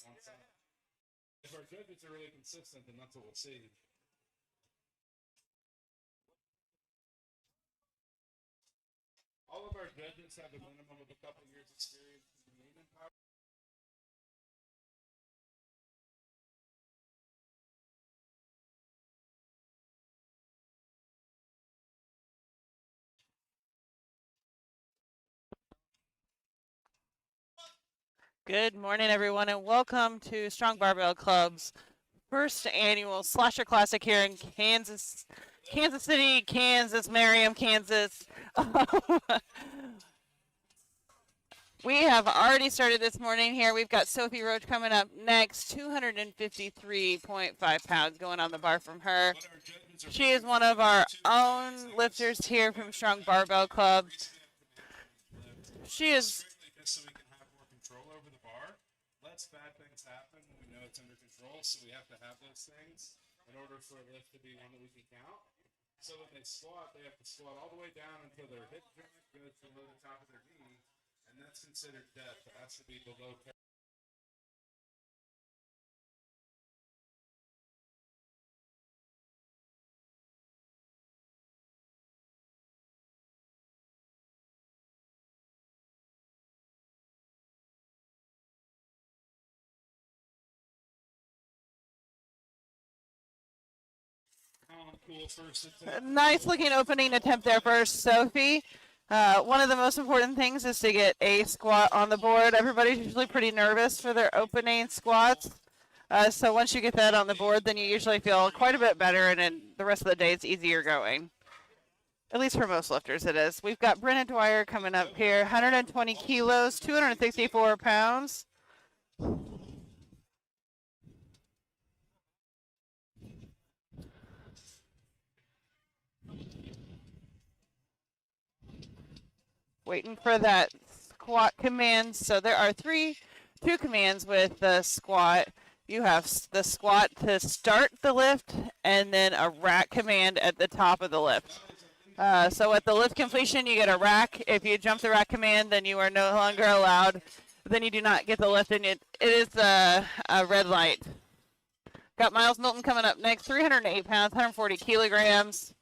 one side. If our judges are really consistent, then that's what we'll see. All of our judges have a minimum of a couple years experience in the power. Good morning, everyone, and welcome to Strong Barbell Club's first annual Slasher Classic here in Kansas City, Kansas, Merriam, Kansas. We have already started this morning here. We've got Sophie Roach coming up next, 253.5 pounds going on the bar from her. She is one of our own lifters here from Strong Barbell Club. She is bad things happen when we know it's under control, so we have to have those things in order for a lift to be one that we can count. So when they squat, they have to squat all the way down until their hip joint goes below the top of their knee, and that's considered depth. It has to be below parallel. Nice looking opening attempt there for Sophie. One of the most important things is to get a squat on the board. Everybody's usually pretty nervous for their opening squats. So once you get that on the board, then you usually feel quite a bit better, and then the rest of the day it's easier going. At least for most lifters it is. We've got Brennan Dwyer coming up here, 120 kilos, 264 pounds. Waiting for that squat command. So there are two commands with the squat. You have the squat to start the lift and then a rack command at the top of the lift. So at the lift completion, you get a rack. If you jump the rack command, then you are no longer allowed. Then you do not get the lift, and it is a red light. Got Miles Milton coming up next, 308 pounds, 140 kilograms.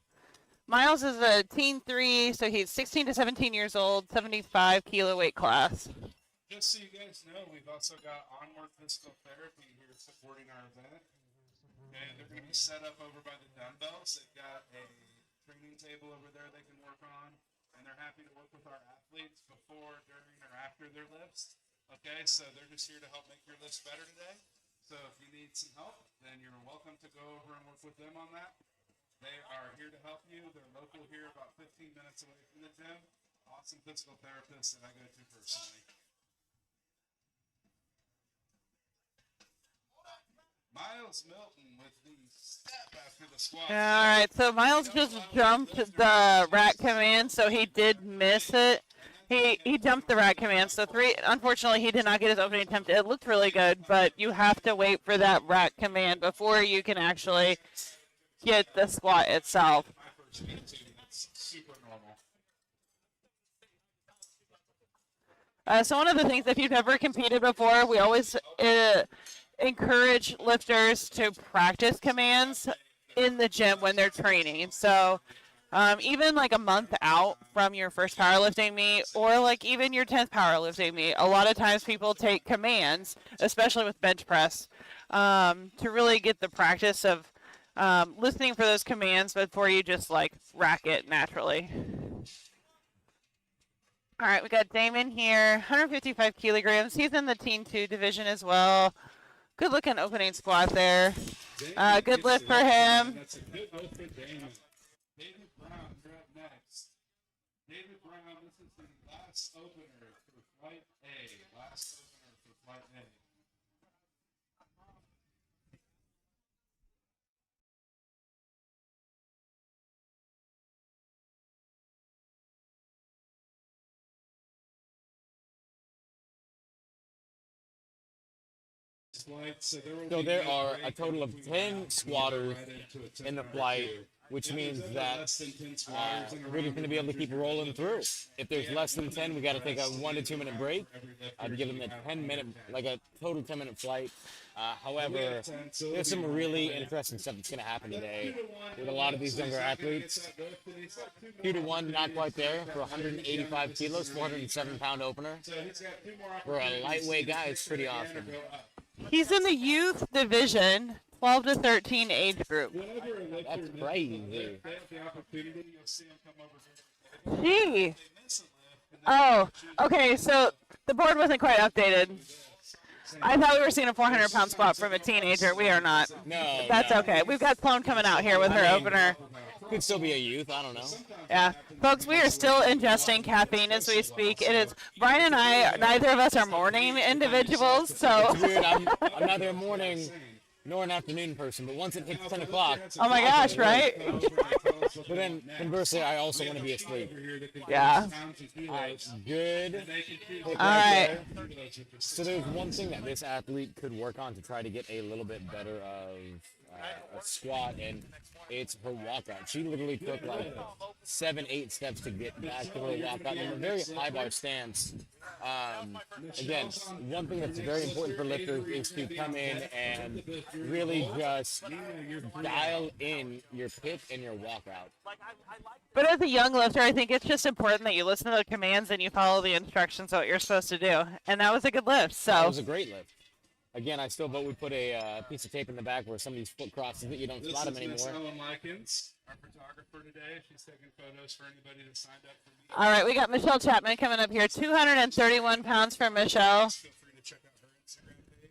Miles is a teen 3, so he's 16 to 17 years old, 75 kilo weight class. Just so you guys know, we've also got onward physical therapy here supporting our event. And they're going to be set up over by the dumbbells. They've got a training table over there they can work on. And they're happy to work with our athletes before, during, or after their lifts. Okay, so they're just here to help make your lifts better today. So if you need some help, then you're welcome to go over and work with them on that. They are here to help you. They're local here, about 15 minutes away from the gym. Awesome physical therapists that I go to personally. Miles Milton with the step after the squat. All right, so Miles just jumped the rack command, so he did miss it. He jumped the rack command, so unfortunately, he did not get his opening attempt. It looked really good, but you have to wait for that rack command before you can actually get the squat itself. So one of the things, if you've never competed before, we always encourage lifters to practice commands in the gym when they're training. So even like a month out from your first powerlifting meet, or like even your 10th powerlifting meet, a lot of times people take commands, especially with bench press, to really get the practice of listening for those commands before you just like rack it naturally. All right, we got Damon here, 155 kilograms. He's in the Teen 2 division as well. Good looking opening squat there. Good lift for him. That's a good lift for Damon. David Brown, you're up next. David Brown, this is the last opener for Flight A. Last opener for Flight A. So there are a total of 10 squatters in the flight. which means that we're just going to be able to keep rolling through. If there's less than 10, we got to take a 1 to 2 minute break. I'd give them a 10-minute, like a total 10-minute flight. However, there's some really interesting stuff that's going to happen today with a lot of these younger athletes. 2 to 1, not quite there for 185 kilos, 407-pound opener. For a lightweight guy, it's pretty awesome. He's in the youth division, 12 to 13 age group. That's crazy. Gee. Oh, okay, so the board wasn't quite updated. I thought we were seeing a 400-pound squat from a teenager. We are not. No, That's no. okay. We've got Sloan coming out here with her opener. Could still be a youth. I don't know. Yeah. Folks, we are still ingesting caffeine as we speak. It is Brian and I, neither of us are morning individuals, so. It's weird. I'm neither a morning nor an afternoon person, but once it hits 10 o'clock. Oh my gosh, right? But then conversely, I also want to be asleep. Yeah. All right, good. All right. So there's one thing that this athlete could work on to try to get a little bit better of a squat, and it's her walkout. She literally took like 7-8 steps to get back to her walkout in a very high bar stance. Again, one thing that's very important for lifters is to come in and really just dial in your pitch and your walkout. But as a young lifter, I think it's just important that you listen to the commands and you follow the instructions of what you're supposed to do. And that was a good lift. So That was a great lift. Again, I still vote we put a piece of tape in the back where somebody's foot crosses it. You don't spot them anymore. This is Miss Ellen Likens, our photographer today. She's taking photos for anybody that signed up for me. all right, we got Michelle Chapman coming up here. 231 pounds for Michelle. Feel free to check out her Instagram page.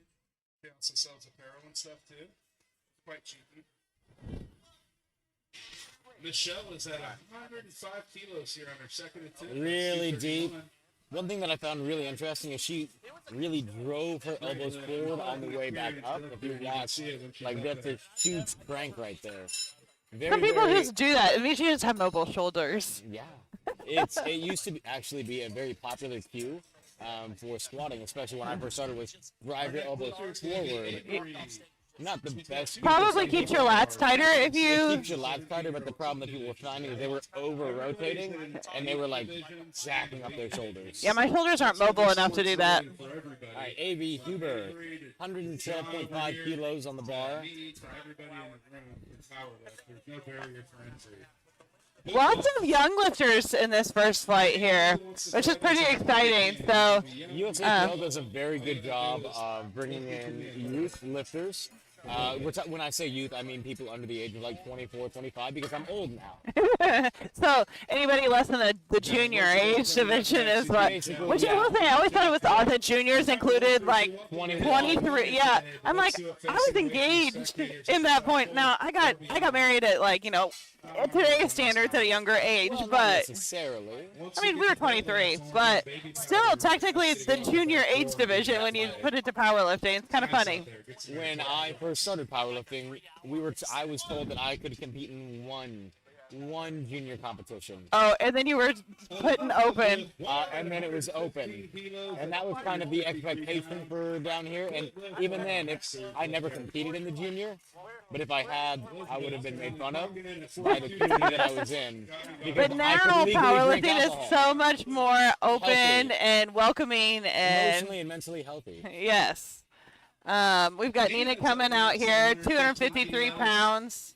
She also sells apparel and stuff too. Quite cheapy. Michelle is at 105 kilos here on her second attempt. Really deep. One thing that I found really interesting is she really drove her elbows forward on the way back up. If you watch, like that's a huge crank right there. Some people just do that. It means you just have mobile shoulders. Yeah, it used to actually be a very popular cue for squatting, especially when I first started, was drive your elbows forward. Not the best. Probably keeps your lats tighter if It you. keeps your lats tighter, but the problem that people were finding is they were over rotating and they were like jacking up their shoulders. Yeah, my shoulders aren't mobile enough to do that. All right, A.V. Huber, 112.5 kilos on the bar. There's no barrier for entry. Lots of young lifters in this first flight here, which is pretty exciting. So, USAPL does a very good job of bringing in youth lifters. When I say youth, I mean people under the age of like 24, 25, because I'm old now. so anybody less than the junior age division is what. Which is one thing I always thought it was odd that juniors included like 23. Yeah, I'm like I was engaged in that point. Now I got married at like at today's standards at a younger age, Well, not but necessarily. I mean we were 23, but still technically it's the junior age division when you put it to powerlifting. It's kind of funny. When I first started powerlifting, I was told that I could compete in one junior competition. Oh, and then you were putting open. And then it was open. And that was kind of the expectation for down here. And even then, I never competed in the junior. But if I had, I would have been made fun of by the community that I was in. But now powerlifting is so much more open and welcoming and emotionally and mentally healthy. Yes. We've got Nina coming out here, 253 pounds.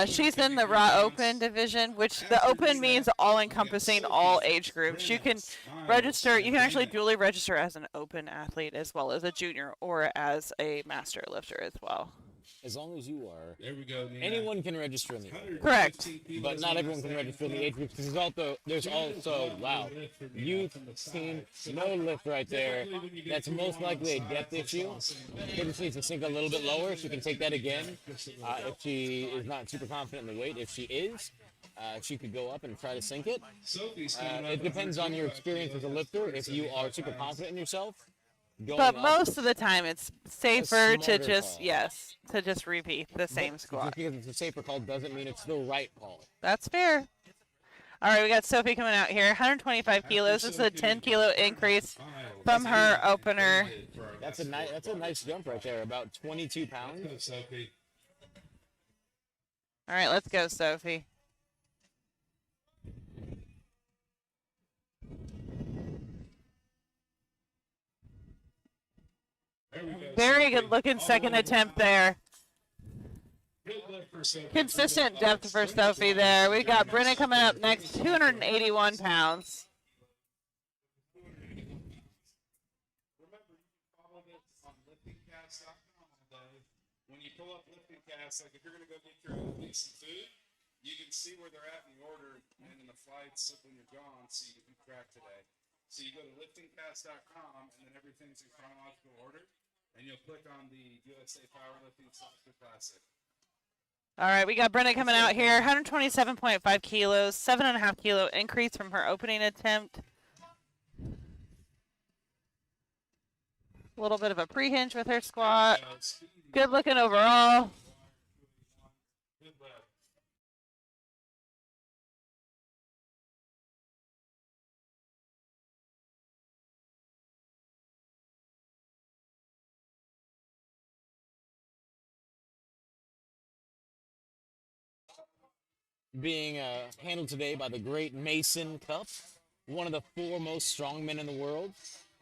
She's in the raw open division, which the open means all-encompassing all age groups. You can register, you can actually dually register as an open athlete as well as a junior or as a master lifter as well. As long as you are. There we go. Nina. Anyone can register in the age. Correct. But not everyone can register in the age groups. There's also youth, teen, no lift right there. That's most likely a depth issue. She just needs to sink a little bit lower. She can take that again if she is not super confident in the weight. If she is, she could go up and try to sink it. It depends on your experience as a lifter. If you are super confident in yourself, but most of the time it's safer to call. just repeat the same squat. Just because it's a safer call doesn't mean it's the right call. That's fair. All right, we got Sophie coming out here, 125 kilos. This is a 10-kilo increase from her opener. That's a nice jump right there, about 22 pounds. All right, let's go, Sophie. There we go. Very good looking second attempt there. Good lift for Sophie. Consistent depth for Sophie there. We got Brenna coming up next, 281 pounds. Remember, you can follow this on liftingcast.com all day. When you pull up liftingcast, like if you're going to go get your athletes some food, you can see where they're at in the order and in the flights when you're gone, so you can keep track today. So you go to liftingcast.com, and then everything's in chronological order, and you'll click on the USA Powerlifting Soccer Classic. All right, we got Brenna coming out here, 127.5 kilos, 7.5 kilo increase from her opening attempt. A little bit of a pre-hinge with her squat. Good looking overall. Good lift. Being handled today by the great Mason Cup, one of the 4 most strong men in the world,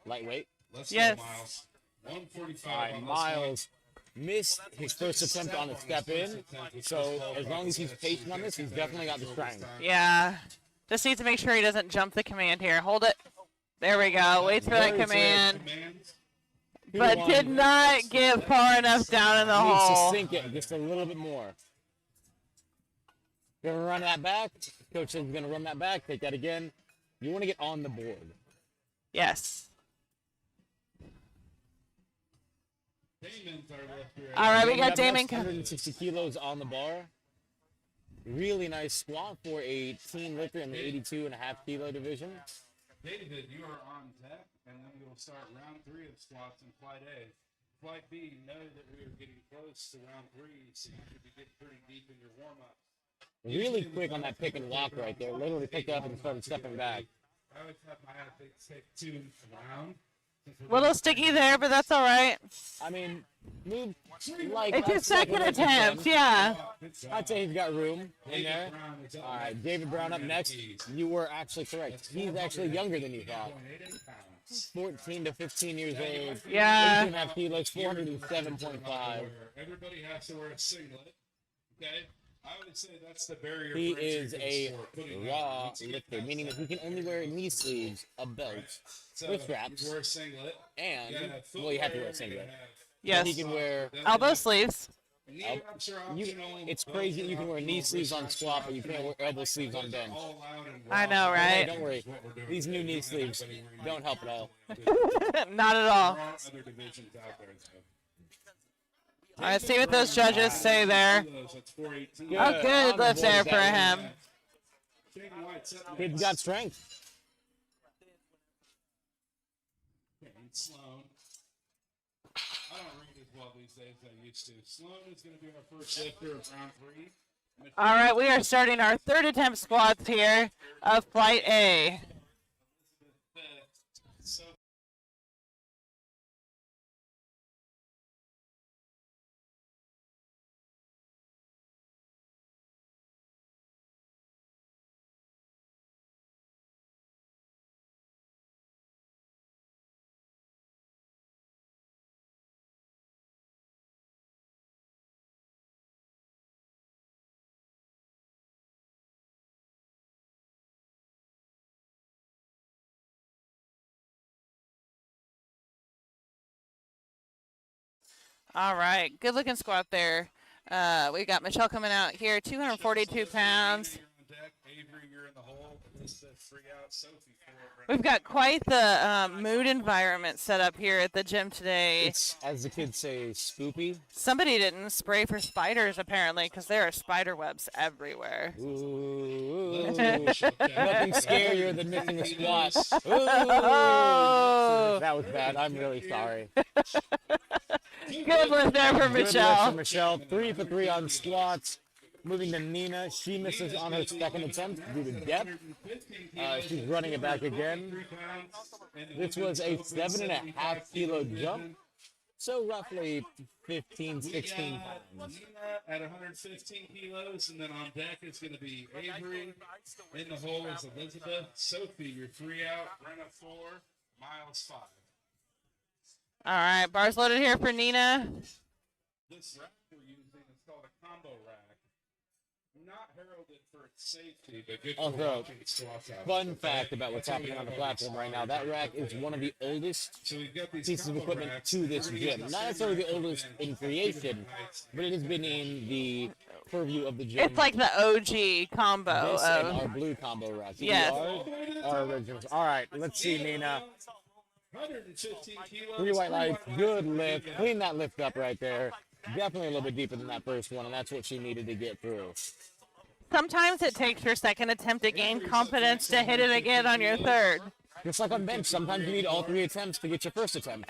lightweight. Let's Yes. go, Miles. 145. All right, on this Miles missed his first attempt on the step in, so as long as he's patient on this, he's definitely got the strength. Yeah. Just needs to make sure he doesn't jump the command here. Hold it. There we go. Waits for that Very command. Commands. But did not get far enough down in the Needs to hole. sink it just a little bit more. Gonna run that back. Coach says he's gonna run that back. Take that again. You want to get on the board. Yes. Damon's our lifter. All right, we Damon got Damon. 160 kilos on the bar. Really nice squat for a team lifter in the 82.5 kilo division. David, you are on deck, and then we will start round 3 of squats in Flight A. Flight B, know that we are getting close to round 3, so you should be getting pretty deep in your warm-up. Really quick on that pick and walk right there. Literally picked up and started stepping back. I always have my athletes take 2 around. Little sticky there, but that's all right. I mean, move like It's a his second attempt, attempt. yeah. I'd say he's got room in there. All right, David Brown up next. You were actually correct. He's actually younger than you thought. 14 to 15 years old. Yeah. 18.5 kilos, 407.5. Everybody has to wear a singlet. Okay? I would say that's the barrier. He for entry is to the a sport, putting raw athletes to get lifter, that meaning that he size. can only wear knee sleeves, a belt, So with you straps, wear a singlet. and, You gotta have well, you have to wear a footwear, you singlet. gotta have Yes. He can wear, Elbow sleeves. knee El- wraps are you, optional, it's belts crazy are that you can wear knee optional, sleeves on wrist squat, wraps but you are can't wear optional. elbow sleeves on Those are bench. all allowed in I raw. know, Hey, right? don't worry. What we're doing. These new We knee don't have sleeves anybody wearing don't help at all. Not at all. There are other divisions out there, though. All right, see what those judges say there. That's 418. Good. Oh, on good the lift board there with for that one. him. Shane White set next. Kid's got strength. Okay, and Sloan. I don't read as well these days as I used to. Sloan is going to be our first lifter of round 3. All right, we are starting our third attempt squats here of Flight A. So All right, good looking squat there. We got Michelle coming out here, 242 pounds. You're on deck. Avery, you're in the hole. This is 3 out. Sophie, 4. We've got quite the mood environment set up here at the gym today. It's, as the kids say, spoopy. Somebody didn't spray for spiders apparently because there are spider webs everywhere. Ooh. Okay. Nothing scarier than missing a squat. Ooh. Oh, That was bad. I'm really sorry. good lift there for Good lift Michelle. for Michelle. 3 for 3 on squats. Moving to Nina. She misses on her second attempt due to depth. She's running it back again. This was a 7.5 kilo jump. So roughly 15, 16 got pounds. Nina at 115 kilos, and then on deck is going to be Avery. In the hole is Elizabeth. Sophie, you're 3 out. Brenna 4. Miles 5. All right, bars loaded here for Nina. This rack we're using is called a combo rack. Not heralded for its safety, but good for Also, walking squats out. fun fact about what's happening on the platform right now, that rack is one of the oldest So we've got these pieces of combo equipment racks. to this gym. Not necessarily the oldest in creation, but it has been in the purview of the gym. It's like the OG combo This and our of. blue combo rack. Yes. Our originals. All right, let's see, Nina. 115 kilos. 3 white lights, good lift. Clean that lift up right there. Definitely a little bit deeper than that first one, and that's what she needed to get through. Sometimes it takes your second attempt to gain confidence to hit it again on your third. Just like on bench, sometimes you need all 3 attempts to get your first attempt.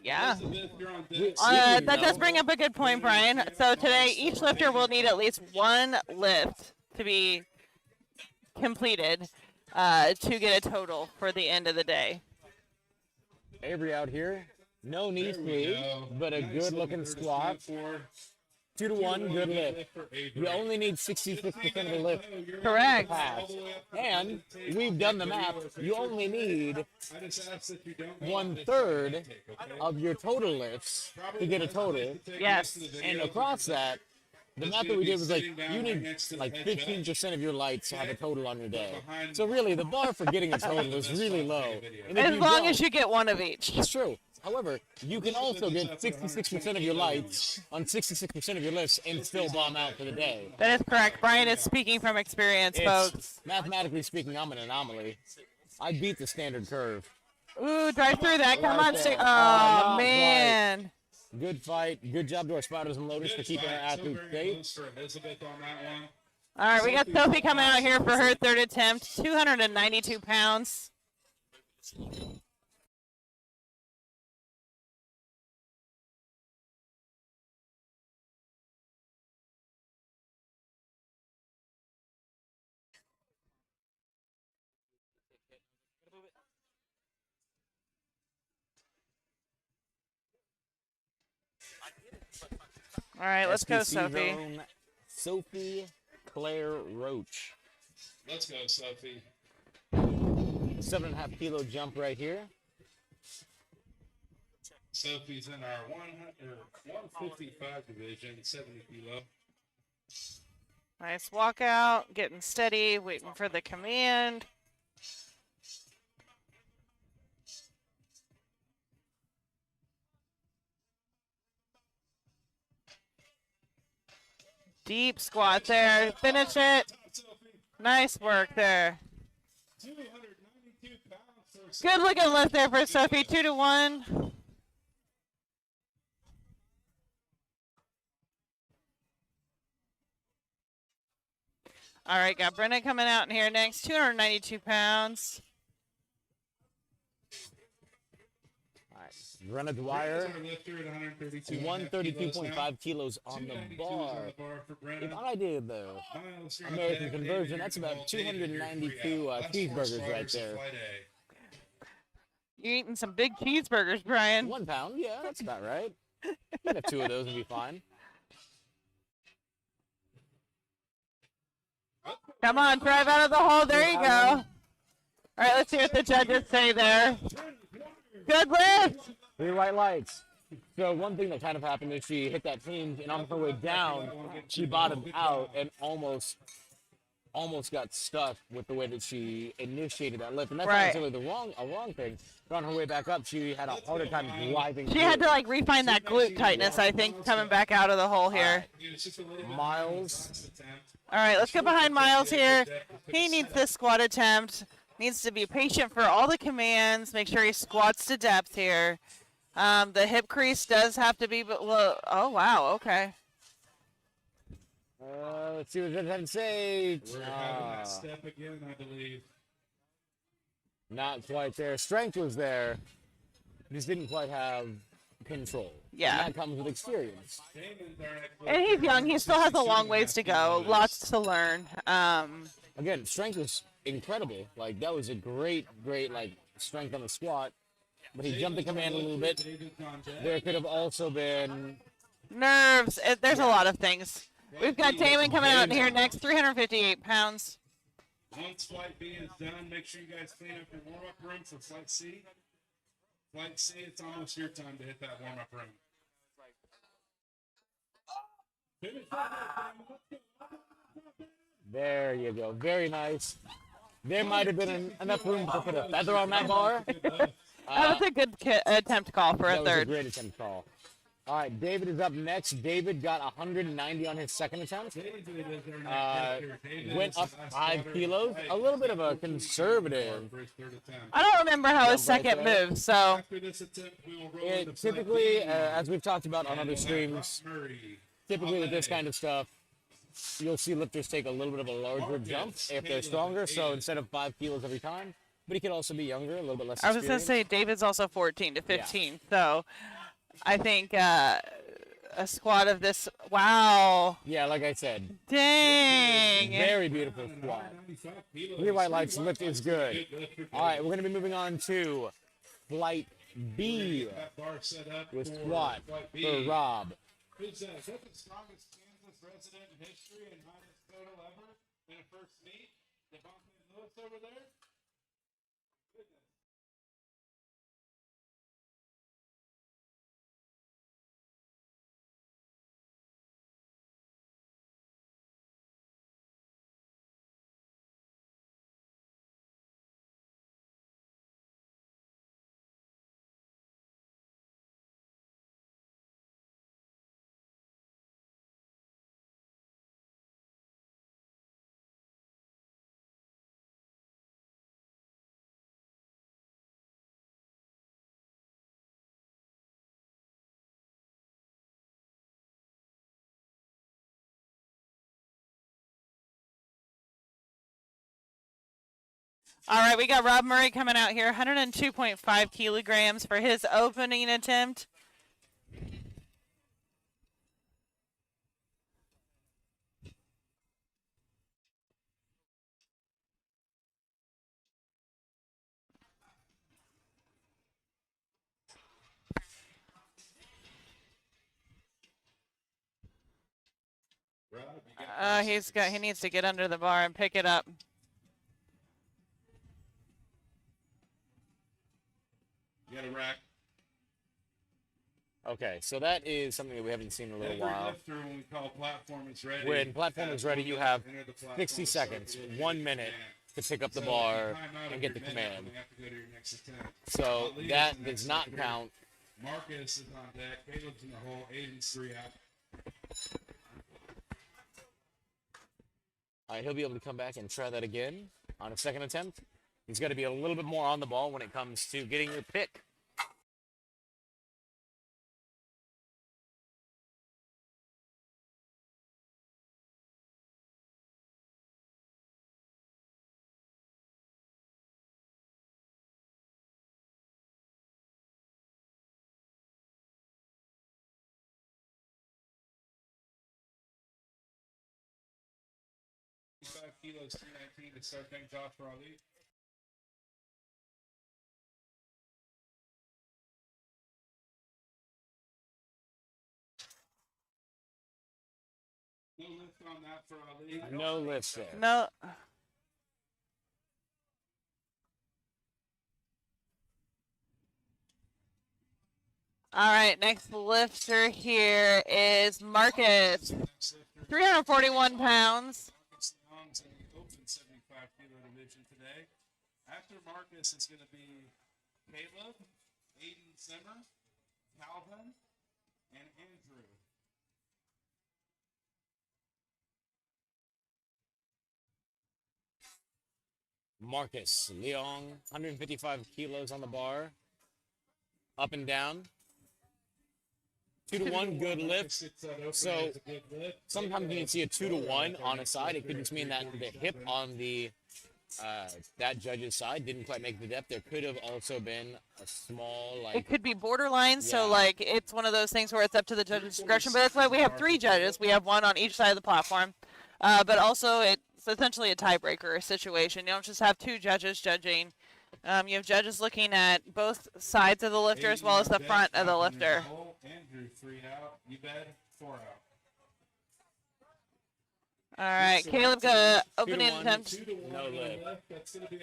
Yeah. Elizabeth, you're on deck. That does bring up a good point, Brian. So today, each lifter will need at least 1 lift to be completed to get a total for the end of the day. Avery out here. No knee There we sleeve, go. but a Nice good looking looking squat. 2 to 1, good lift. for Avery. You only need 66% of the lift Correct. pass. And we've done the math. You only need I just ask that you don't go 1/3 intake, okay? of your total lifts to get a total. Yes. And across that, the math that we did was like, you need like 15% of your lights to have a total on your day. So really, the bar for getting a total is really low. And if As you long don't, as you get 1 of each. it's true. However, you can also get 66% of your lights on 66% of your lifts and still bomb out for the day. That is correct. Brian is speaking from experience, folks. It's, mathematically speaking, I'm an anomaly. I beat the standard curve. Ooh, drive through that. Come on, there. stick. Not Oh, man. Good fight. Good job to our spotters and loaders for keeping our athletes safe. For Elizabeth on that one. All right, we got Sophie coming out here for her third attempt, 292 pounds. All right, let's go, SPC Sophie. zone, Sophie Claire Roach. Let's go, Sophie. 7.5 kilo jump right here. Sophie's in our 155 division, 70 kilo. Nice walkout, getting steady, waiting for the command. Deep squat there. Finish it. Nice work there. 292 pounds for Good looking lift there for Sophie. 2 to 1. All right, got Brenda coming out in here next. 292 pounds. All right. Brenna Dwyer, our lifter at 132. 132.5 kilos on the bar. For If Brenna. I did the Miles, you're on American deck. conversion, David, that's you're about involved. David, you're 292 Last four cheeseburgers right starters of there. Flight A. You're eating some big cheeseburgers, Brian. 1 pound, yeah, that's about right. You can have 2 of those and be fine. Come on, drive out of the hole. There you go. All right, let's see what the judges say there. Good lift. 3 white lights. So one thing that kind of happened is she hit that hinge, and on her way down, she bottomed out and almost got stuck with the way that she initiated that lift. And that's not Right. necessarily a wrong thing. But on her way back up, she had a harder time driving. She had to through. like refine that glute tightness, I think, coming back out of the hole here. It's just a little bit Miles. All right, let's get behind Miles here. He needs this squat attempt. Needs to be patient for all the commands. Make sure he squats to depth here. The hip crease does have to be, but well, oh wow, okay. Let's see what the judges say. We're having that step again, I believe. Not quite there. Strength was there. Just didn't quite have control. Yeah. And that comes with experience. Damon's our next And he's young. He still has a long ways to go. Lots to learn. Again, strength was incredible. Like, that was a great, like, strength on the squat. but he jumped the command a little bit. There could have also been Nerves. There's a lot of things. We've got Damon coming out here next, 358 pounds. Once flight B is done, make sure you guys clean up your warm-up room for flight C. Flight C, it's almost your time to hit that warm-up room. There you go. Very nice. There might have been enough room to put a feather on that bar. That was a good attempt call for a That was third. a great attempt call. All right, David is up next. David got 190 on his second attempt. Went up 5 kilos. A little bit of a conservative. I don't remember how his Jump right second there. moved, so It typically, as we've talked about on other streams, typically with this kind of stuff, you'll see lifters take a little bit of a larger jump if they're stronger. So instead of 5 kilos every time, but he could also be younger, a little bit less I was going to experienced. say David's also 14 to 15, so I think a squat of this, wow, Yeah, like I said, dang. very beautiful squat. Three white lights lift is good. All right, we're going to be moving on to flight B with squat for Rob. Who's that? Is that the strongest Kansas resident in history and highest total ever in a first meet? Devontae Lewis over there? Goodness. All right, we got Rob Murray coming out here, 102.5 kilograms for his opening attempt. Rob, you got He needs to get under the bar and pick it up. you got a rack. Okay, so that is something that we haven't seen in a little Every while. lifter, when we call platform is ready. When platform is ready, you have 60 seconds, 1 minute to pick up the bar and get the command. So that does not count. Marcus is on deck. Caleb's in the hole. Aiden's 3 out. All right, he'll be able to come back and try that again on a second attempt. He's got to be a little bit more on the ball when it comes to getting your pick. Kilos, 319 to start things off for Ali. No lift on that for Ali. No lifts there. No. All right, next lifter here is Marcus, Next lifter, 341 pounds. Marcus Long's in the open 75 kilo division today. After Marcus is going to be Caleb, Aiden Zimmer, Calvin, and Andrew. Marcus Leong, 155 kilos on the bar. Up and down. 2 to 1, good lift. So sometimes when you see a 2 to 1 on a side, it could just mean that the hip on the that judge's side didn't quite make the depth. There could have also been a small It could be borderline, so Yeah. like it's one of those things where it's up to the judge's discretion. But that's why we have 3 judges. We have one on each side of the platform. But also it's essentially a tiebreaker situation. You don't just have 2 judges judging You have judges looking at both sides of the lifter as well as the front of the lifter. Andrew, 3 out. You bet, 4 out. All right, Caleb got an opening 1, attempt. no lift.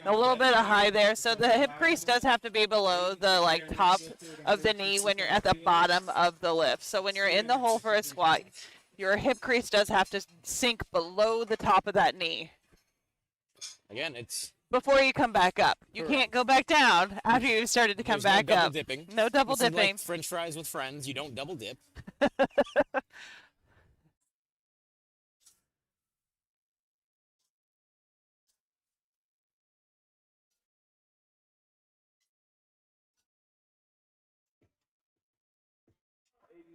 A little bit of high there, so the hip crease does have to be below the top of the knee when you're at the bottom of the lift. So when you're in the hole for a squat, your hip crease does have to sink below the top of that knee. Again, it's Before you come back up. You can't go back down after you've started to come back no double up. dipping. No double This is dipping. like French fries with friends. You don't double dip. You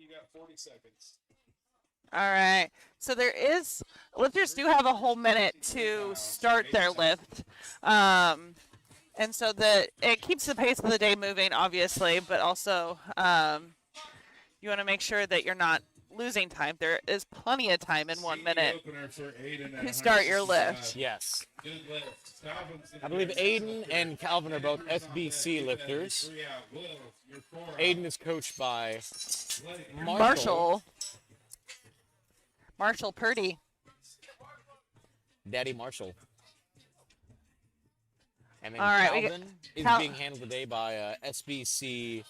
got 40 seconds. All right. So lifters do have a whole minute to start their lift. And so it keeps the pace of the day moving, obviously, but also you want to make sure that you're not losing time. There is plenty of time in 1 minute to start your lift. Yes. I believe Aiden and Calvin are both SBC lifters. Aiden is coached by Marshall Purdy. Daddy Marshall. And then All right, Calvin is being handled today by SBC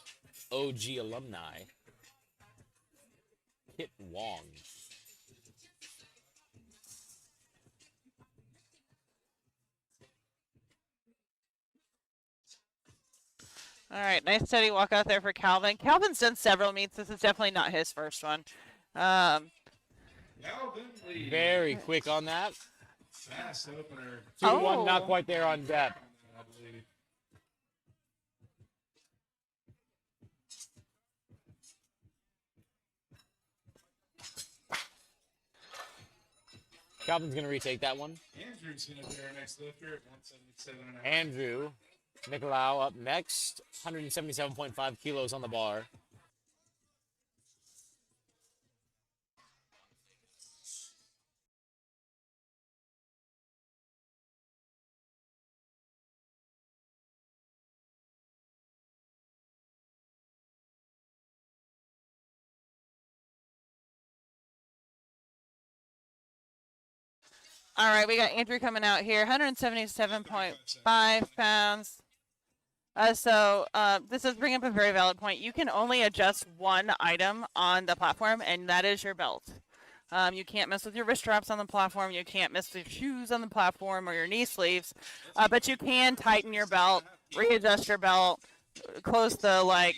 OG alumni, Kit Wong. All right, nice steady walk out there for Calvin. Calvin's done several meets. This is definitely not his first one. Very quick on that. Fast opener. 2-1, not quite there on depth. Calvin's going to retake that one. Andrew's going to be our next lifter at 177.5. Andrew Nicolau up next, 177.5 kilos on the bar. All right, we got Andrew coming out here, 177.5 pounds. This does bring up a very valid point. You can only adjust one item on the platform, and that is your belt. You can't mess with your wrist straps on the platform. You can't mess with your shoes on the platform or your knee sleeves. But you can tighten your belt, readjust your belt, close the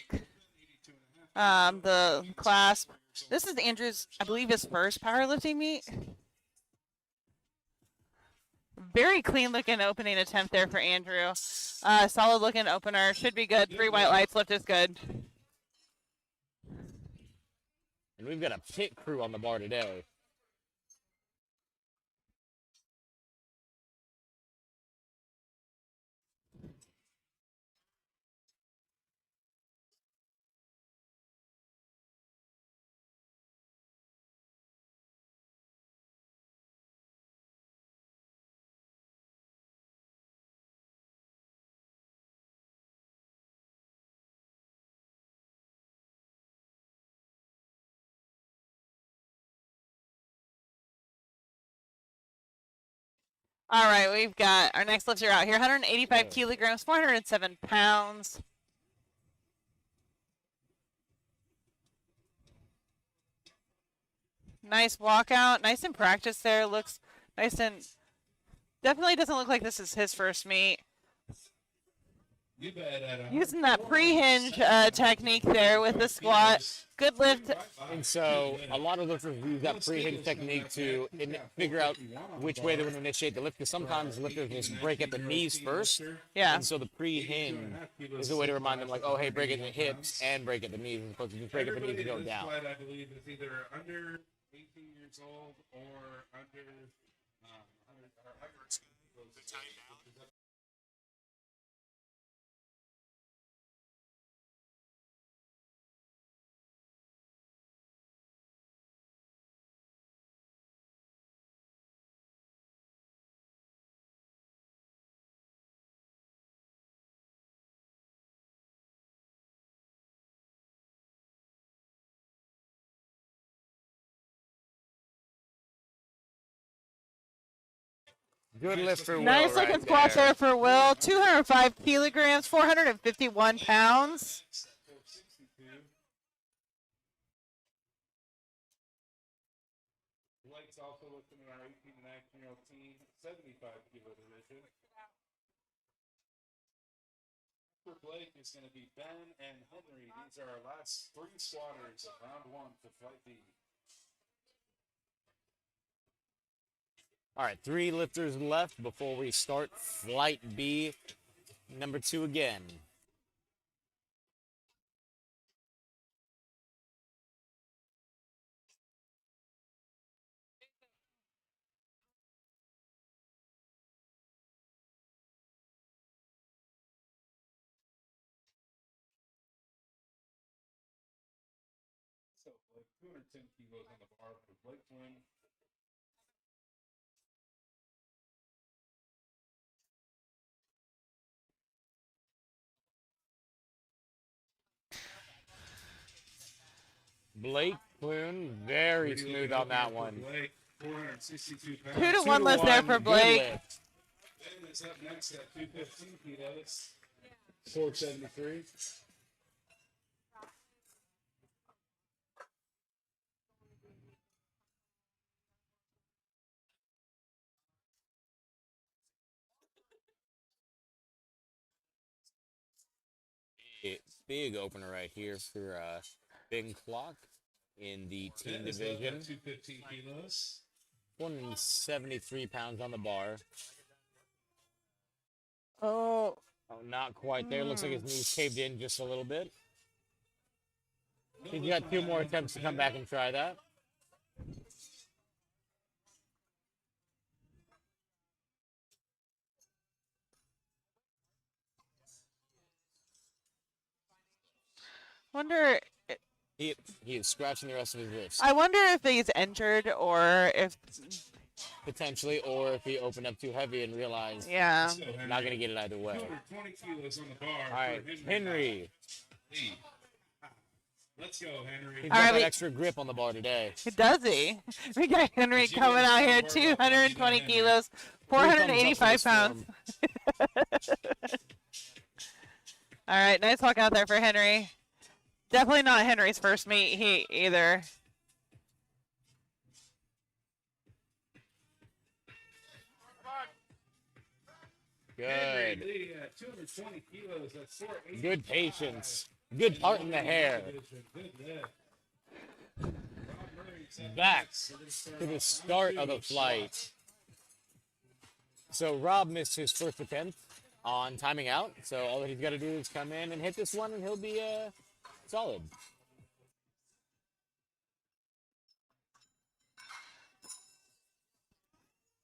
clasp. This is Andrew's, I believe, his first powerlifting meet. Very clean looking opening attempt there for Andrew. Solid looking opener. Should be good. 3 white lights. Lift is good. And we've got a pit crew on the bar today. All right, we've got our next lifter out here. 185 kilograms, 407 pounds. Nice walkout. Nice in practice there. Looks nice and definitely doesn't look like this is his first meet. Using that pre-hinge technique there with the squat. Good lift. And so a lot of lifters use that pre-hinge technique to figure out which way they want to initiate the lift, because sometimes lifters just break at the knees first. Yeah. And so the pre-hinge is a way to remind them, like, oh, hey, break at the hips and break at the knees, as opposed to just break at the knees and go down. I believe is either under 18 years old or under Good lift for Will Nice looking right squat there for Will. 205 kilograms, 451 pounds. 462. Blake's also lifting in our 18 and 19-year-old team, 75 kilo division. For Blake is going to be Ben and Henry. These are our last 3 squatters of round 1 for Flight B. All right, 3 lifters left before we start Flight B, number 2 again. So Blake, 210 kilos on the bar for Blake Flynn. Blake Clune, very smooth on that one. Blake, 462 pounds. 2 to 1 lift there for Good Blake. lift. Ben is up next at 215 kilos. 473. Big opener right here for Ben Clock in the team Ben is up at division. 215 kilos. 173 pounds on the bar. Oh, Oh, not quite there. Looks like his knees caved in just a little bit. He's got 2 more attempts to come back and try that. wonder. He is scratching the rest of his wrist, I wonder if he's injured or if. potentially, or if he opened up too heavy and realized Yeah. Let's go, Henry. not going to get it either way. 220 kilos on the bar. All right, for Henry. Let's go, Henry. He's All got right, that we- extra grip on the bar today. Does he? We got Henry coming out here, 220 kilos, 485 pounds. All right, nice walk out there for Henry. Definitely not Henry's first meet either. Henry Good. Lee at 220 kilos. That's 485. Good patience. Good part in the hair. Good lift. Rob Murray's up Back next. We're gonna start to the off start round of the 2 flight. So Rob missed his first attempt on timing out. So all that he's got to do is come in and hit this one, and he'll be solid.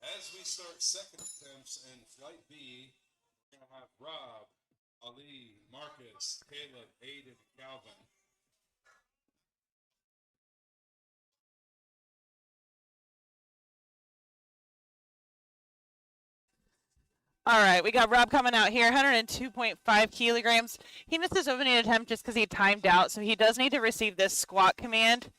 As we start second attempts in Flight B, we're going to have Rob, Ali, Marcus, Caleb, Aiden, and Calvin. All right, we got Rob coming out here, 102.5 kilograms. He missed his opening attempt just because he timed out, so he does need to receive this squat command.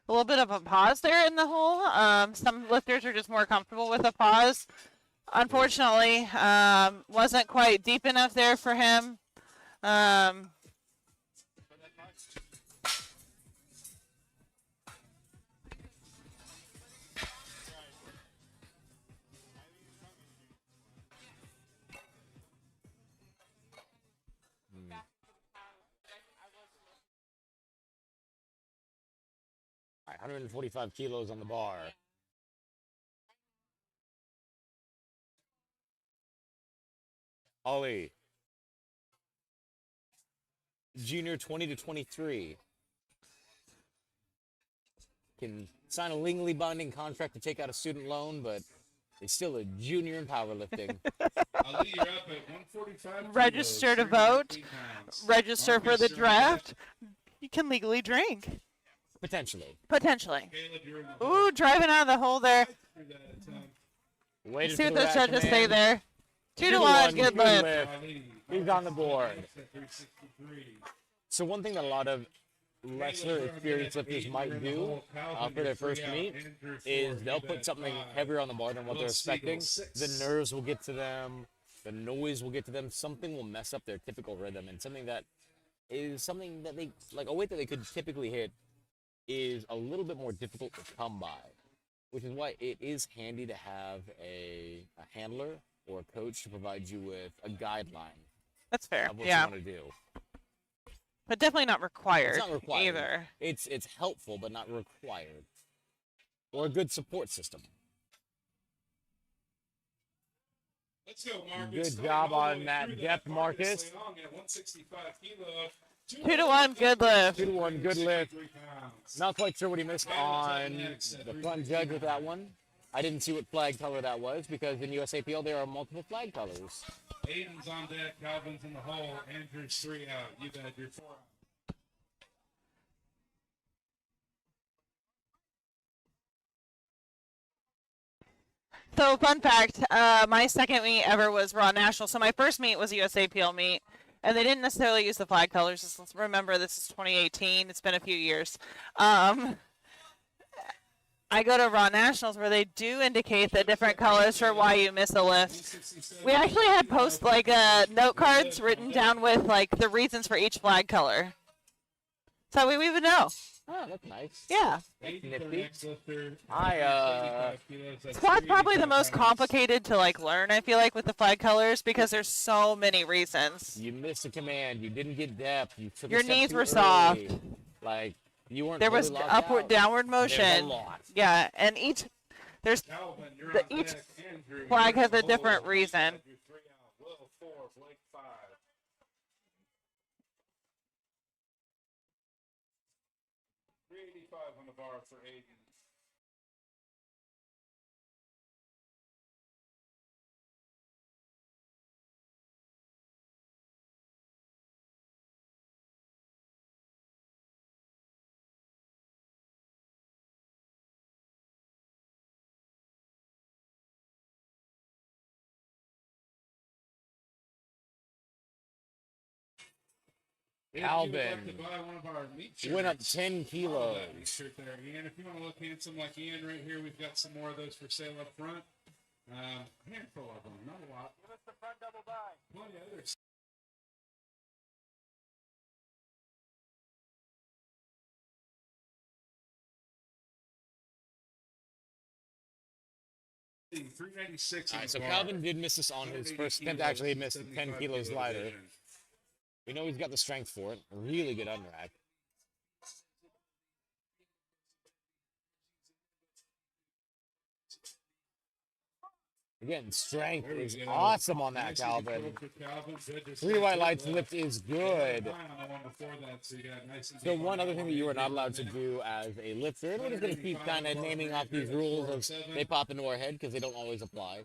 A little bit of a pause there in the hole. Some lifters are just more comfortable with a pause. Unfortunately, wasn't quite deep enough there for him. All right, 145 kilos on the bar. Ollie. Junior 20 to 23. Can sign a legally binding contract to take out a student loan, but is still a junior in powerlifting. Ali, you're up at 145 Register to kilos, vote. 318 pounds. Register for Marcus, the you're on draft. You can legally drink. Potentially. Potentially. Caleb, you're in the Ooh, driving out of the hole there. for that attempt. Waited See for what the those rat judges say command. there. 2 to 1, 1, good lift. Ali, He's on the board. Marcus at 363. So one thing that a lot of lesser experienced lifters might do for their first meet is they'll put something heavier on the bar than what they're expecting. The nerves will get to them. The noise will get to them. Something will mess up their typical rhythm, and something that they like a weight that they could typically hit is a little bit more difficult to come by, which is why it is handy to have a handler or a coach to provide you with a guideline That's fair. of what Yeah. you want to do. But definitely not required. It's not required either. It's helpful, but not required. Or a good support system. Let's go, Marcus. Good job on that depth, Marcus. 2 to 1, good lift. 2 to 1, good lift. Not quite sure what he missed on the front judge with that one. I didn't see what flag color that was because in USAPL there are multiple flag colors. Aiden's on deck, Calvin's in the hole, Andrew's 3 out. You bet, you're 4 out. So, fun fact, my second meet ever was Raw National. So, my first meet was a USAPL meet, and they didn't necessarily use the flag colors. Just remember, this is 2018. It's been a few years. I go to Raw Nationals where they do indicate the different colors for why you miss a lift. We actually had note cards written down with like the reasons for each flag color. So we would know. Oh, that's nice. Yeah. Nifty. Squat's probably the most complicated to like learn, I feel like, with the flag colors because there's so many reasons. You missed a command. You didn't get depth. You took Your a step knees too were early. soft. Like you weren't. There was totally locked upward, out. downward There's a motion. lot. Yeah, and each Calvin, you're on each deck. Andrew, flag you're has in a the different hole. reason. You're 3 out. Will 4, Blake 5. 385 on the bar for Aiden. Calvin If you would like to buy one of our meat went up shirts, 10 follow that meat kilos. shirt there, Ian. If you want to look handsome like Ian right here, we've got some more of those for sale up front. Handful of them, not a lot. Give us the front double buy. Plenty of others. $396. All right, so Calvin did miss us on his first attempt. Actually, he missed 10 kilos lighter. We know he's got the strength for it. A really good unrack. Again, strength is awesome on that, Calvin. 3 white lights lift is good. So one other thing that you are not allowed to do as a lifter, everybody's going to keep kind of naming off these rules of they pop into our head because they don't always apply.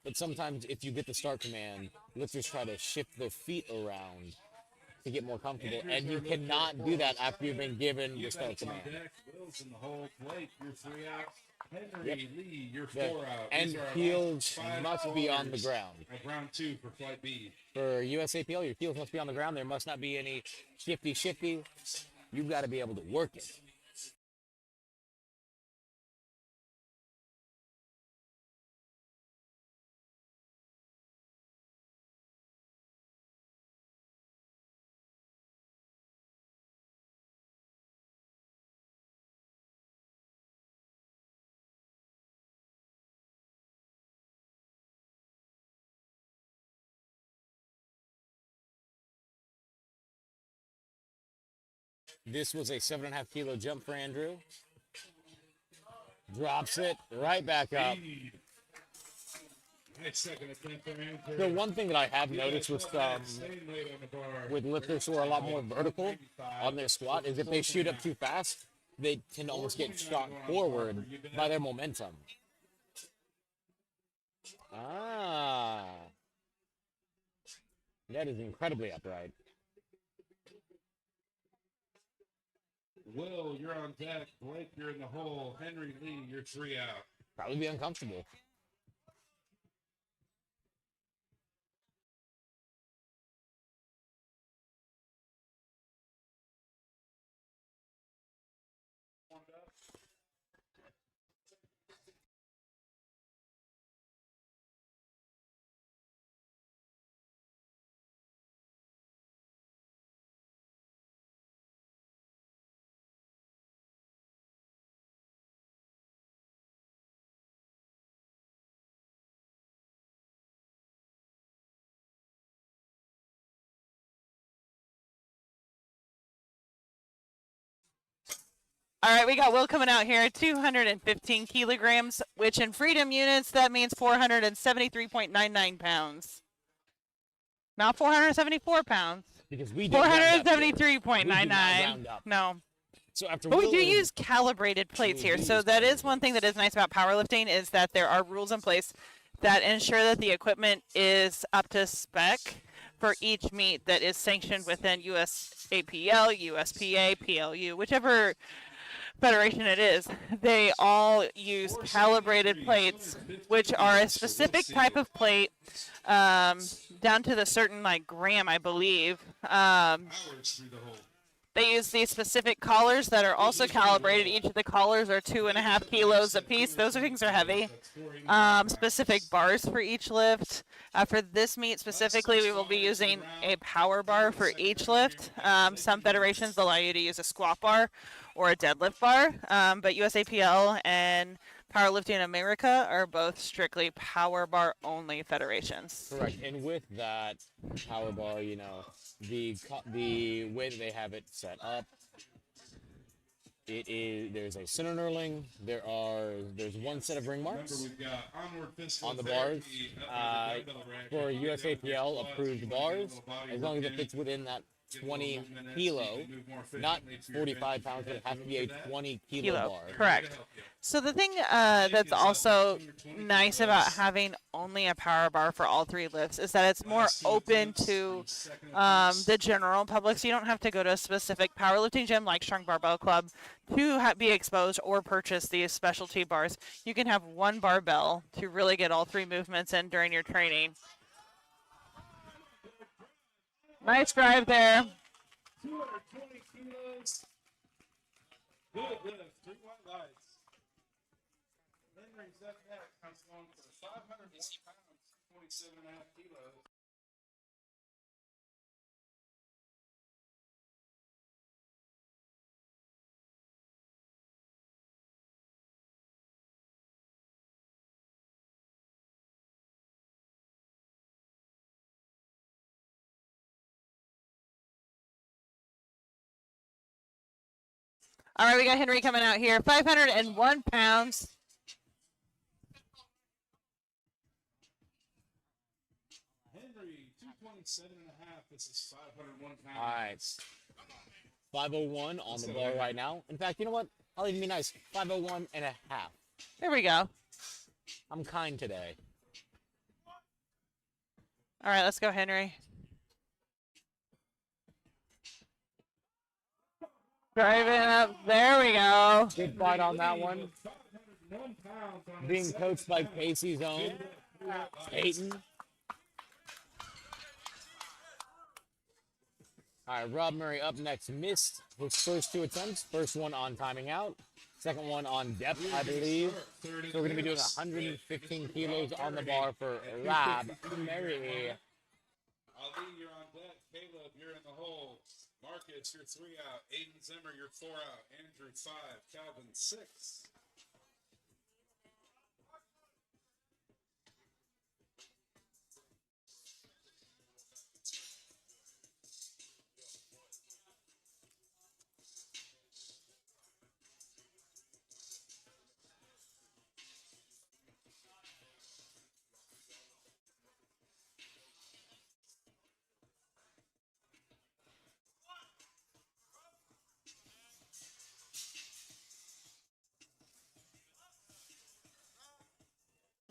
But sometimes if you get the start command, lifters try to shift their feet around to get more comfortable, and you cannot do that after you've been given the start command. Henry Lee, you're 4 out. And heels must be on the ground. Round 2 for flight B. For USAPL, your heels must be on the ground. There must not be any shifty. You've got to be able to work it. This was a 7.5 kilo jump for Andrew. Drops it right back up. Nice second attempt for Andrew. The one thing that I have noticed with lifters who are a lot more vertical on their squat is if they shoot up too fast, they tend to almost get shot forward by their momentum. That is incredibly upright. Will, you're on deck. Blake, you're in the hole. Henry Lee, you're 3 out. Probably be uncomfortable. All right, we got Will coming out here, 215 kilograms, which in freedom units, that means 473.99 pounds. Not 474 pounds. Because we don't round up here. 473.99. round up. No. So after But we Will do and- use calibrated plates We here. do So use that is calibrated one thing that is nice about powerlifting is that there are rules in place that ensure that the equipment is up to spec for each meet that is sanctioned within USAPL, USPA, PLU, whichever federation it is. They all use calibrated plates, which are a specific type of plate, down to the certain like gram, I believe. Hours through the hole. They use these specific collars that are also calibrated. Each of the collars are 2.5 kilos a piece. Those things are heavy. Specific bars for each lift. For this meet specifically, we will be using a power bar for each lift. Some federations allow you to use a squat bar or a deadlift bar, but USAPL and Powerlifting America are both strictly power bar only federations. Correct. And with that power bar, you know, the way that they have it set up, there's a center knurling. There's one set of ring marks We've got onward physical on the bars therapy up with the dumbbell rack. for You get down USAPL with approved your bars, little body as long as it work fits in, within that get a little 20 movement in, so kilo, you can move more not efficiently to your 45 bench. pounds. It has to be a Remember that? 20 kilo Kilo, bar. correct. So the thing that's also nice about having only a power bar for all three lifts is that it's more open to the general public. So you don't have to go to a specific powerlifting gym like Strong Barbell Club to be exposed or purchase these specialty bars. You can have one barbell to really get all three movements in during your training. Nice drive there. 220 kilos. Good lift. 3 white lights. Henry's up next. Comes along for 501 pounds, 27.5 kilos. All right, we got Henry coming out here, 501 pounds. Henry, 227.5. This is 501 pounds. All right. 501 on the bar right now. In fact, you know what? I'll even be nice. 501 and a half. There we go. I'm kind today. All right, let's go, Henry. Driving up. There we go. Good fight on that one. 501 pounds on Being coached by Casey's own Peyton. All right, Rob Murray up next. Missed his first 2 attempts. First one on timing out. Second one on depth, I believe. So we're going to be doing 115 kilos on the bar for Rob Murray. Ali, you're on deck. Caleb, you're in the hole. Marcus, you're 3 out. Aiden Zimmer, you're 4 out. Andrew, 5. Calvin, 6.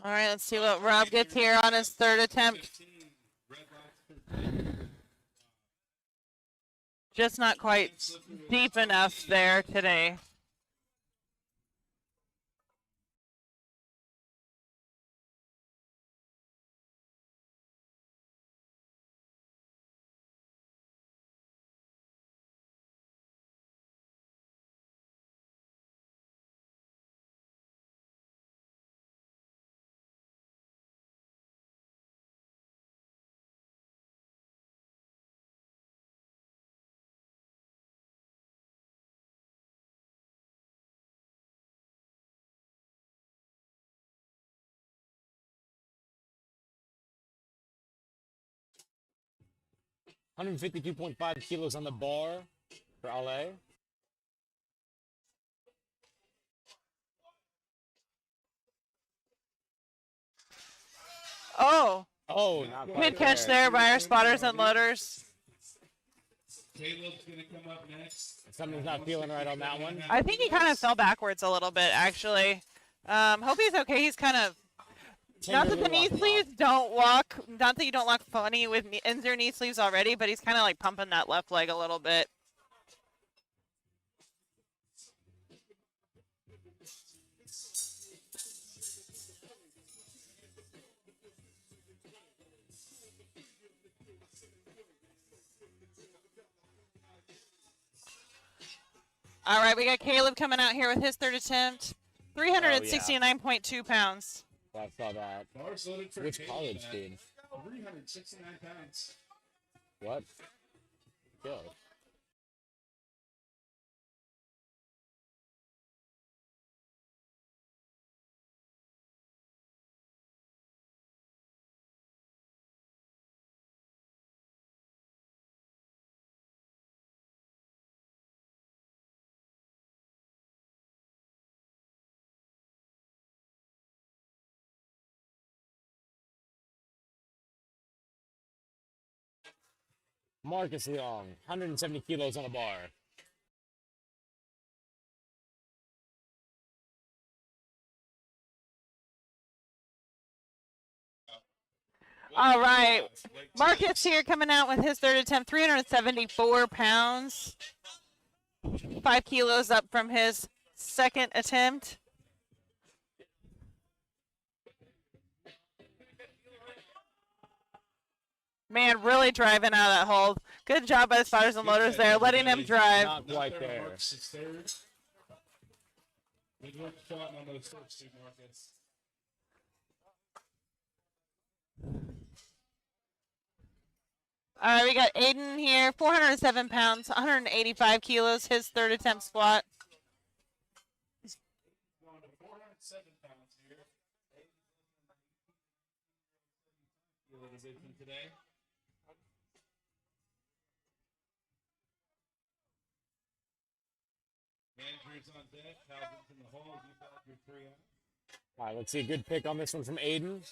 All right, let's see what Rob gets here on his third attempt. 15. Red lights. Just not quite deep enough there today. $152.5 kilos on the bar for Ale. Oh, Oh, not quite good catch there by our spotters and loaders. Caleb's gonna come up next. Something's not feeling right on that one. I think he kind of fell backwards a little bit, actually. Hope he's okay. He's kind of, not that the knee sleeves don't walk, not that you don't walk funny with injured knee sleeves already, but he's kind of like pumping that left leg a little bit. All right, we got Caleb coming out here with his third attempt. 369.2 pounds. I saw that. Bars loaded for Which Caleb college at team? 369 pounds. What? Go. Marcus Leong, 170 kilos on a bar. All right, Marcus here coming out with his third attempt, 374 pounds. 5 kilos up from his second attempt. Man, really driving out of that hold. Good job by the spotters and loaders there, letting him drive. Not quite there. Good work shotting on those first two, Marcus. All right, we got Aiden here, 407 pounds, 185 kilos, his third attempt squat. Going to 407 pounds here. Kilo division today. Andrew's on deck. Calvin's in the hole. You got your 3 out. All right, let's see a good pick on this one from Aiden.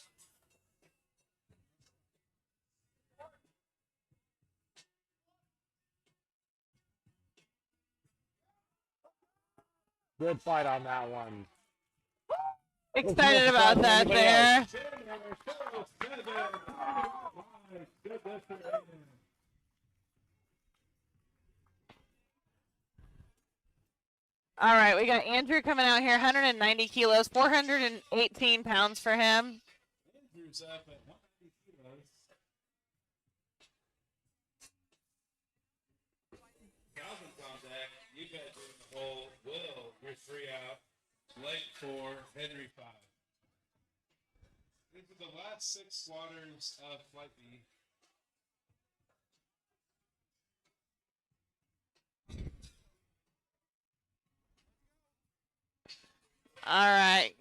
Good fight on that one. Excited about that there. All right, we got Andrew coming out here, 190 kilos, 418 pounds for him. Andrew's up at 190 kilos. Calvin's on deck. You guys are in the hole. Will, you're 3 out. Blake 4, Henry 5. These are the last 6 slaughters of Flight B. All right.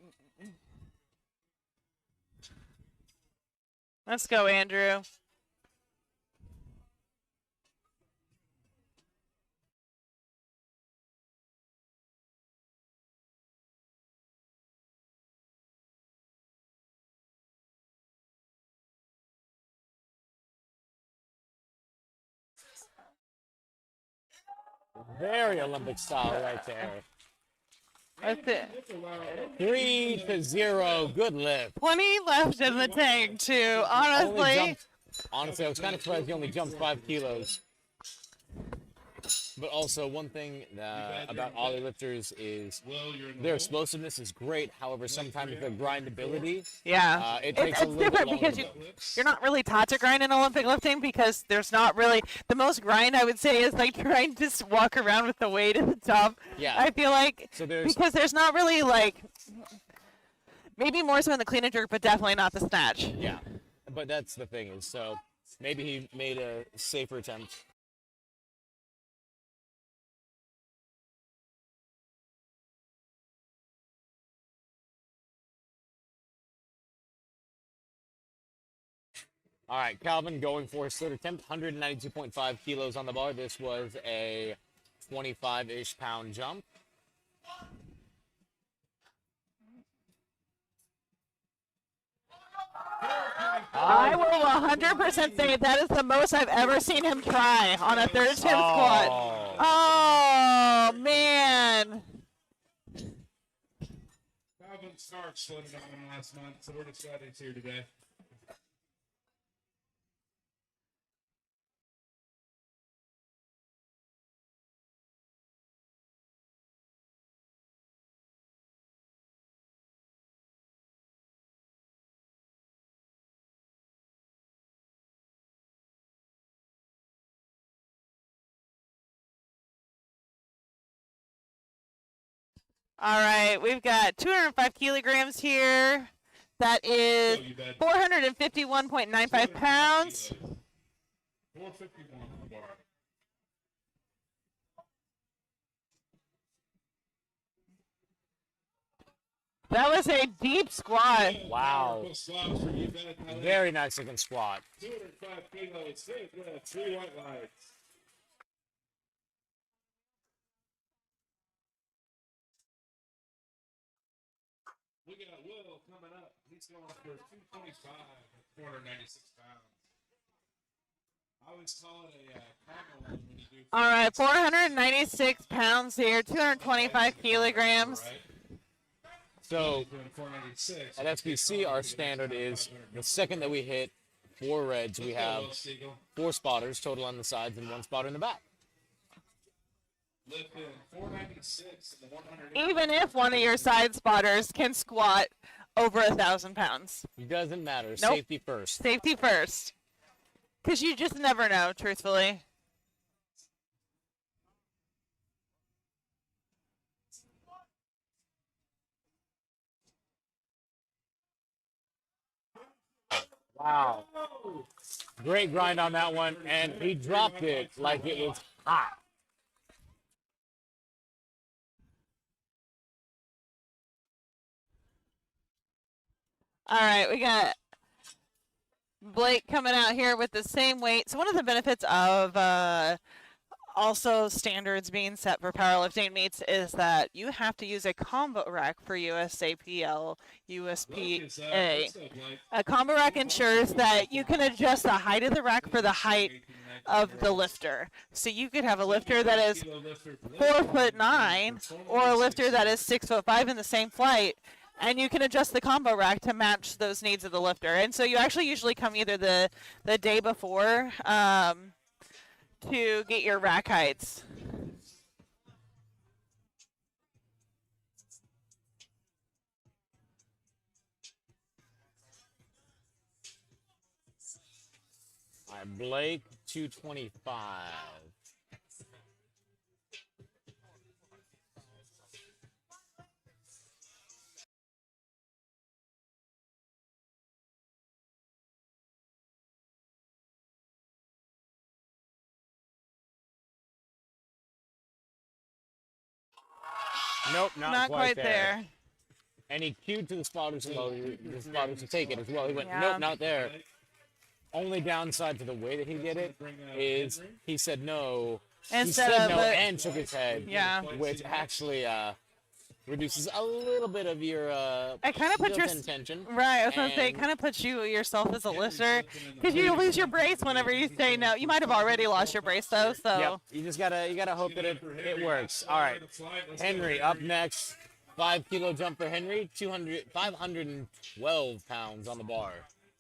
Let's go, Andrew. Very Olympic style right there. That's it. 3-0. Good lift. Plenty left in the tank, too. Honestly. Honestly, I was kind of surprised he only jumped 5 kilos. But also, one thing about ollie lifters is their explosiveness is great. However, sometimes their grindability, Yeah, it takes a it's little different bit because longer. you're not really taught to grind in Olympic lifting because there's not really the most grind I would say is like trying to just walk around with the weight at the top. Yeah. I feel like So there's because there's not really like maybe more so in the clean and jerk, but definitely not the snatch. yeah, but that's the thing is so maybe he made a safer attempt. All right, Calvin going for his third attempt, 192.5 kilos on the bar. This was a 25-ish pound jump. I will 100% say that is the most I've ever seen him try on a third chin squat. Oh, man. Calvin Stark slid it on him last month, so we're excited he's here today. All right, we've got 205 kilograms here. That is 451.95 pounds. 451 on the bar. That was a deep squat. Wow. Very nice looking squat. 205 kilos, 3 white lights. We got Will coming up. He's going for 225 at 496 pounds. I always call it a combo one when you do. All right, 496 pounds here, 225 kilograms. So at SBC, our standard is the second that we hit 4 reds, we have 4 spotters total on the sides and 1 spotter in the back. Even if one of your side spotters can squat over 1,000 pounds. It doesn't matter. Nope. Safety first. Safety first. Because you just never know, truthfully. Wow. Great grind on that one, and he dropped it like it was hot. All right, we got Blake coming out here with the same weight. So one of the benefits of also standards being set for powerlifting meets is that you have to use a combo rack for USAPL, USPA. A combo rack ensures that you can adjust the height of the rack for the height of the lifter. So you could have a lifter that is 4'9" or a lifter that is 6'5" in the same flight, and you can adjust the combo rack to match those needs of the lifter. And so you actually usually come either the day before to get your rack heights. All right, Blake, 225. Nope, not quite there. And he cued to the spotters and the spotters to take it as well. He went, nope, not there. Only downside to the way that he did it is he said no. He said no and shook his head. Yeah. Which actually reduces a little bit of your it kind of puts your intention. Right, I was gonna say it kind of puts you yourself as a lifter because you lose your brace whenever you say no. You might have already lost your brace though, so yep. You just gotta hope that it works. All right, Henry up next. 5 kilo jump for Henry. 512 pounds on the bar.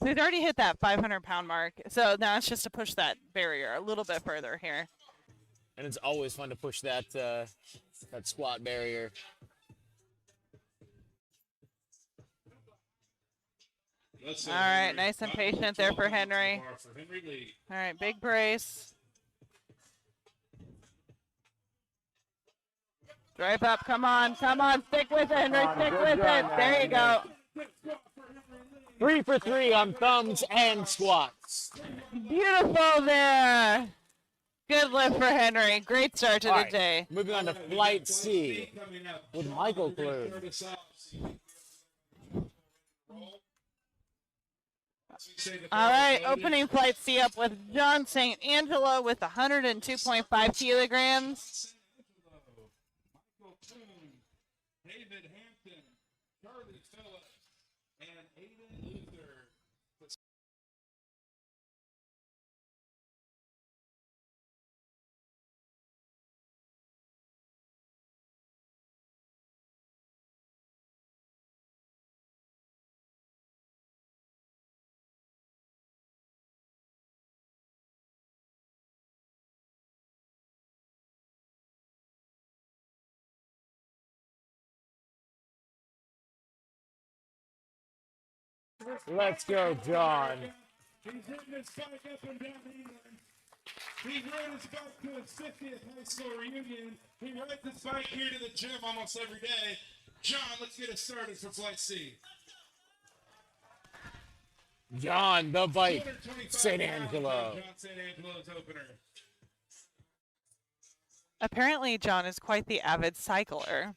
So he's already hit that 500-pound mark. So now it's just to push that barrier a little bit further here. And it's always fun to push that that squat barrier. All right, nice and patient there for Henry. All right, big brace. Drive up, come on, stick with it, Henry, stick with it. There you go. 3 for 3 on thumbs and squats. Beautiful there. Good lift for Henry. Great start to the day. Moving on to Flight C with Michael Kluge. All right, opening Flight C up with John St. Angelo with 102.5 kilograms. Let's go, John. He's ridden his bike up and down England. He rode his bike to his 50th high school reunion. He rides his bike here to the gym almost every day. John, let's get it started for Flight C. John, the bike. St. Angelo. John St. Angelo's opener. Apparently, John is quite the avid cycler.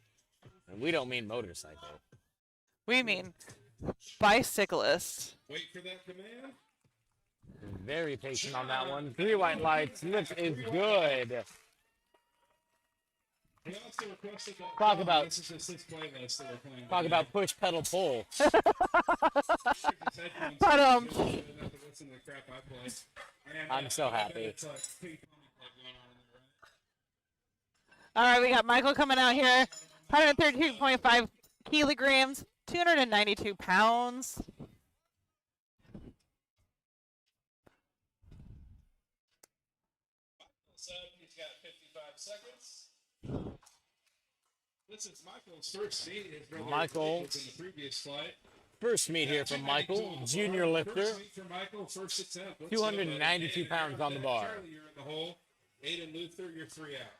And we don't mean motorcycle. We mean bicyclist. Wait for that command. Very patient on that one. 3 white lights. Lift is good. He also requested that Talk about- this is just his playlist that we're playing. Talk about push, pedal, pull. But, Listen to the crap I play. And, I'm so happy. It's like ping pong club going on in there, right? All right, we got Michael coming out here. 132.5 kilograms, 292 pounds. He's got 55 seconds. This is Michael's first meet. His brother Michael. was in the previous flight. First meet here from Michael, junior lifter. First meet for Michael, first attempt. Let's 292 go, pounds on the bar. Charlie, you're in the hole. Aiden Luther, you're 3 out.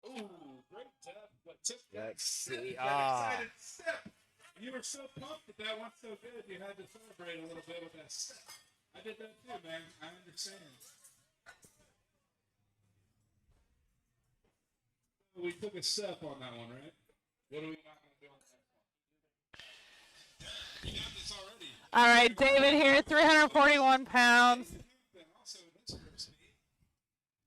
Ooh, great tap, but tip. Let's see. That Ah, excited step. You were so pumped that that went so good, you had to celebrate a little bit with that step. I did that too, man. I understand. We took a step on that one, right? What are we not going to do on that one? You got this already. All right, David here, 341 pounds. Also in this first meet,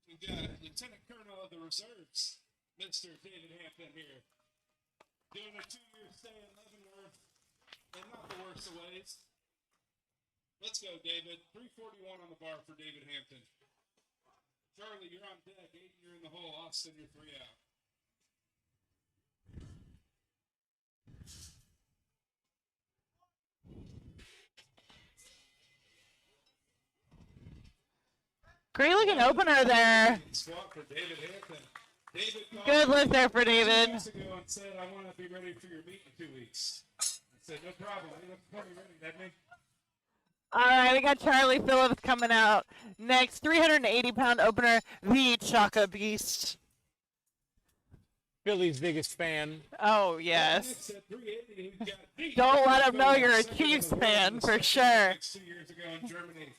we've got Lieutenant Colonel of the Reserves, Mr. David Hampton here. Doing a 2-year stay in Leavenworth, and not the worst of ways. Let's go, David. 341 on the bar for David Hampton. Charlie, you're on deck. Aiden, you're in the hole. Austin, you're 3 out. Great looking opener there. Squat for David Hampton. David called Good lift there for 2 David. weeks ago and said, I want to be ready for your meet in 2 weeks. I said, no problem. He looked pretty ready, didn't he? All right, we got Charlie Phillips coming out next. 380-pound opener, the Chaka Beast. Philly's biggest fan. Oh, yes. Next at 380, we've got Pete. Don't let him know you're a Second in Chiefs the world fan, in the for second sure. next 2 years ago in Germany.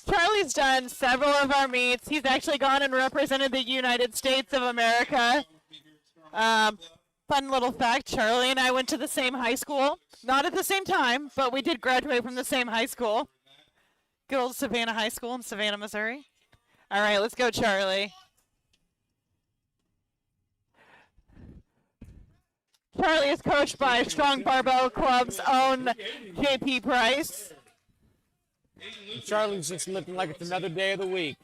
Charlie's done several of our meets. He's actually gone and represented the United States of America. Fun little fact, Charlie and I went to the same high school. Not at the same time, but we did graduate from the same high school. Good old Savannah High School in Savannah, Missouri. All right, let's go, Charlie. Charlie is coached by Strong Barbell Club's own JP Price. Charlie's just looking like it's another day of the week.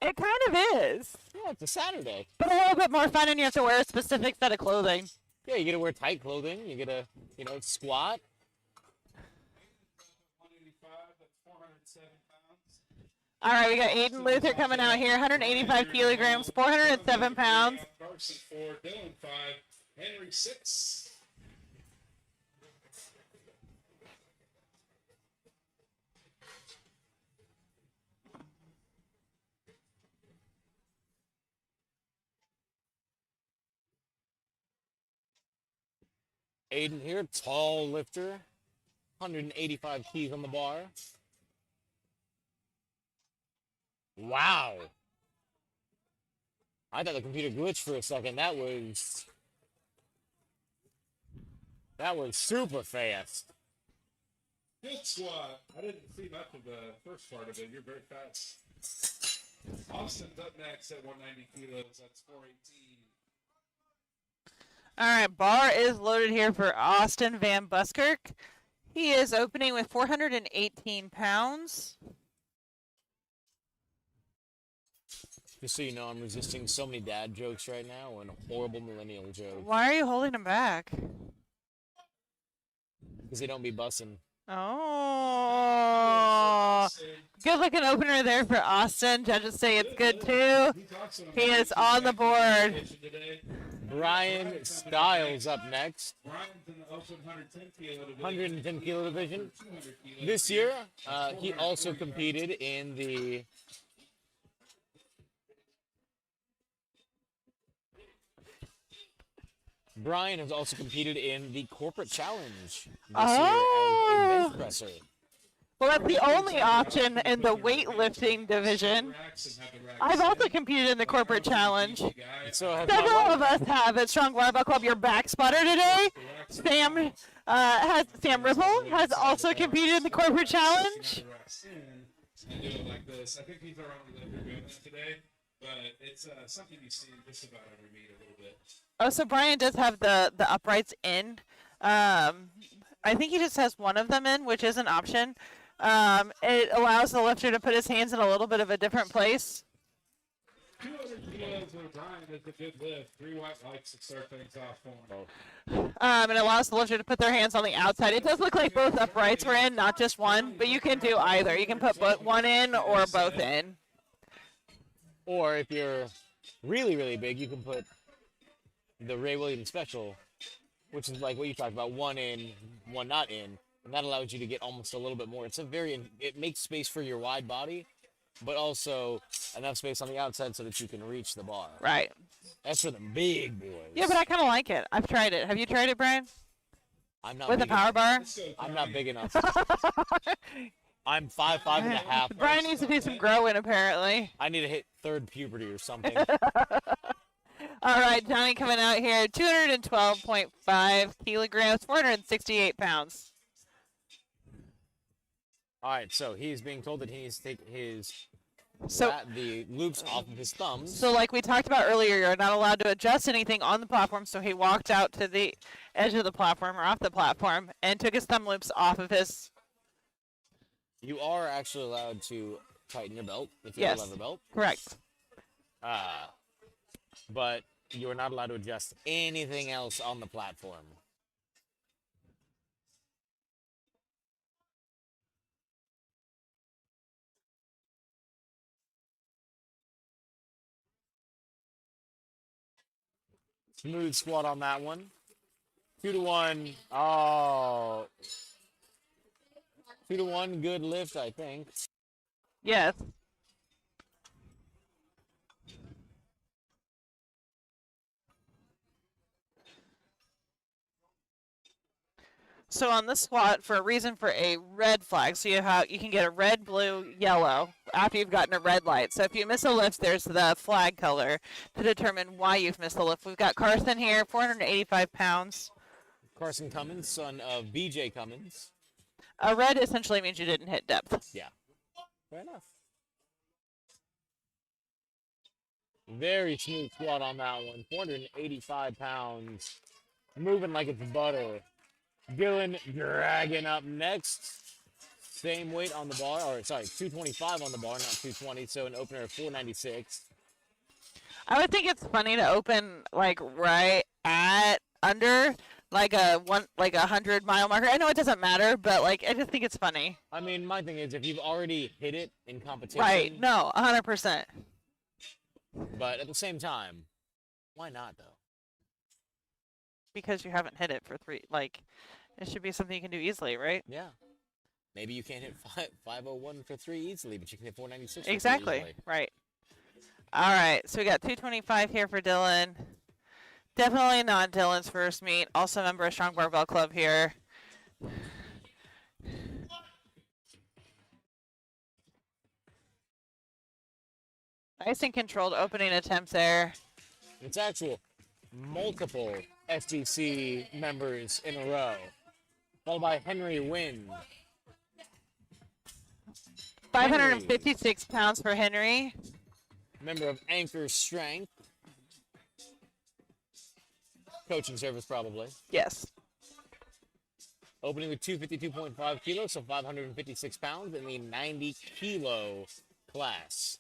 It kind of is, Yeah, it's a Saturday. but a little bit more fun, and you have to wear a specific set of clothing. Yeah, you get to wear tight clothing. You get to, squat. 185, that's 407 pounds. All right, we got Aiden Luther coming out here, 185 kilograms, 407 pounds. Carson 4, Dylan 5, Henry 6. Aiden here, tall lifter. 185 keys on the bar. Wow. I thought the computer glitched for a second. That was super fast. Good squat. I didn't see much of the first part of it. You're very fast. Austin's up next at 190 kilos. That's 418. All right, bar is loaded here for Austin Van Buskirk. He is opening with 418 pounds. Just so you know, I'm resisting so many dad jokes right now and horrible millennial jokes. Why are you holding him back? Because they don't be bussing. Oh, good looking opener there for Austin. Judges say it's good too. He's also He is on the board. today. Brian Styles up next. Brian's in the open 110 kilo division. 110 kilo division. 200 kilo. This year, he also competed in the Brian has also competed in the corporate challenge this year as a bench presser. Well, that's the only option in the weightlifting division. I've also competed in the corporate challenge. So has Several my of wife. us have at Strong Barbell Club. Your back spotter today, Sam Ripple has also competed in the corporate challenge. And do it like this. I think he's our only lifter doing that today, but it's something you see just about every meet a little bit. Oh, so Brian does have the uprights in. I think he just has one of them in, which is an option. It allows the lifter to put his hands in a little bit of a different place. 200 kilos with Brian is a good lift. 3 white lights to start things off for him. And it allows the lifter to put their hands on the outside. It does look like both uprights were in, not just one, but you can do either. You can put one in or both in. Or if you're really, really big, you can put the Ray Williams special, which is like what you talked about, one in, one not in. And that allows you to get almost a little bit more. It makes space for your wide body, but also enough space on the outside so that you can reach the bar. Right. That's for the big boys. Yeah, but I kind of like it. I've tried it. Have you tried it, Brian? I'm not With a big power bar? I'm not big enough. I'm 5'5" and a half. Brian needs to do some growing, apparently. I need to hit third puberty or something. All right, Johnny coming out here, 212.5 kilograms, 468 pounds. All right, so he's being told that he needs to take his So, the loops off of his thumbs. so like we talked about earlier, you're not allowed to adjust anything on the platform, so he walked out to the edge of the platform or off the platform and took his thumb loops off of his... You are actually allowed to tighten your belt if you Yes. have a leather belt. Correct. But you are not allowed to adjust anything else on the platform. Smooth squat on that one. 2 to 1. Oh. 2 to 1. Good lift, I think. Yes. So on the squat, for a reason for a red flag, so you can get a red, blue, yellow after you've gotten a red light. So if you miss a lift, there's the flag color to determine why you've missed a lift. We've got Carson here, 485 pounds. Carson Cummins, son of BJ Cummins. A red essentially means you didn't hit depth. Yeah. Fair enough. Very smooth squat on that one. 485 pounds. Moving like it's butter. Dylan dragging up next. Same weight on the bar, or sorry, 225 on the bar, not 220, so an opener of 496. I would think it's funny to open like right at under like a 100-mile marker. I know it doesn't matter, but like I just think it's funny. I mean, my thing is if you've already hit it in competition. Right. No, 100%. But at the same time, why not though? Because you haven't hit it for 3, like, it should be something you can do easily, right? Yeah. Maybe you can't hit 501 for 3 easily, but you can hit 496 for Exactly. 3 easily. Right. All right. So we got 225 here for Dylan. Definitely not Dylan's first meet. Also a member of Strong Barbell Club here. Nice and controlled opening attempts there. It's actual multiple SGC members in a row, followed by Henry Wynn. 556 pounds for Henry. Member of Anchor Strength. Coaching service, probably. Yes. Opening with 252.5 kilos, so 556 pounds in the 90 kilo class.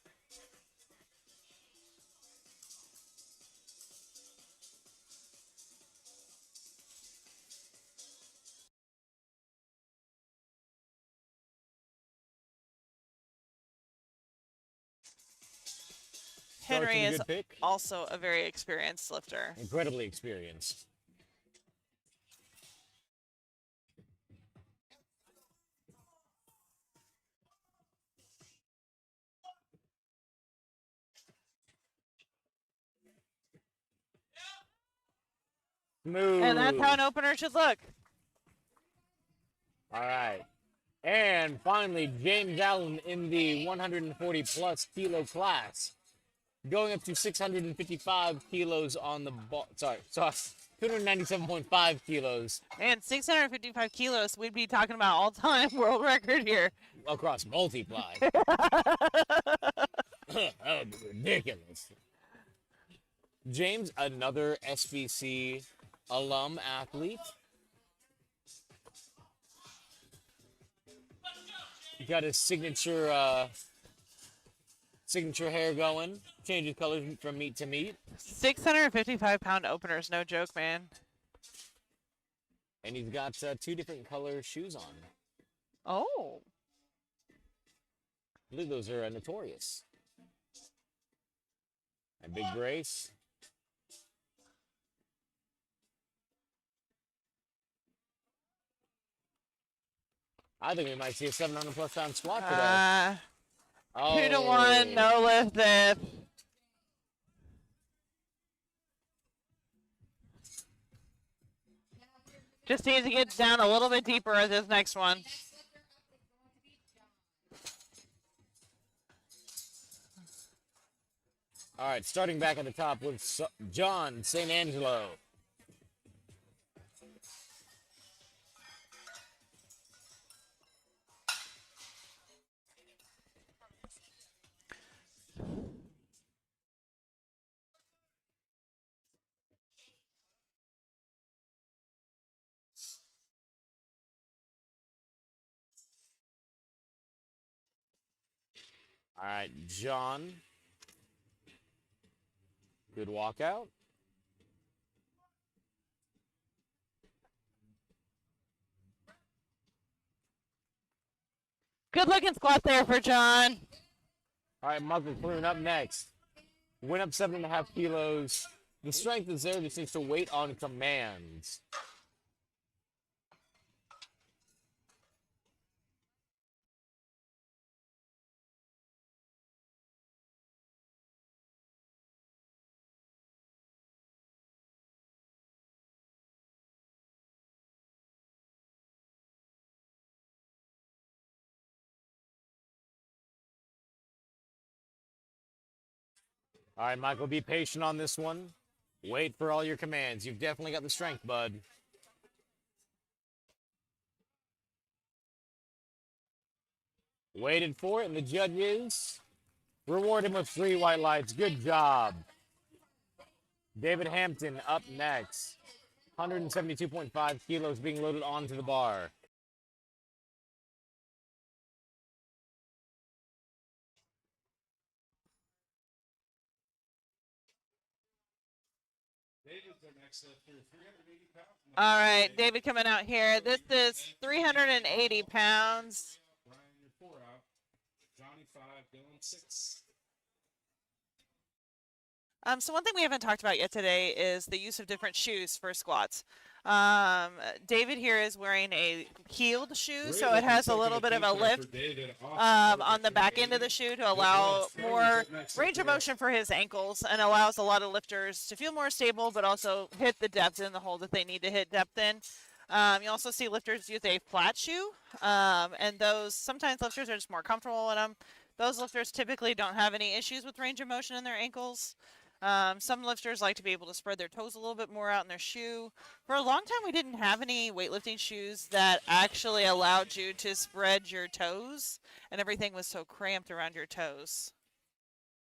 Henry a is good pick. also a very experienced lifter. Incredibly experienced. Smooth. And that's how an opener should look. All right. And finally, James Allen in the 140 plus kilo class, going up to 655 kilos on the ball. Sorry, 297.5 kilos And 655 kilos, we'd be talking about all-time world record here. across multiply. That would be ridiculous. James, another SBC alum athlete. He got his signature hair going. Changes colors from meet to meet. 655-pound openers, no joke, man. And he's got 2 different color shoes on. Oh. I believe those are Notorious. And big brace. I think we might see a 700 plus pound squat today. 2 to 1, no lift this. Just needs to get down a little bit deeper at this next one. All right, starting back at the top with John St. Angelo. All right, John. Good walkout. Good looking squat there for John. All right, Michael Clune up next. Went up 7.5 kilos. The strength is there, just needs to wait on commands. All right, Michael, be patient on this one. Wait for all your commands. You've definitely got the strength, bud. Waited for it, and the judges reward him with 3 white lights. Good job. David Hampton up next. 172.5 kilos being loaded onto the bar. David's our next lifter, 380 pounds. All right, David coming out here. This is 380 pounds. Brian, you're 4 out. Johnny 5, Dylan 6. So one thing we haven't talked about yet today is the use of different shoes for squats. David here is wearing a heeled shoe, so it has a little bit of a lift on the back end of the shoe to allow more range of motion for his ankles and allows a lot of lifters to feel more stable, but also hit the depth in the hole that they need to hit depth in. You also see lifters use a flat shoe, and those sometimes lifters are just more comfortable in them. Those lifters typically don't have any issues with range of motion in their ankles. Some lifters like to be able to spread their toes a little bit more out in their shoe. For a long time, we didn't have any weightlifting shoes that actually allowed you to spread your toes, and everything was so cramped around your toes.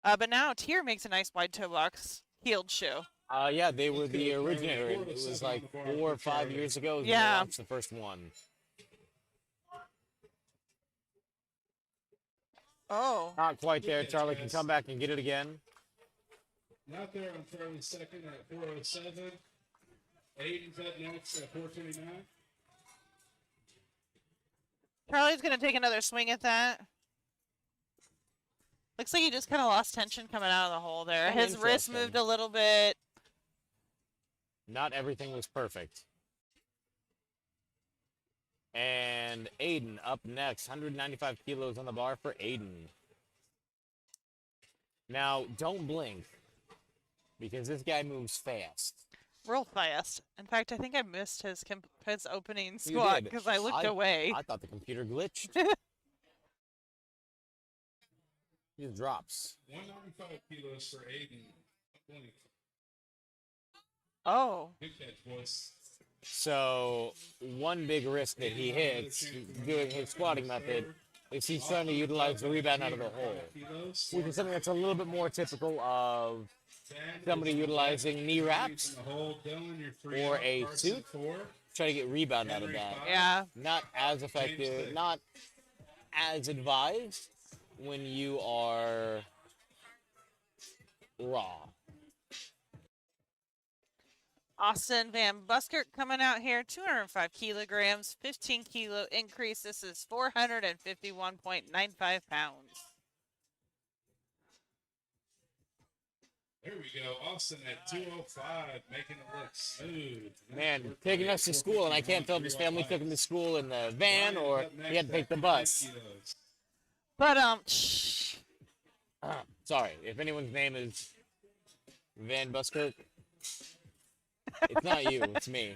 But now Tier makes a nice wide toe box heeled shoe. Yeah, they were the originator. It was like 4 or 5 years ago. They Yeah. launched the first one. Oh. Not quite there. Charlie can come back and get it again. Not there on Charlie's second at 407. Aiden's up next at 429. Charlie's going to take another swing at that. Looks like he just kind of lost tension coming out of the hole there. Kinda His wrist interesting. moved a little bit. Not everything was perfect. And Aiden up next. 195 kilos on the bar for Aiden. Now, don't blink, because this guy moves fast. Real fast. In fact, I think I missed his opening You squat did. because I looked away. I thought the computer glitched. He just drops. 195 kilos for Aiden. Blink. Oh. Good catch, boys. So, one big risk that he hits doing his squatting method is he's trying to utilize the rebound out of the hole, which is something that's a little bit more typical of somebody utilizing knee wraps or a suit, try to get rebound out of that. Yeah. Not as effective, not as advised when you are raw. Austin Van Buskirk coming out here, 205 kilograms, 15 kilo increase. This is 451.95 pounds. There we go. Austin at 205, making it look smooth. Man, taking us to school, and I can't tell if his family took him to school in the van or he had to take the bus. But, shh. Sorry, if anyone's name is Van Buskirk, it's not you, it's me.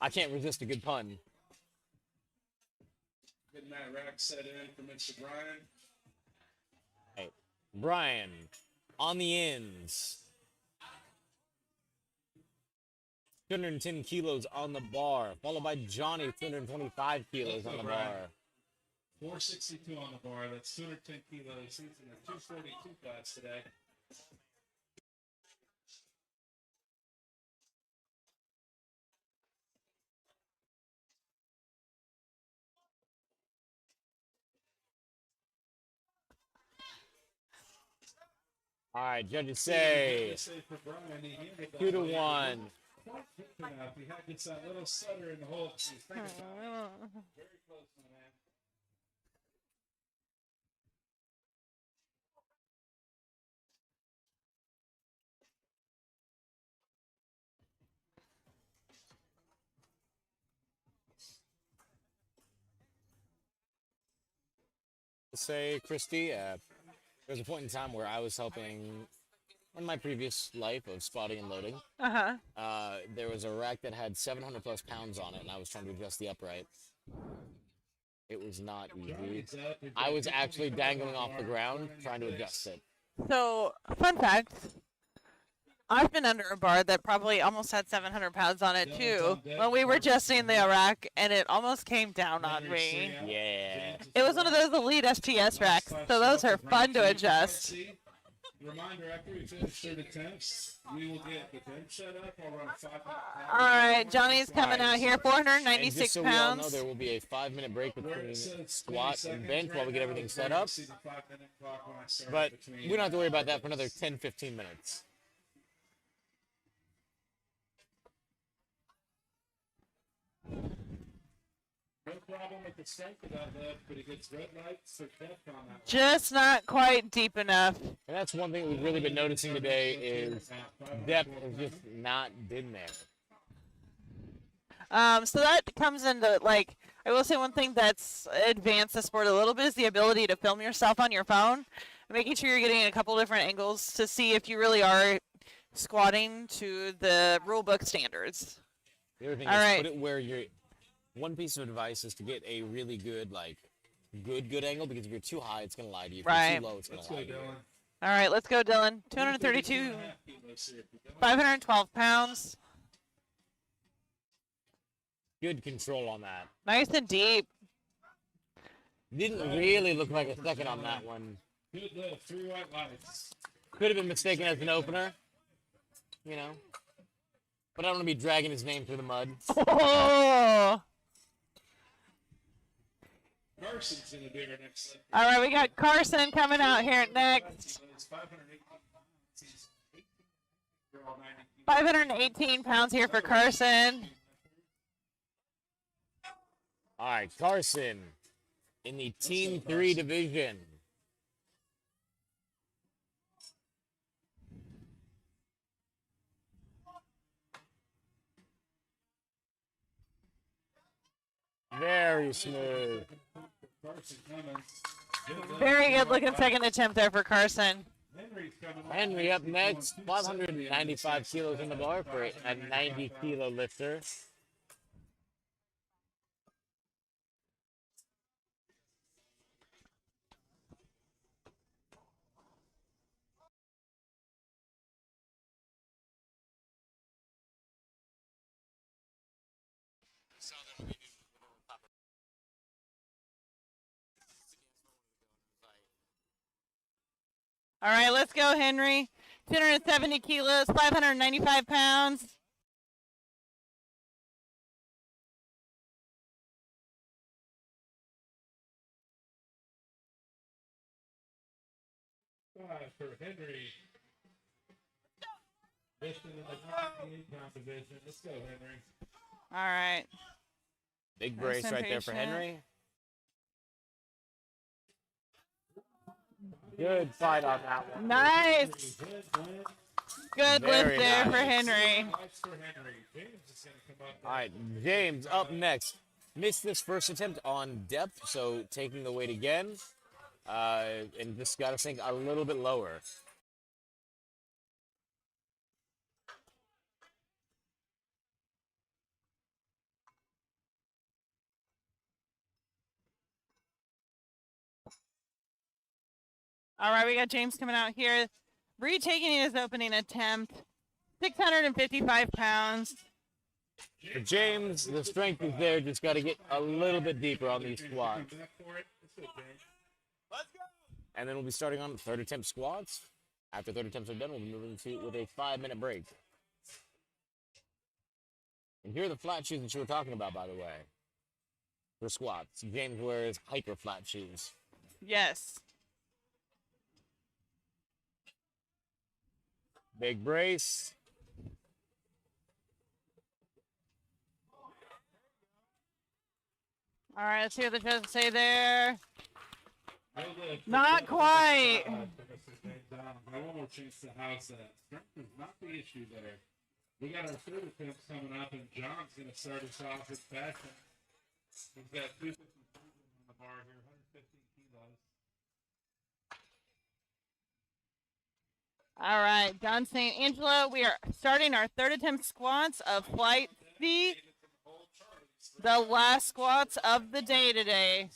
I can't resist a good pun. Getting that rack set in for Mr. Brian. Hey, Brian, on the ends. 210 kilos on the bar, followed by Johnny, 225 kilos on the bar. 462 on the bar. That's 210 kilos. He's in the 242 class today. All right, judges say 2-1. He had just that little stutter in the hole. Very close, my man. Say, Christy, there was a point in time where I was helping in my previous life of spotting and loading. There was a rack that had 700 plus pounds on it, and I was trying to adjust the upright. It was not easy. I was actually dangling off the ground trying to adjust it. So, fun fact. I've been under a bar that probably almost had 700 pounds on it, too, when we were adjusting the rack, and it almost came down on me. Yeah. It was one of those Elite STS racks, so those are fun to adjust. Reminder, after we finish 3rd attempts, we will get the bench set up. I'll run 5 minutes. All right, Johnny's coming out here, And 496 just so we all know, pounds. there will be a 5-minute break between squat and bench while we get everything set up. But we don't have to worry about that for another 10-15 minutes. No problem with the strength of that lift, but he gets red lights for depth on that. Just not quite deep enough. And that's one thing we've really been noticing today is depth has just not been there. So that comes into, like, I will say one thing that's advanced the sport a little bit is the ability to film yourself on your phone, and making sure you're getting a couple different angles to see if you really are squatting to the rule book standards. The other thing All is right. put it where you're. One piece of advice is to get a really good, good angle, because if you're too high, it's going to lie to you. If Right. you're too low, it's going Let's to go, lie to you. Dylan. All right, let's go, Dylan. 232, 512 pounds. Good control on that. Nice and deep. Didn't really look like a second on that one. Good lift, 3 white lights. Could have been mistaken as an opener, you know. But I don't want to be dragging his name through the mud. Oh! Carson's going to be our next lift. All right, we got Carson coming out here next. 518 pounds here for Carson. All right, Carson in the Team 3 division. Very smooth. Carson Cummins. Very good looking second attempt there for Carson. Henry's coming up. Henry up next, 595 kilos in the bar for a 90 kilo lifter. All right, let's go, Henry. 270 kilos, 595 pounds. Five for Henry. Lifting in the 98-pound division. Let's go, Henry. All right. Big brace right there for Henry. Good fight on that one. Nice. Good Very lift there nice. for Henry. All right, James up next. Missed this first attempt on depth, so taking the weight again. And just got to sink a little bit lower. All right, we got James coming out here. Retaking his opening attempt. 655 pounds. For James, the strength is there. Just got to get a little bit deeper on these squats. And then we'll be starting on third attempt squats. After third attempts are done, we'll be moving to with a 5-minute break. And here are the flat shoes that you were talking about, by the way. For squats, James wears hiker flat shoes. Yes. Big brace. All right, let's see what the judges say there. Not quite. One more chance to house that. Strength is not the issue there. We got our third attempts coming up, and John's going to start us off with fashion. He's got 250 on the bar here, 115 kilos. All right, John St. Angelo, we are starting our third attempt squats of flight C. The last squats of the day today.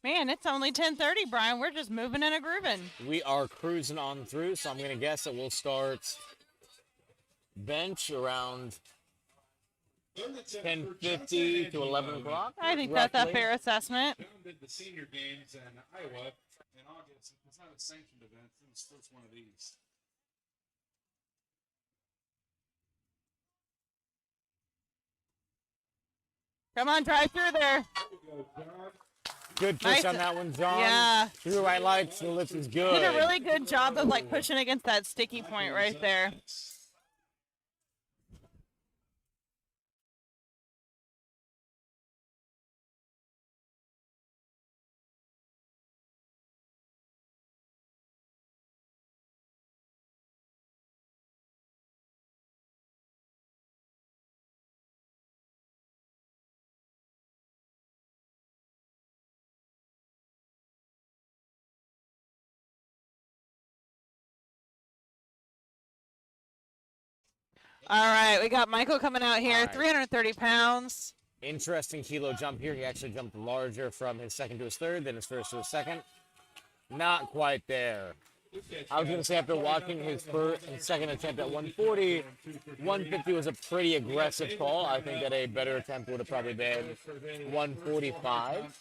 Man, it's only 10:30, Brian. We're just moving and a grooving. We are cruising on through, so I'm going to guess that we'll start bench around 10:50 to 11 o'clock. I think that's a roughly. fair assessment. John did the senior games in Iowa in August. It's not a sanctioned event. It's the first one of these. Come on, drive through there. There we go, John. Good push Nice. on that one, John. Yeah. Through the right lights, the lift is good. Did a really good job of like pushing against that sticky point right there. All right, we got Michael coming out here, All right. 330 pounds. Interesting kilo jump here. He actually jumped larger from his second to his third, then his first to his second. Not quite there. I was going to say after watching his first and second attempt at 140, 150 was a pretty aggressive call. I think that a better attempt would have probably been 145.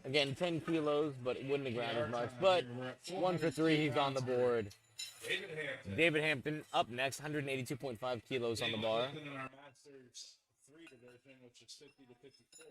Again, 10 kilos, but it wouldn't have grounded much. But 1 for 3, he's on the board. David Hampton up next, 182.5 kilos on the bar. In our Masters 3 division, which is 50 to 54.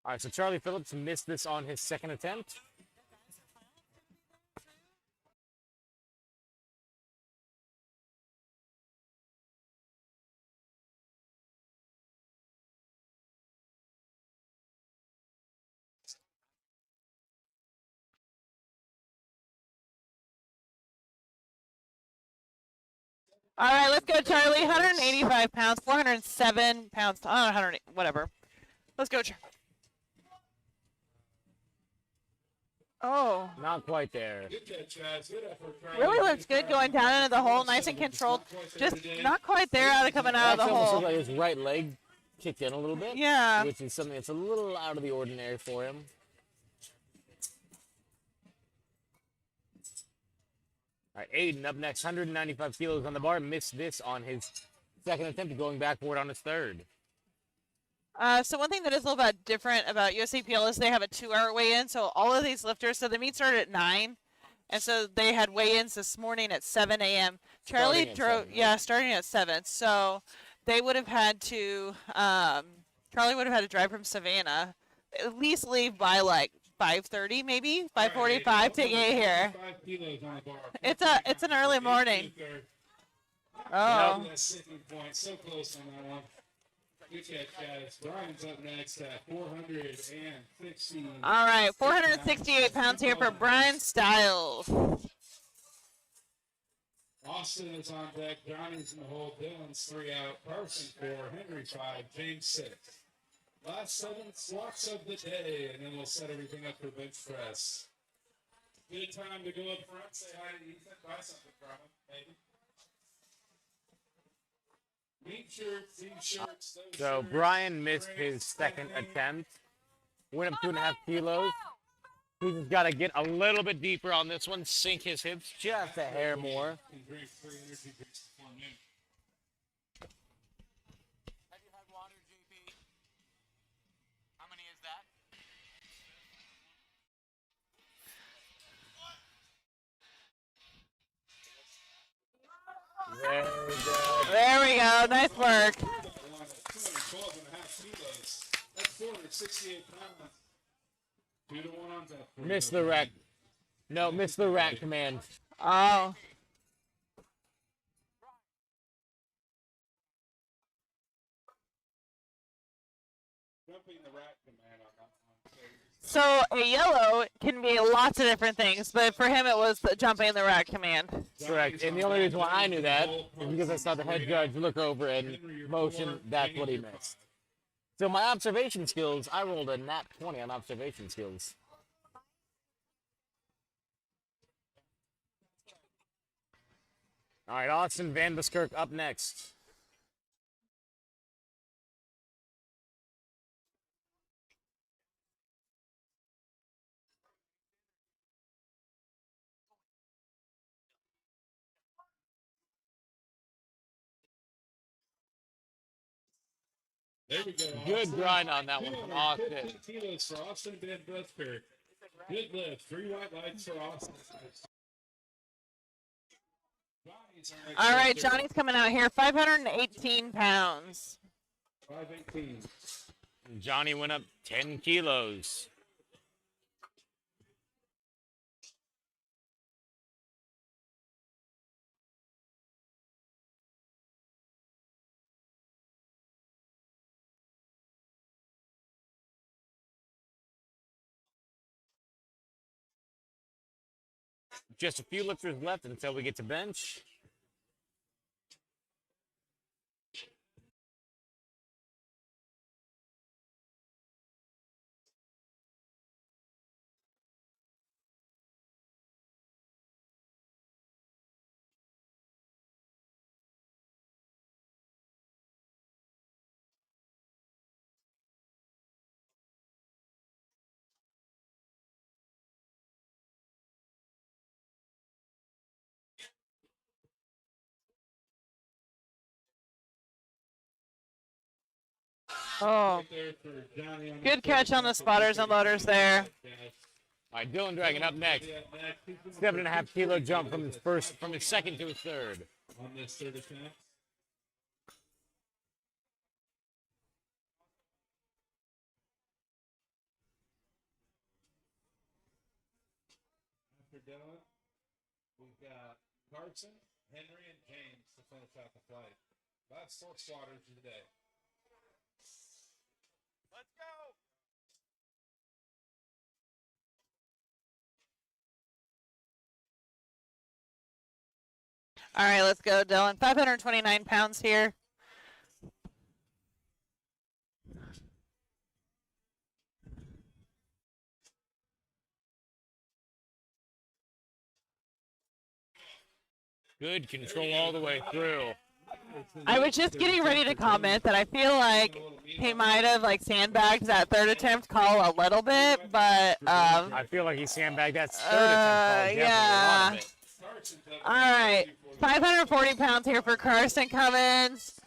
All right, so Charlie Phillips missed this on his second attempt. All right, let's go, Charlie. 185 pounds, 407 pounds. I don't know, 100, whatever. Let's go, Charlie. Oh, Not quite there. Good catch, guys. Good effort, Charlie. really looks good going down into the hole, nice and controlled. Just not quite there out of coming out of the Actually, almost hole. looked like his right leg kicked in a little bit. Yeah. Which is something that's a little out of the ordinary for him. All right, Aiden up next, 195 kilos on the bar. Missed this on his second attempt, going backward on his third. So one thing that is a little bit different about USAPL is they have a 2-hour weigh-in. So all of these lifters, so the meet started at 9, and so they had weigh-ins this morning at 7 a.m. Charlie drove, starting at 7. So they would have had to, Charlie would have had to drive from Savannah, at least leave by like 5:30, maybe 5:45 to get here. It's an early morning. Oh. So close on that one. Good catch, guys. Brian's up next at 460. All right, 468 pounds here for Brian Stiles. Austin is on deck. Johnny's in the hole. Dylan's 3 out. Carson 4. Henry 5. James 6. Last 7 squats of the day, and then we'll set everything up for bench press. Good time to go up front. Say hi to Ethan. Buy something from him, maybe. So Brian missed his second attempt. Went up 2.5 kilos. He's just got to get a little bit deeper on this one, sink his hips just a hair more. Have you had water, JP? How many is that? Very good. There we go. Nice work. 212.5 kilos. That's 468 pounds. 2 to 1 on that. Miss the rack. No, miss the rack command. Oh. Jumping the rack command on that one. So a yellow can be lots of different things, but for him it was the jumping the rack command. Correct. And the only reason why I knew that is because I saw the head judge look over and motion. That's what he missed. So my observation skills, I rolled a nat 20 on observation skills. All right, Austin Van Buskirk up next. There we go. Good Austin. grind on that one from Austin. 15 kilos for Austin Van Buskirk. Good lift. 3 white lights for Austin. All right, Johnny's coming out here, 518 pounds. 518. Johnny went up 10 kilos. Just a few lifters left until we get to bench. Oh, good catch on the spotters and loaders there. All right, Dylan Dragon up next. 7.5 kilo jump from his second to his third. On this third attempt. Carson, Henry, and James to finish out the flight. Last 4 squatters of the day. Let's go. All right, let's go, Dylan. 529 pounds here. Good control all the way through. I was just getting ready to comment that I feel like he might have like sandbagged that third attempt call a little bit, but I feel like he sandbagged that third attempt call. yeah. A lot of it. All right, 540 pounds here for Carson Cummins.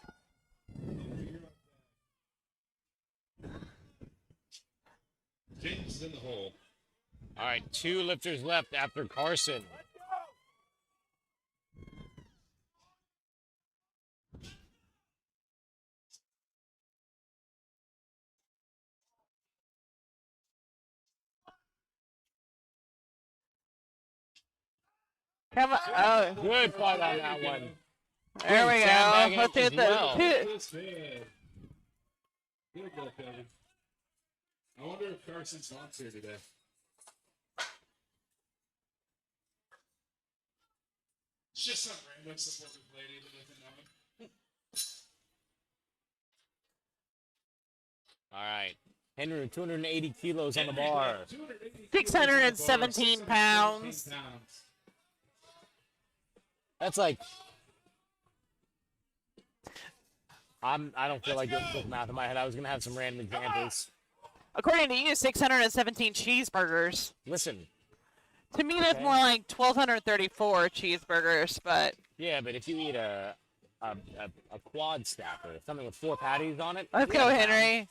James is in the hole. All right, 2 lifters left after Carson. Come on. Oh, Good fight on that one. there we go. sandbagging Let's do as the well. two. Good go, Kevin. I wonder if Carson's not here today. It's just some random supportive lady that doesn't know him. All right. Henry, with 280 kilos on the bar. 617 pounds. That's like, I don't feel like doing quick math in my head. I was gonna have some random examples. According to you, 617 cheeseburgers. Listen, To me, that's Okay. more like 1,234 cheeseburgers, but yeah, but if you eat a quad stacker, something with 4 patties on it, let's go, 300 pounds. Henry.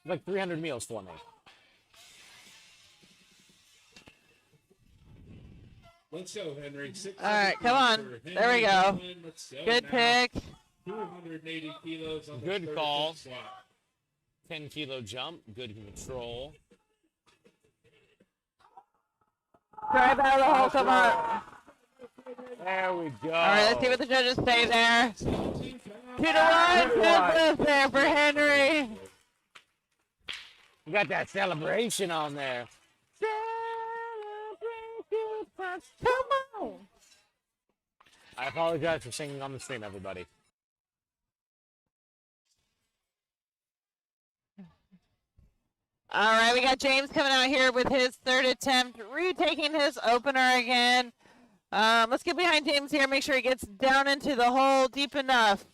Like 300 meals for me. Let's go, Henry. All right, come on. There we go. Let's go Good now. pick. 280 kilos on the Good third call. squat. 10-kilo jump, good control. Drive out of the hole, come on. There we go. All right, let's see what the judges say there. 2-1. 2-1. Good lift there for Henry. You got that celebration on there. Come on. I apologize for singing on the stream, everybody. All right, we got James coming out here with his third attempt, retaking his opener again. Let's get behind James here, make sure he gets down into the hole deep enough.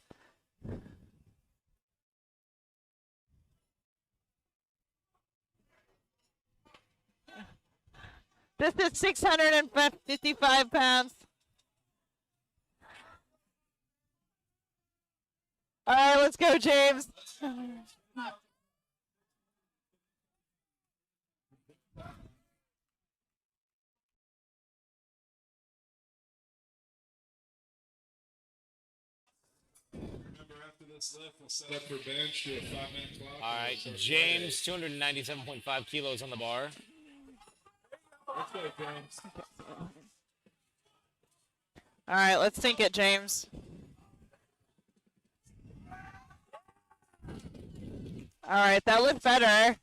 This is 655 pounds. All right, let's go, James. Remember, after this lift, we'll set up for bench, do a 5-minute clock. All right, James, 297.5 kilos on the bar. Let's go, James. All right, let's sink it, James. All right, that looked better.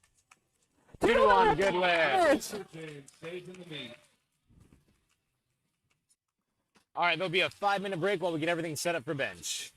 2-1, good lift. James stays in the meet. All right, there'll be a 5-minute break while we get everything set up for bench.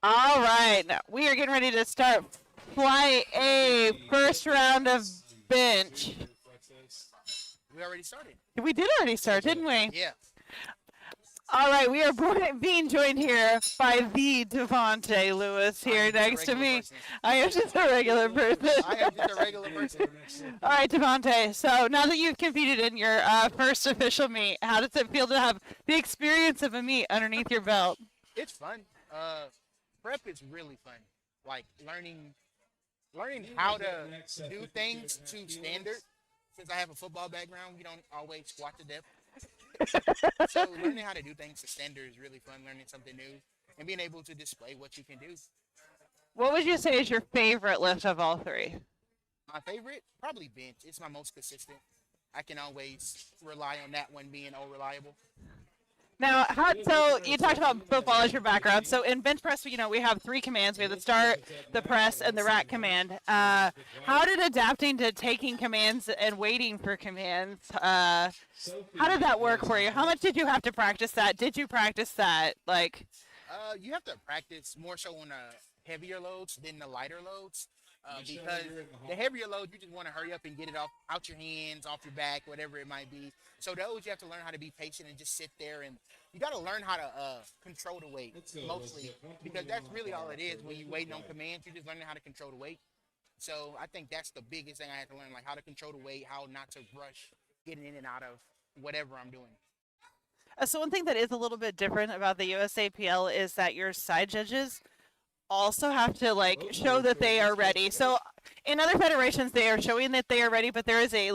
All right, now we are getting ready to start flight A, first round of bench. We already started. We did already start, didn't we? Yeah. All right, we are being joined here by the Devontae Lewis I here am just a next to regular me. person. I am just a regular person. I am just a regular person. All right, Devontae. So now that you've competed in your first official meet, how does it feel to have the experience of a meet underneath your belt? It's fun. Prep is really fun. Like learning how to do things to standard. Since I have a football background, we don't always squat to depth. So learning how to do things to standard is really fun. Learning something new and being able to display what you can do. What would you say is your favorite lift of all three? My favorite, probably bench. It's my most consistent. I can always rely on that one being all reliable. Now, so you talked about football as your background. So in bench press, you know, we have three commands. We have the start, the press, and the rack command. How did adapting to taking commands and waiting for commands, how did that work for you? How much did you have to practice that? Did you practice that? Like, You have to practice more so on the heavier loads than the lighter loads. Because the heavier load, you just want to hurry up and get it out your hands, off your back, whatever it might be. So those, you have to learn how to be patient and just sit there. And you got to learn how to control the weight, mostly. Because that's really all it is when you're waiting on commands. You're just learning how to control the weight. So I think that's the biggest thing I had to learn, like how to control the weight, how not to rush getting in and out of whatever I'm doing. so one thing that is a little bit different about the USAPL is that your side judges also have to like show that they are ready. So in other federations they are showing that they are ready, but there is a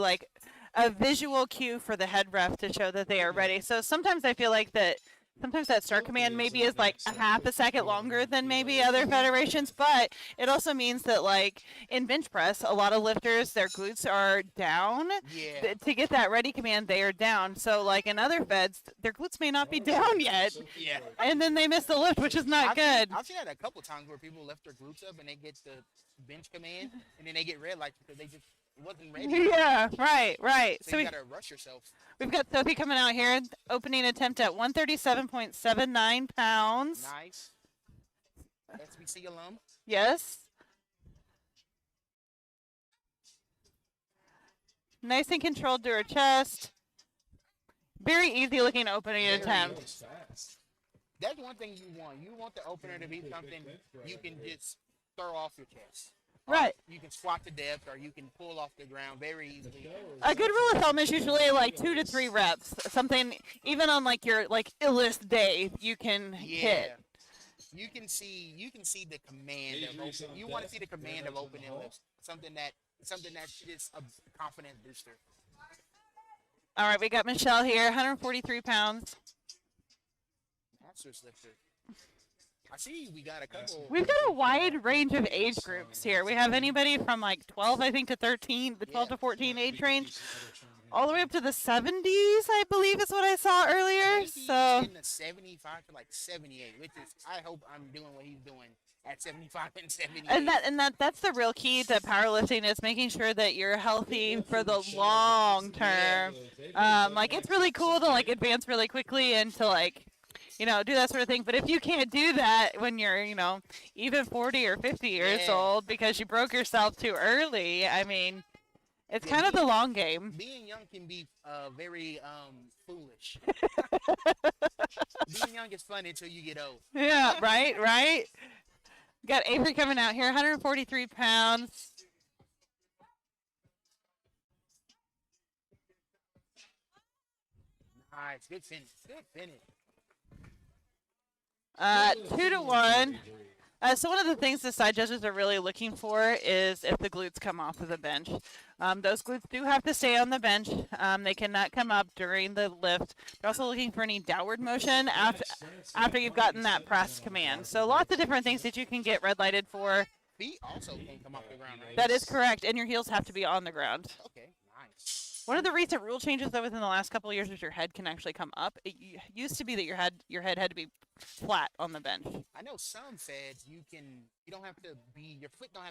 visual cue for the head ref to show that they are ready. So sometimes I feel like that sometimes that start command maybe is like a half a second longer than maybe other federations, but it also means that like in bench press, a lot of lifters, their glutes are down. Yeah. To get that ready command, they are down. So like in other feds, their glutes may not be down yet. Yeah. And then they miss the lift, which is not good. I've seen that a couple times where people left their glutes up and they get the bench command and then they get red lights because they just wasn't ready. Yeah, right. So you gotta rush yourself. We've got Sophie coming out here, opening attempt at 137.79 pounds. Nice. SBC alum. Yes. Nice and controlled to her chest. Very easy looking opening attempt. That's one thing you want. You want the opener to be something you can just throw off your chest. Right. You can squat to depth or you can pull off the ground very easily. A good rule of thumb is usually like 2 to 3 reps. Something even on like your illest day you can hit. You can see the command of open. You want to see the command of opening lifts. Something that's just a confidence booster. All right, we got Michelle here, 143 pounds. Masters lifter. I see we got a couple. We've got a wide range of age groups here. We have anybody from like 12, I think, to 13, the 12 to 14 age range, all the way up to the 70s, I believe is what I saw earlier. So in the 75 to like 78, which is I hope I'm doing what he's doing at 75 and 78. And that's the real key to powerlifting is making sure that you're healthy for the long term. Like it's really cool to like advance really quickly and to like, you know, do that sort of thing. But if you can't do that when you're, you know, even 40 or 50 years old because you broke yourself too early, I mean, it's kind of the long game. Being young can be very foolish. Being young is fun until you get old. Yeah, right. Got Avery coming out here, 143 pounds. Nice, good finish. 2 to 1. So one of the things the side judges are really looking for is if the glutes come off of the bench. Those glutes do have to stay on the bench. They cannot come up during the lift. They're also looking for any downward motion after you've gotten that press command. So lots of different things that you can get red lighted for. Feet also can come off the ground, right? That is correct, and your heels have to be on the ground. Okay, nice. One of the recent rule changes, though, within the last couple of years is your head can actually come up. It used to be that your head had to be flat on the bench. I know some feds your foot don't have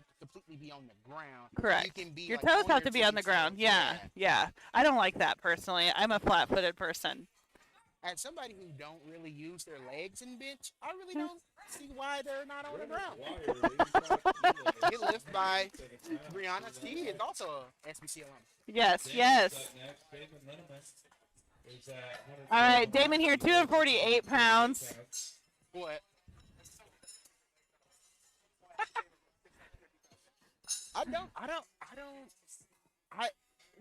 to completely be on the ground. Correct. You can be your like toes on have your to be on the tippy ground. toes. Yeah. I don't like that personally. I'm a flat-footed person. as somebody who don't really use their legs in bench, I really don't see why they're not on the ground. Get lifted by Brianna. She is also a SBC alum. Yes, yes. All right, Damon here, 248 pounds. What? I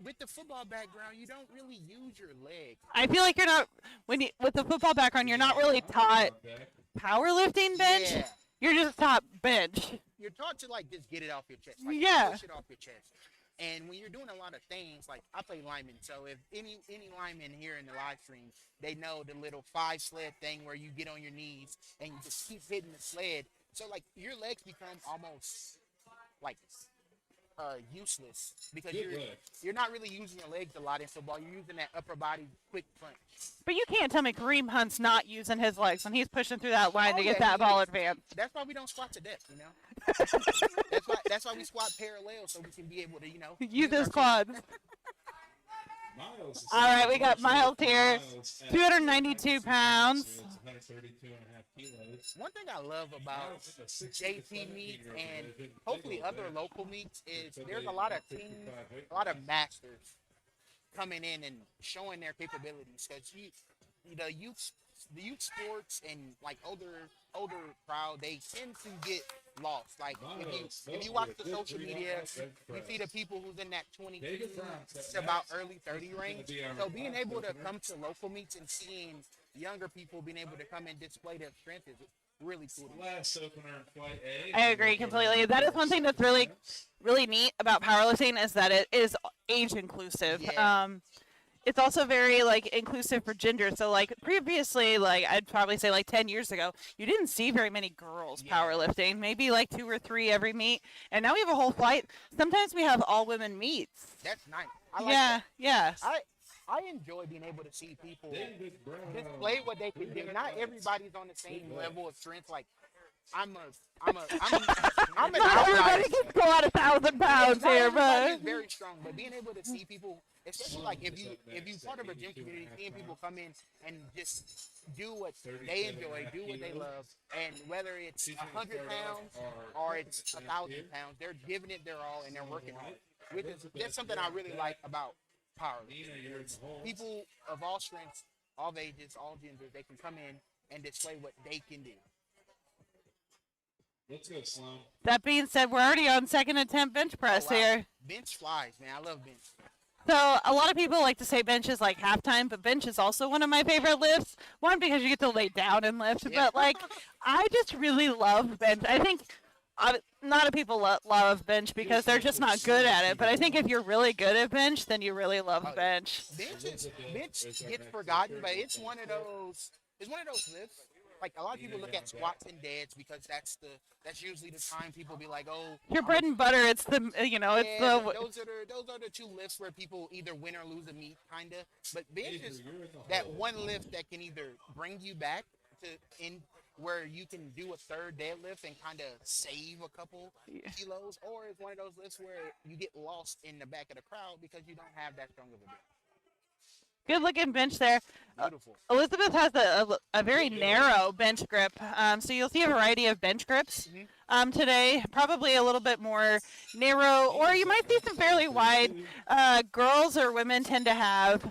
with the football background, you don't really use your legs. I feel like you're not with the football background, you're not really taught powerlifting bench. Yeah. You're just taught bench. You're taught to like just get it off your chest. Like, Yeah. push it off your chest. And when you're doing a lot of things, like I play lineman, so if any lineman here in the live stream, they know the little 5 sled thing where you get on your knees and you just keep hitting the sled. So like your legs become almost like useless because you're not really using your legs a lot in football. You're using that upper body quick punch. But you can't tell me Kareem Hunt's not using his legs when he's pushing through that line to get yeah, that ball advanced. That's why we don't squat to death, you know. that's why we squat parallel so we can be able to, you know, Use his our feet. quads. All right, we got Miles here, 292 pounds. 132.5 kilos. One thing I love about JT meets and hopefully other local meets is there's a lot of teams, a lot of masters coming in and showing their capabilities because the youth sports and like older crowd, they tend to get lost. Like if you watch the social media, you see the people who's in that 22 to about early 30 range. So being able to come to local meets and seeing younger people being able to come and display their strength is really cool. Last opener in flight A. I agree completely. That is one thing that's really, really neat about powerlifting is that it is age inclusive. Yeah. It's also very like inclusive for gender. So like previously, like I'd probably say like 10 years ago, you didn't see very many girls powerlifting. Maybe like 2 or 3 every meet. And now we have a whole flight. Sometimes we have all women meets. That's nice. I like Yeah, that. yeah. I enjoy being able to see people display what they can do. Not everybody's on the same level of strength. Like I'm an Not everybody outlier. can go out 1,000 pounds Not here, everybody but is very strong, but being able to see people, especially like if you part of a gym community, seeing people come in and just do what they enjoy, do what they love, and whether it's 100 pounds or it's 1,000 pounds, they're giving it their all and they're working hard. That's something I really like about powerlifting. People of all strengths, all ages, all genders, they can come in and display what they can do. Let's go, Sloan. that being said, we're already on second attempt bench press Oh, wow. here. Bench flies, man. I love bench. So a lot of people like to say bench is like halftime, but bench is also one of my favorite lifts. One, because you get to lay down and lift, Yeah. but like I just really love bench. I think not a people love bench because they're just not good at it. But I think if you're really good at bench, then you really love bench. Bench gets forgotten, but it's one of those lifts. Like a lot of people look at squats and deads because that's usually the time people be like, oh, Your bread and butter, it's the it's the those are the 2 lifts where people either win or lose a meet, kinda. But bench is that one lift that can either bring you back to in where you can do a third deadlift and kind of save a couple kilos, or it's one of those lifts where you get lost in the back of the crowd because you don't have that strong of a bench. good looking bench there. Beautiful. Elizabeth has a very narrow bench grip, so you'll see a variety of bench grips today. Probably a little bit more narrow, or you might see some fairly wide. Girls or women tend to have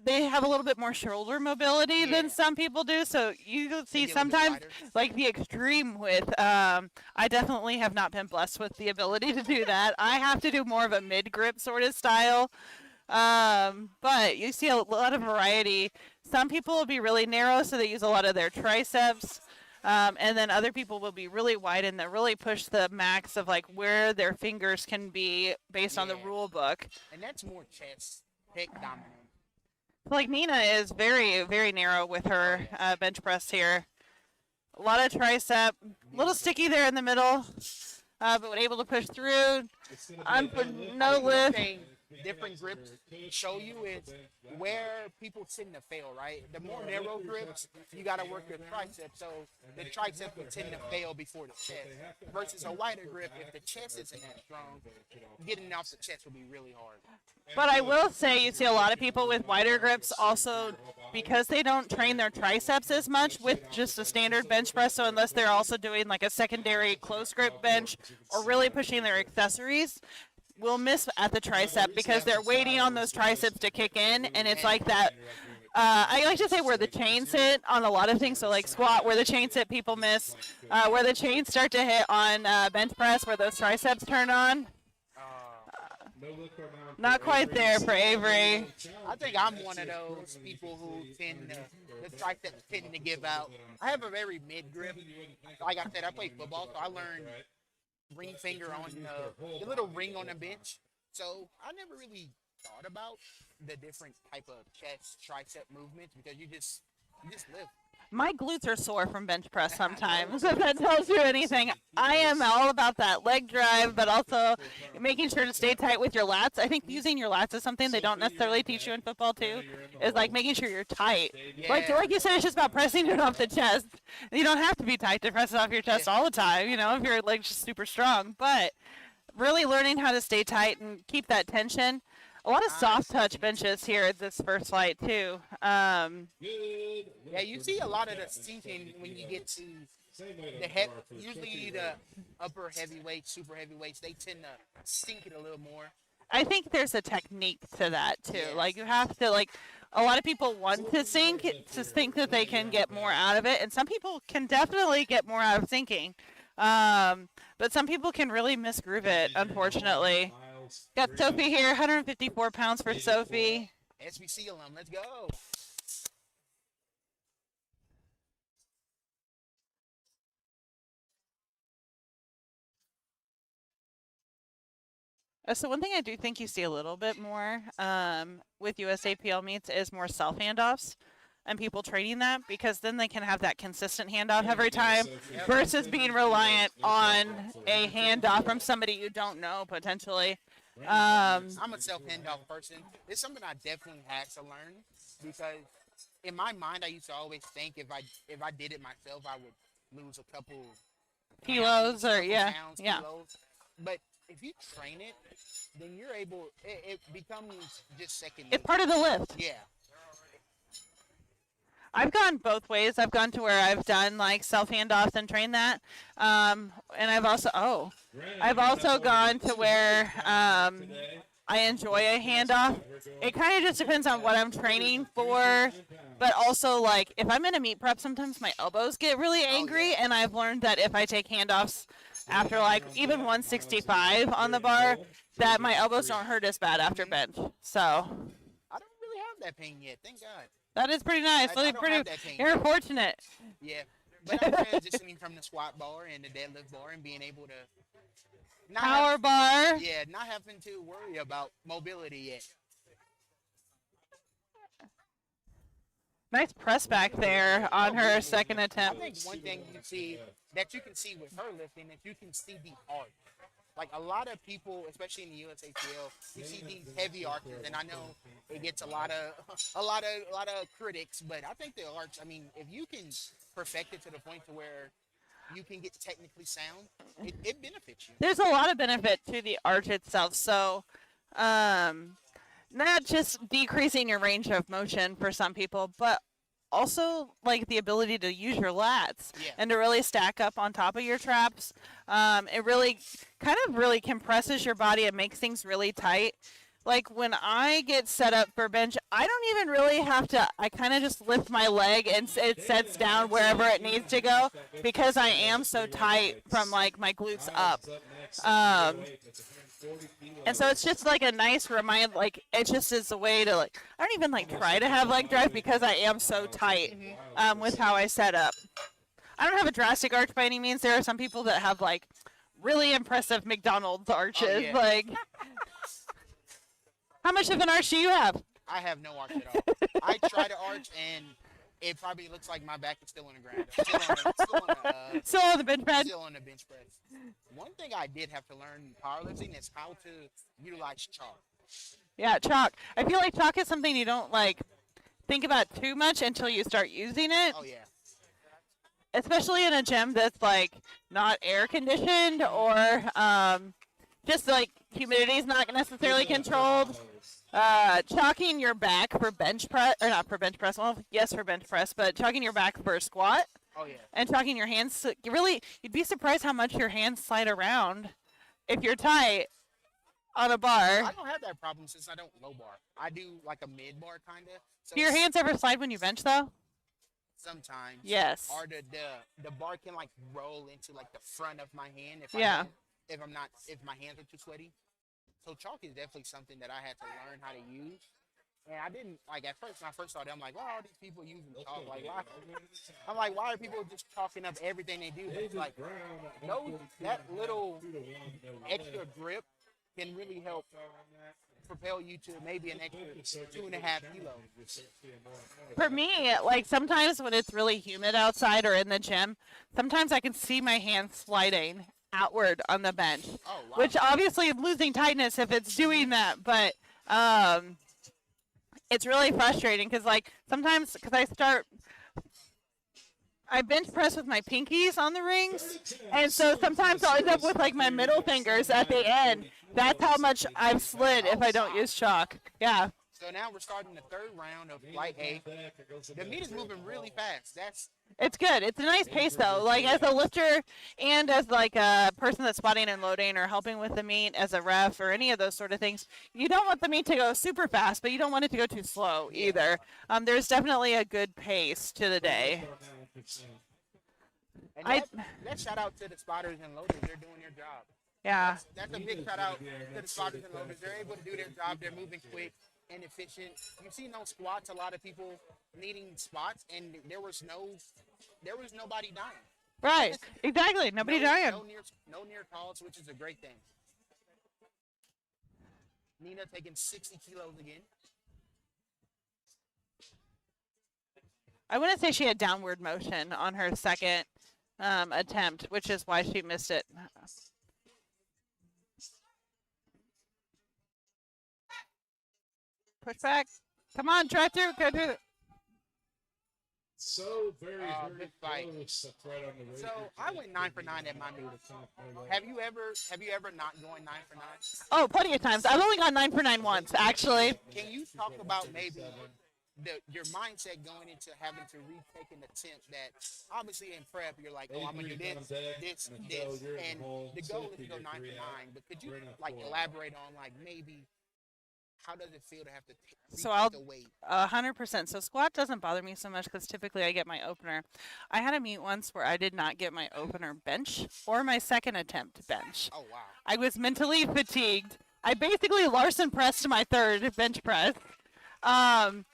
they have a little bit more shoulder mobility than some people do. So you see get a little bit sometimes wider. like the extreme width. I definitely have not been blessed with the ability to do that. I have to do more of a mid grip sort of style. But you see a lot of variety. Some people will be really narrow, so they use a lot of their triceps. And then other people will be really wide and they really push the max of like where their fingers can be based on the rule book. And that's more chest, pec dominant. Like Nina is very, very narrow with her bench press here. A lot of tricep, a little sticky there in the middle, but when able to push through. No lift. different grips show you is where people tend to fail, right? The more narrow grips, you got to work your tricep. So the tricep would tend to fail before the chest. Versus a wider grip, if the chest isn't that strong, getting off the chest will be really hard. But I will say you see a lot of people with wider grips also because they don't train their triceps as much with just a standard bench press. So unless they're also doing like a secondary close grip bench or really pushing their accessories, will miss at the tricep because they're waiting on those triceps to kick in, and it's like that. I like to say where the chains hit on a lot of things. So like squat, where the chains hit, people miss. Where the chains start to hit on bench press, where those triceps turn on. Not quite there for Avery. I think I'm one of those people who tend to, the triceps tend to give out. I have a very mid grip. Like I said, I play football, so I learned ring finger on the little ring on the bench. So I never really thought about the different type of chest tricep movements because you just live. My glutes are sore from bench press sometimes, if that tells you anything. I am all about that leg drive, but also making sure to stay tight with your lats. I think using your lats is something they don't necessarily teach you in football, too, is like making sure you're tight. Yeah. Like you said, it's just about pressing it off the chest. You don't have to be tight to press it off your chest all the time, you know, if your leg's just super strong. But really learning how to stay tight and keep that tension. A lot of soft touch benches here at this first flight too. Yeah, you see a lot of the sinking when you get to the usually the upper heavyweights, super heavyweights, they tend to sink it a little more. I think there's a technique to that too. Yes. Like you have to a lot of people want to sink to think that they can get more out of it, and some people can definitely get more out of sinking. But some people can really misgroove it, unfortunately. Got Sophie here, 154 pounds for Sophie. SBC alum, let's go. So one thing I do think you see a little bit more with USAPL meets is more self handoffs and people training that, because then they can have that consistent handoff every time versus being reliant on a handoff from somebody you don't know potentially. I'm a self-handoff person. It's something I definitely had to learn because in my mind I used to always think if I did it myself I would lose a couple Kilos or pounds, yeah. kilos. But if you train it, then you're able. It becomes just second. It's part of the lift. Yeah. I've gone both ways. I've gone to where I've done like self handoffs and trained that, and I've also gone to where I enjoy a handoff. It kind of just depends on what I'm training for, but also like if I'm in a meet prep, sometimes my elbows get really angry, and I've learned that if I take handoffs after like even 165 on the bar, that my elbows don't hurt as bad after bench. So I don't really have that pain yet. Thank God. that is pretty nice. I don't have that pain. You're fortunate. Yeah. But I'm transitioning from the squat bar and the deadlift bar and being able to Power bar. Yeah, not having to worry about mobility yet. Nice press back there on her second I attempt. think one thing you see that you can see with her lifting is you can see the arch. Like a lot of people, especially in the USAPL, you see these heavy arches, and I know it gets a lot of critics, but I think the arch. I mean, if you can perfect it to the point to where you can get technically sound, it benefits you. There's a lot of benefit to the arch itself. So, not just decreasing your range of motion for some people, but also like the ability to use your lats and to really stack up on top of your traps. It really kind of really compresses your body and makes things really tight. Like when I get set up for bench, I don't even really have to, I kind of just lift my leg and it sets down wherever it needs to go because I am so tight from like my glutes up. And so it's just like a nice reminder, like it just is a way to like, I don't even like try to have leg drive because I am so tight with how I set up. I don't have a drastic arch by any means. There are some people that have like really impressive McDonald's arches. Oh, yeah. Like, how much of an arch do you have? I have no arch at all. I try to arch and it probably looks like my back is still on the ground. Still on the bench press. Still on the bench press. One thing I did have to learn in powerlifting is how to utilize chalk. Yeah, chalk. I feel like chalk is something you don't like think about too much until you start using it. Oh yeah. Especially in a gym that's like not air conditioned or just like humidity is not necessarily controlled. Chalking your back for bench press, or not for bench press, well, yes, for bench press, but chalking your back for squat Oh yeah. and chalking your hands, you'd be surprised how much your hands slide around if you're tight on a bar. I don't have that problem since I don't low bar. I do like a mid bar kind of. So Do your hands ever slide when you bench, though? sometimes. Yes. Or the bar can like roll into like the front of my hand if Yeah. if my hands are too sweaty. So chalk is definitely something that I had to learn how to use. And I didn't like at first when I first saw it, I'm like, why are these people using chalk? Like why I'm like, why are people just chalking up everything they do? But it's like that little extra grip can really help propel you to maybe an extra 2.5 kilos. For me, like sometimes when it's really humid outside or in the gym, sometimes I can see my hands sliding outward on the bench, Oh wow. which obviously I'm losing tightness if it's doing that. But it's really frustrating because like sometimes because I bench press with my pinkies on the rings, and so sometimes I'll end up with like my middle fingers at the end. That's how much I've slid if I don't use chalk. Yeah. So now we're starting the third round of Flight A. The meet is moving really fast. It's good. It's a nice pace though. Like as a lifter and as like a person that's spotting and loading or helping with the meet as a ref or any of those sort of things, you don't want the meet to go super fast, but you don't want it to go too slow either. There's definitely a good pace to the day. And that shout out to the spotters and loaders. They're doing their job. Yeah. That's a big shout out to the spotters and loaders. They're able to do their job. They're moving quick and efficient. You've seen those squats, a lot of people needing spots, and there was nobody dying. Right. Exactly. Nobody dying. No near calls, which is a great thing. Nina taking 60 kilos again. I want to say she had downward motion on her second attempt, which is why she missed it. Push back. Come on, drive through. Go through. So very Big fight. close. That's right on the So I went 9 for 9 at my meet. Have you ever not going 9 for 9? Oh, plenty of times. I've only gone 9 for 9 once, actually. Can you talk about maybe your mindset going into having to retake an attempt that obviously in prep you're like, oh, I'm gonna do this, and the goal is to go 9 for 9. But could you like elaborate on like maybe how does it feel to have to retake the weight? 100%. So squat doesn't bother me so much because typically I get my opener. I had a meet once where I did not get my opener bench or my second attempt bench. Oh wow. I was mentally fatigued. I basically Larson pressed my third bench press. I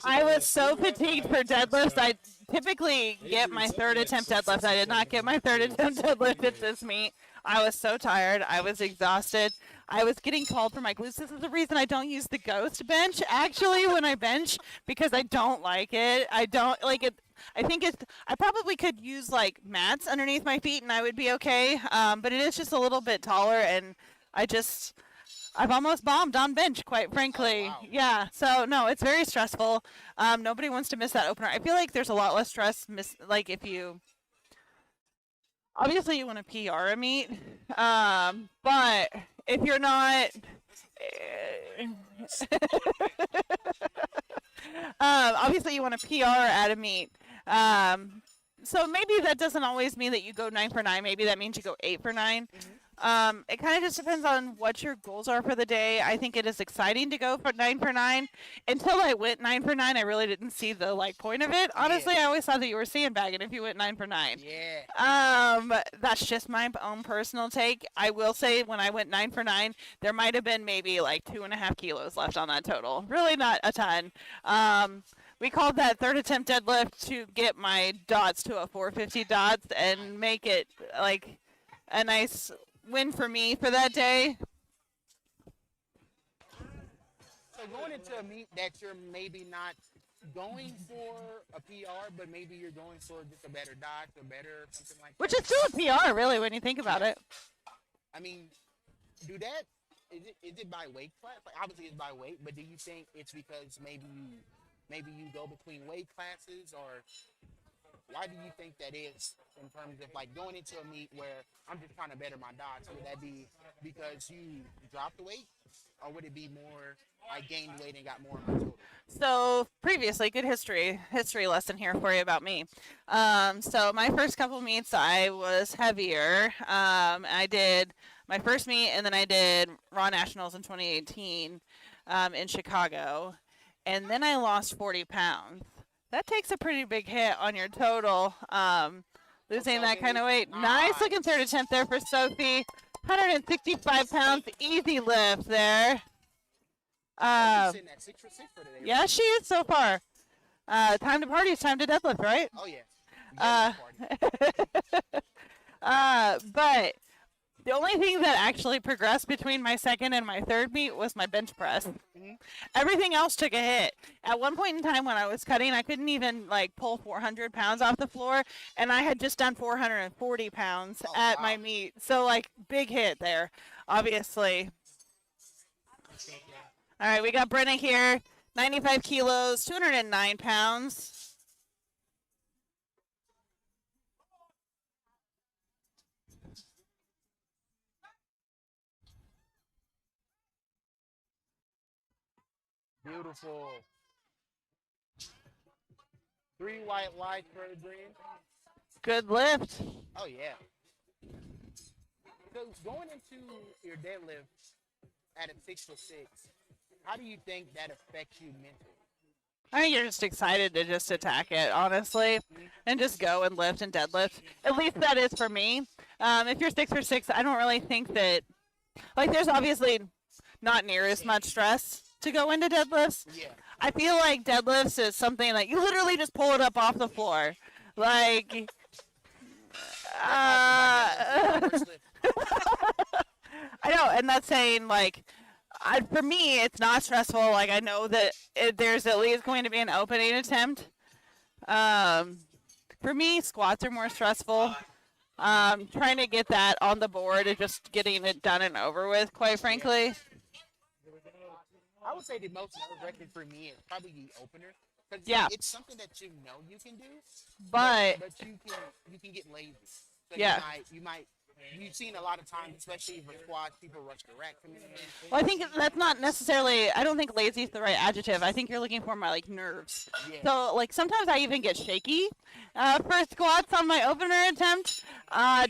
was so fatigued for deadlifts. I typically get my third attempt deadlift. I did not get my third attempt deadlift at this meet. I was so tired. I was exhausted. I was getting called for my glutes. This is the reason I don't use the ghost bench, actually, when I bench, because I don't like it. I don't like it. I probably could use like mats underneath my feet and I would be okay. But it is just a little bit taller, and I've almost bombed on bench, quite frankly. Oh, wow. Yeah. So no, it's very stressful. Nobody wants to miss that opener. I feel like there's a lot less stress like if you obviously you want to PR a meet. But if you're not obviously you want to PR at a meet. So maybe that doesn't always mean that you go 9 for 9. Maybe that means you go 8 for 9. It kind of just depends on what your goals are for the day. I think it is exciting to go for 9 for 9. Until I went 9 for 9, I really didn't see the point of it. Honestly, I always thought that you were sandbagging if you went 9 for 9. Yeah. That's just my own personal take. I will say when I went 9 for 9, there might have been maybe like 2.5 kilos left on that total. Really not a ton. We called that third attempt deadlift to get my dots to a 450 dots and make it like a nice win for me for that day. So going into a meet that you're maybe not going for a PR, but maybe you're going for just a better dot, or better something like Which that. is still a PR, really, when you think about it. I mean, do that is it by weight class? Like obviously it's by weight, but do you think it's because maybe you go between weight classes, or why do you think that is in terms of like going into a meet where I'm just trying to better my dots? Would that be because you dropped the weight, or would it be more I gained weight and got more on my total? So previously, good history lesson here for you about me. So my first couple meets, I was heavier. I did my first meet, and then I did Raw Nationals in 2018 in Chicago, and then I lost 40 pounds. That takes a pretty big hit on your total. Losing that kind of weight. Nice looking third attempt there for Sophie. 165 pounds, easy lift there. She's sitting at 6 for 6 for today. Yeah, she is so far. Time to party. It's time to deadlift, right? Oh yeah. But the only thing that actually progressed between my second and my third meet was my bench press. Mm-hmm. Everything else took a hit. At one point in time when I was cutting, I couldn't even like pull 400 pounds off the floor, and I had just done 440 pounds at my meet. So like big hit there, obviously. All right, we got Brenna here, 95 kilos, 209 pounds. Beautiful. 3 white lights for the green. Good lift. Oh yeah. So going into your deadlift at a 6 for 6, how do you think that affects you mentally? I think you're just excited to just attack it, honestly, and just go and lift and deadlift. At least that is for me. If you're 6 for 6, I don't really think that, like, there's obviously not near as much stress to go into deadlifts. Yeah. I feel like deadlifts is something that you literally just pull it up off the floor. Like, I know, and that's saying, like, for me, it's not stressful. Like, I know that there's at least going to be an opening attempt. For me, squats are more stressful. Trying to get that on the board and just getting it done and over with, quite frankly. I would say the most nerve-wracking for me is probably the opener. Cause it's something that you know you can do, but you can get lazy. So you've seen a lot of times, especially for squats, people rush the rack coming in. Well, I think that's not necessarily, I don't think lazy is the right adjective. I think you're looking for my, like, nerves. Yeah. So, like, sometimes I even get shaky for squats on my opener attempt,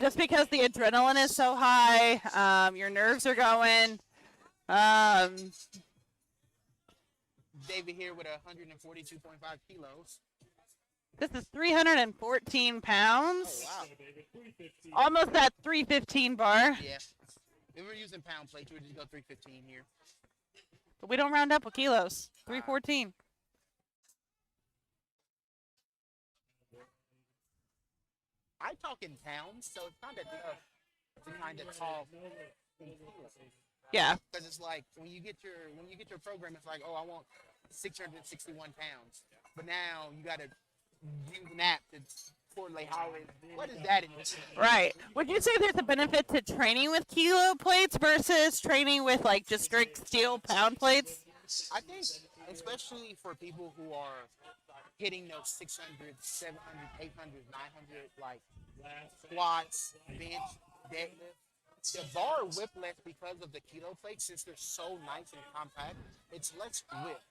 just because the adrenaline is so high, your nerves are going. David here with 142.5 kilos. This is 314 pounds. Oh, wow. Almost that 315 bar. Yeah. If we're using pound plates, we'll just go 315 here. But we don't round up with kilos. 314. I talk in pounds, so it's kind of tough to kind of talk in kilos. Yeah. Because it's like when you get your program, it's like, oh, I want 661 pounds, but now you got to use an app to correlate what is that in this? Right. Would you say there's a benefit to training with kilo plates versus training with like just strict steel pound plates? I think, especially for people who are hitting those 600, 700, 800, 900 like squats, bench, deadlift. The bar whip less because of the kilo plates, since they're so nice and compact. It's less whip,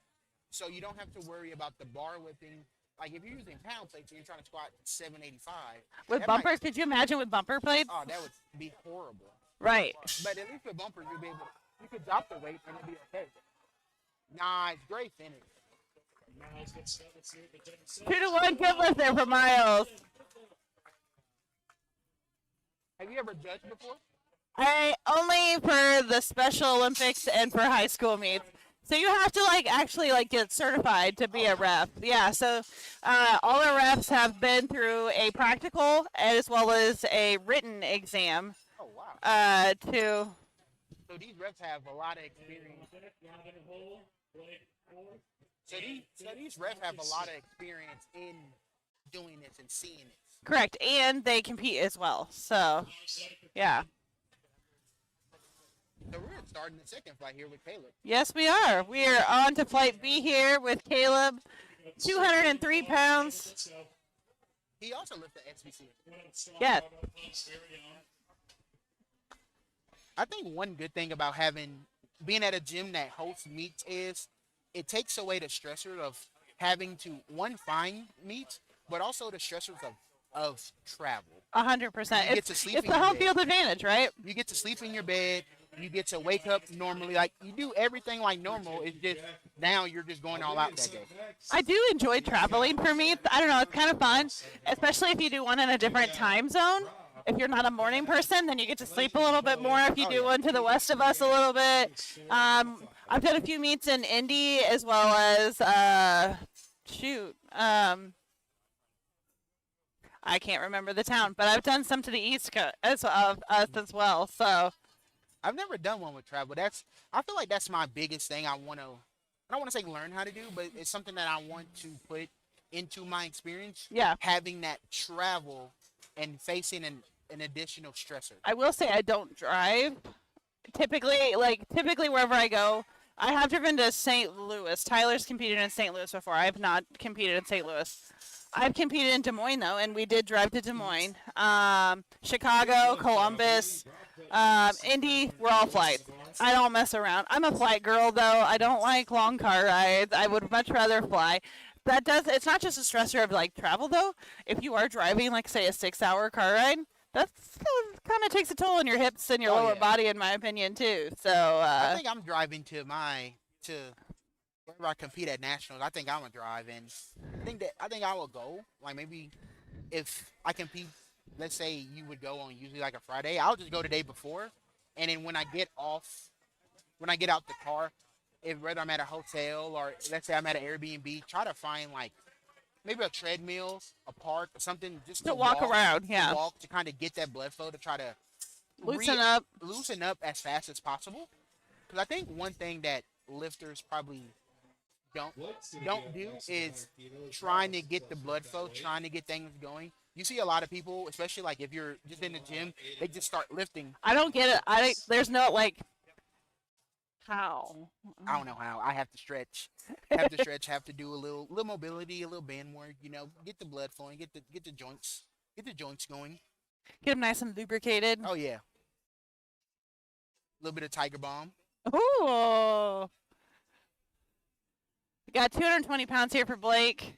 so you don't have to worry about the bar whipping. Like if you're using pound plates and you're trying to squat 785. With bumpers, could you imagine with bumper plates? Oh, that would be horrible. Right. But at least with bumpers, you'll be able you could drop the weight and it'll be okay. Nice, great finish. 2-1, good lift there for Miles. Have you ever judged before? Only for the Special Olympics and for high school meets. So you have to actually get certified to be a ref. Yeah, so all our refs have been through a practical as well as a written exam. Oh, wow. So these refs have a lot of experience. So these refs have a lot of experience in doing this and seeing it. Correct, and they compete as well. So, yeah. So we're starting the second flight here with Caleb. Yes, we are. We are on to flight B here with Caleb, 203 pounds. He also lifted SBC. Yeah. I think one good thing about being at a gym that hosts meets is it takes away the stressor of having to find meets, but also the stressors of travel. 100%. You get to sleep It's in the your home bed. field advantage, right? You get to sleep in your bed. You get to wake up normally. Like, you do everything like normal. It's just now you're just going all out that day. I do enjoy traveling for me. I don't know, it's kind of fun, especially if you do one in a different time zone. If you're not a morning person, then you get to sleep a little bit more. If you do one to the west of us a little bit. I've done a few meets in Indy as well as, I can't remember the town, but I've done some to the east of us as well. So I've never done one with travel. I feel like that's my biggest thing. I don't want to say learn how to do, but it's something that I want to put into my experience. yeah, Having that travel and facing an additional stressor. I will say I don't drive. Typically wherever I go, I have driven to St. Louis. Tyler's competed in St. Louis before. I have not competed in St. Louis. I've competed in Des Moines though, and we did drive to Des Moines. Chicago, Columbus, Indy, we're all flight. I don't mess around. I'm a flight girl though. I don't like long car rides. I would much rather fly. It's not just a stressor of like travel though. If you are driving like say a 6-hour car ride, that's kind of takes a toll on your hips and your lower body in my opinion too. So I think I'm driving to wherever I compete at nationals. I think I'm gonna drive, and I think I will go. Like maybe if I compete, let's say you would go on usually like a Friday, I'll just go the day before, and then when I get out the car, whether I'm at a hotel or let's say I'm at an Airbnb, try to find like maybe a treadmill, a park, or something just to walk around, yeah. To walk to kind of get that blood flow to try to Loosen up as fast as possible. Because I think one thing that lifters probably don't do is trying to get the blood flow, trying to get things going. You see a lot of people, especially like if you're just in the gym, they just start lifting. I don't get it. There's no like how. I don't know how. I have to stretch. Have to do a little mobility, a little band work, get the blood flowing, get the joints going. Get them nice and lubricated. Oh yeah. A little bit of Tiger Balm. Ooh. We got 220 pounds here for Blake.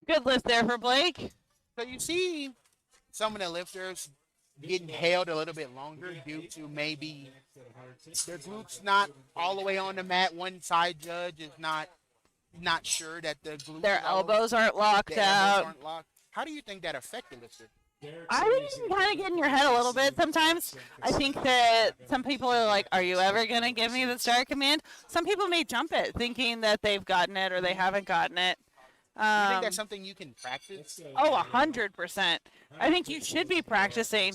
Good lift there for Blake. So you see some of the lifters getting held a little bit longer due to maybe their glutes not all the way on the mat. One side judge is not sure that the glutes their elbows aren't locked out. How do you think that affect the lifter? I think you can kind of get in your head a little bit sometimes. I think that some people are like, are you ever going to give me the start command? Some people may jump it thinking that they've gotten it or they haven't gotten it. You think that's something you can practice? Oh, 100%. I think you should be practicing.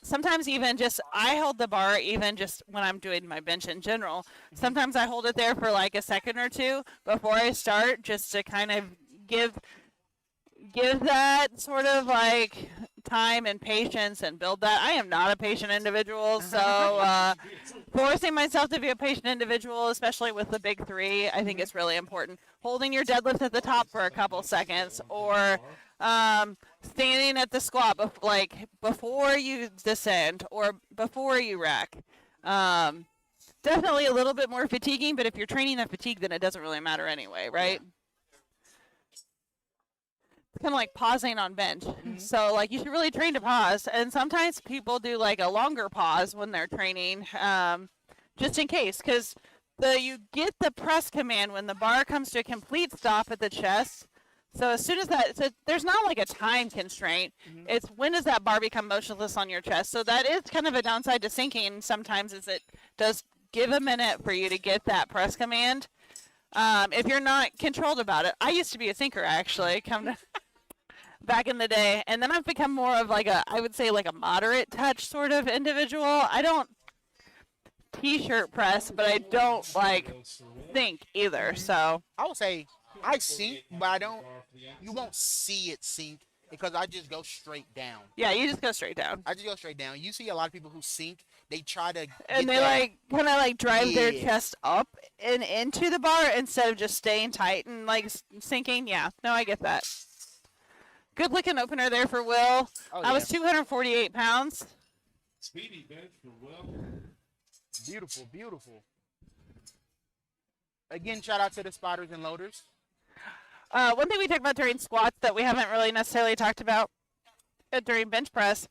Sometimes even just, I hold the bar even just when I'm doing my bench in general. Sometimes I hold it there for like a second or two before I start just to kind of give that sort of like time and patience and build that. I am not a patient individual, so forcing myself to be a patient individual, especially with the big three, I think is really important. Holding your deadlift at the top for a couple seconds, or standing at the squat before you descend or before you rack. Definitely a little bit more fatiguing, but if you're training that fatigue, then it doesn't really matter anyway, right? Kind of like pausing on bench. So like you should really train to pause, and sometimes people do like a longer pause when they're training, just in case, because you get the press command when the bar comes to a complete stop at the chest. So as soon as there's not like a time constraint. It's when does that bar become motionless on your chest. So that is kind of a downside to sinking sometimes, is it does give a minute for you to get that press command. If you're not controlled about it. I used to be a sinker actually. back in the day, and then I've become more of like I would say like a moderate touch sort of individual. I don't t-shirt press, but I don't like sink either. So I would say I sink, but I don't. You won't see it sink because I just go straight down. yeah, you just go straight down. I just go straight down. You see a lot of people who sink. They try to And get they that- like kind of like drive their Yeah. chest up and into the bar instead of just staying tight and like sinking. Yeah, no, I get that. Good looking opener there for Will. Oh, I yeah. was 248 pounds. Speedy bench for Will. Beautiful, beautiful. Again, shout out to the spotters and loaders. One thing we talked about during squats that we haven't really necessarily talked about during bench press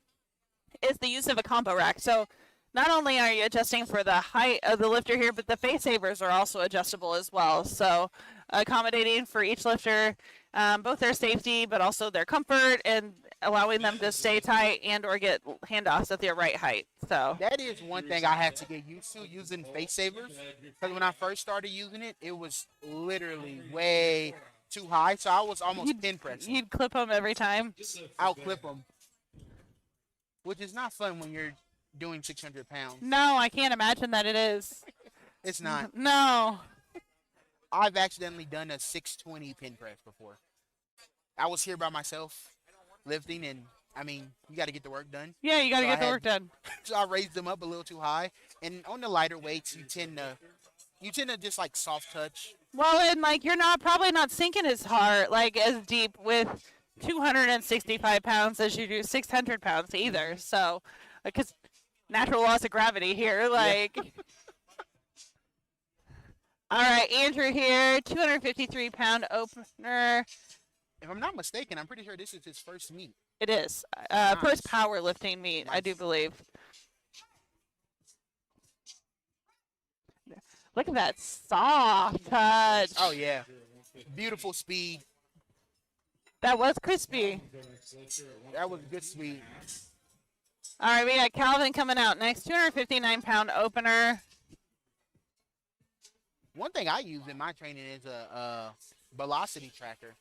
is the use of a combo rack. So not only are you adjusting for the height of the lifter here, but the face savers are also adjustable as well. So accommodating for each lifter, both their safety, but also their comfort, and allowing them to stay tight and or get handoffs at their right height. So That is one thing I had to get used to, using face savers. Because when I first started using it, it was literally way too high. So I was almost pin pressing. you'd clip them every time. I'll clip them. Which is not fun when you're doing 600 pounds. No, I can't imagine that it is. It's not. No. I've accidentally done a 620 pin press before. I was here by myself lifting, and I mean, you got to get the work done. Yeah, you got to So get I the had- work done. So I raised them up a little too high. And on the lighter weights, you tend to just like soft touch. Well, and like you're probably not sinking as hard, like as deep with 265 pounds as you do 600 pounds either. So, because natural laws of gravity here, like. All right, Andrew here, 253-pound opener. If I'm not mistaken, I'm pretty sure this is his first meet. It is first powerlifting meet, I do believe. Look at that soft touch. Oh yeah, beautiful speed. That was crispy. That was good speed. All right, we got Calvin coming out next. 259-pound opener. One thing I use in my training is a velocity tracker.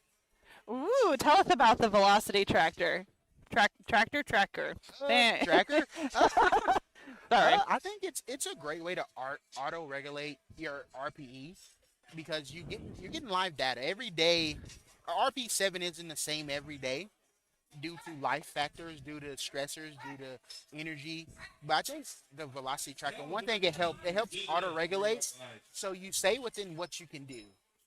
Ooh, tell us about the velocity tracker. Tracker. Man. Tracker. Sorry. I think it's a great way to auto regulate your RPE because you're getting live data every day. RP7 isn't the same every day due to life factors, due to stressors, due to energy. But I think the velocity tracker, one thing it helps auto regulate, so you stay within what you can do,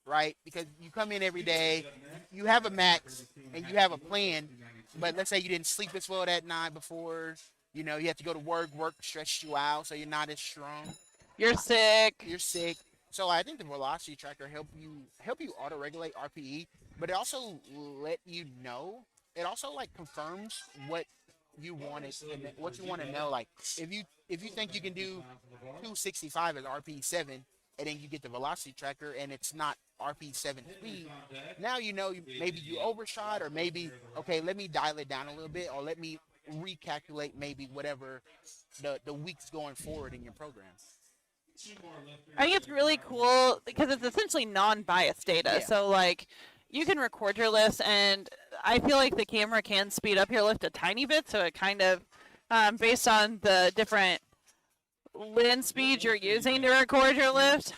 right? Because you come in every day, you have a max and you have a plan, but let's say you didn't sleep as well that night before. You know, you have to go to work stretched you out, so you're not as strong. You're sick. You're sick. So I think the velocity tracker help you auto-regulate RPE, but it also let you know. It also like confirms what you want what you want to know. Like if you think you can do 265 as RP7, and then you get the velocity tracker and it's not RP7 speed, now you know maybe you overshot, or maybe okay, let me dial it down a little bit, or let me recalculate maybe whatever the weeks going forward in your program. I think it's really cool because it's essentially non-biased data. Yeah. So like you can record your lifts, and I feel like the camera can speed up your lift a tiny bit. So it kind of, based on the different lens speeds you're using to record your lift.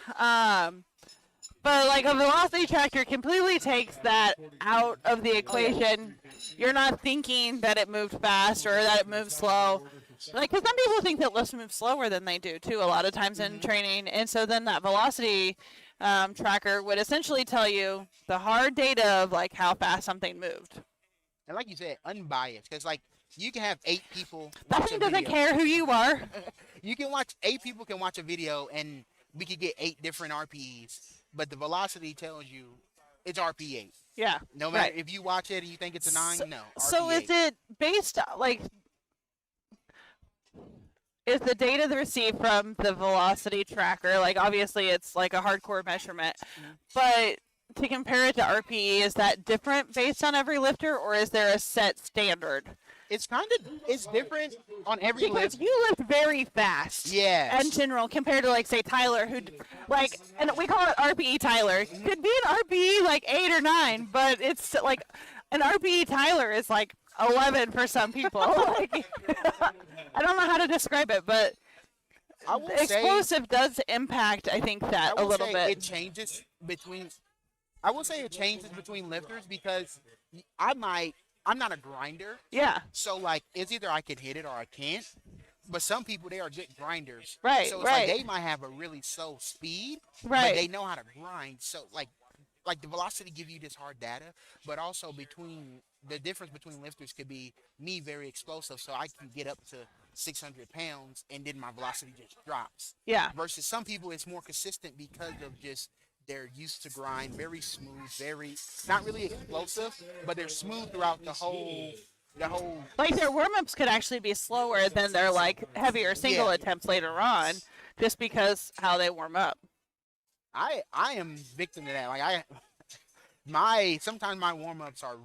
But like a velocity tracker completely takes that out of the equation. You're not thinking that it moved fast or that it moved slow. Like, because some people think that lifts move slower than they do too a lot of times in training, and so then that velocity tracker would essentially tell you the hard data of like how fast something moved. And like you said, unbiased, because like you can have 8 people That watch thing a doesn't video. care who you are. You can watch 8 people can watch a video, and we could get 8 different RPEs, but the velocity tells you it's RP8. Yeah. No matter Right. if you watch it and you think it's a 9, So- no. So RP8. is it based like? Is the data received from the velocity tracker, like obviously it's like a hardcore measurement, but to compare it to RPE, is that different based on every lifter, or is there a set standard? It's different on every Because lift. you lift very fast. Yeah. In general, compared to like say Tyler, who like, and we call it RPE Tyler, could be an RPE like 8 or 9, but it's like And RPE Tyler is like 11 for some people. Like, I don't know how to describe it, but I will explosive does impact, I think, that a little bit. It changes between. I will say it changes between lifters because I'm not a grinder. Yeah. So like it's either I can hit it or I can't. But some people, they are good grinders. Right, So it's right. like they might have a really slow speed, Right. but they know how to grind. So like the velocity give you this hard data, but also between the difference between lifters could be me very explosive, so I can get up to 600 pounds and then my velocity just drops. Yeah. Versus some people, it's more consistent because of just they're used to grind, very smooth, very not really explosive, but they're smooth throughout the whole. Like their warm-ups could actually be slower than their like heavier single attempts later on, just because how they warm up. I am victim to that. Like sometimes my warm-ups are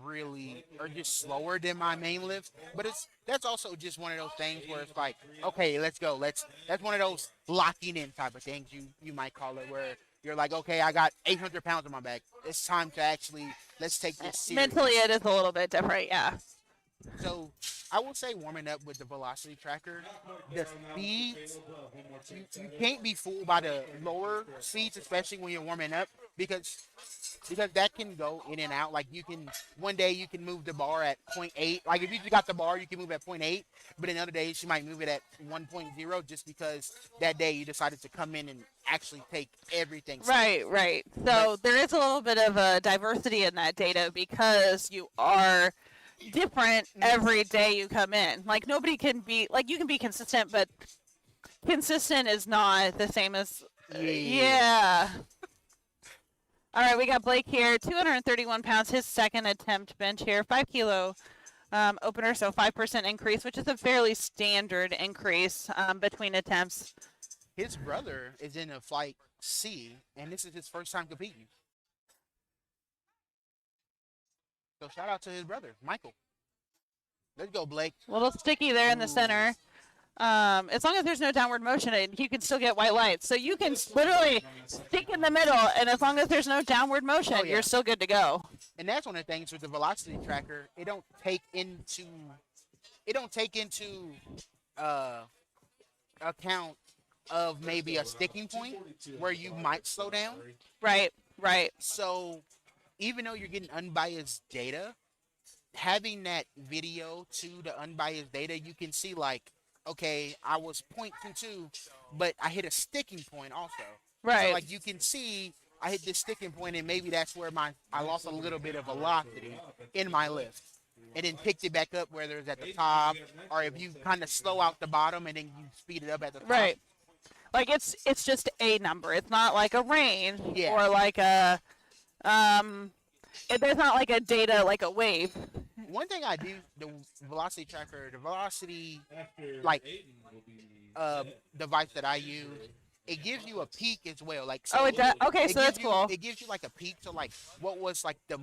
just slower than my main lift, but that's also just one of those things where it's like, okay, let's go. That's one of those locking in type of things you might call it, where you're like, okay, I got 800 pounds on my back. It's time to actually let's take this serious. Mentally, it is a little bit different, yeah. So I will say warming up with the velocity tracker, the speeds, you can't be fooled by the lower speeds, especially when you're warming up, because that can go in and out. Like one day you can move the bar at 0.8. Like if you just got the bar, you can move at 0.8, but in other days you might move it at 1.0 just because that day you decided to come in and actually take everything. Right. So there is a little bit of a diversity in that data because you are different every day you come in. Like nobody can be like you can be consistent, but consistent is not the same as yeah. All right, we got Blake here, 231 pounds, his second attempt bench here, 5 kilo opener, so 5% increase, which is a fairly standard increase between attempts. His brother is in a flight C, and this is his first time competing. So shout out to his brother, Michael. Let's go, Blake. A little sticky there in the center. As long as there's no downward motion, you can still get white lights. So you can literally stick in the middle, and as long as there's no downward motion, you're still good to go. And that's one of the things with the velocity tracker. It don't take into account of maybe a sticking point where you might slow down. Right. So even though you're getting unbiased data, having that video to the unbiased data, you can see like, okay, I was 0.22, but I hit a sticking point also. Right. So like you can see I hit this sticking point, and maybe that's where I lost a little bit of velocity in my lift. And then picked it back up whether it's at the top, or if you kind of slow out the bottom and then you speed it up at the top. Right. Like it's just a number. It's not like a range or like a there's not like a data like a wave. One thing I do, the velocity tracker, the velocity device that I use, it gives you a peak as well. Like so it does. Okay, so that's cool. It gives you like a peak to like what was like the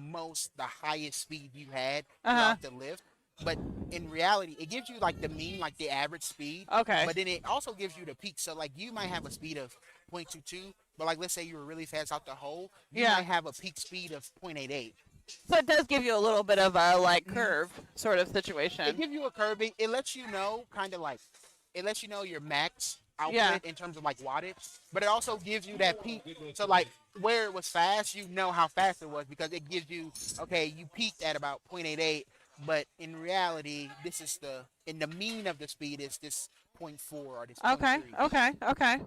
highest speed you had throughout the lift. But in reality, it gives you like the mean, like the average speed. Okay. But then it also gives you the peak. So like you might have a speed of 0.22, but like let's say you were really fast out the hole, you might have a peak speed of 0.88. So it does give you a little bit of a like curve sort of situation. It gives you a curve. It lets you know your max output in terms of like wattage, but it also gives you that peak. So like where it was fast, you know how fast it was because it gives you, okay, you peaked at about 0.88, but in reality, this is the mean of the speed is this 0.4 or this 0.3. Okay.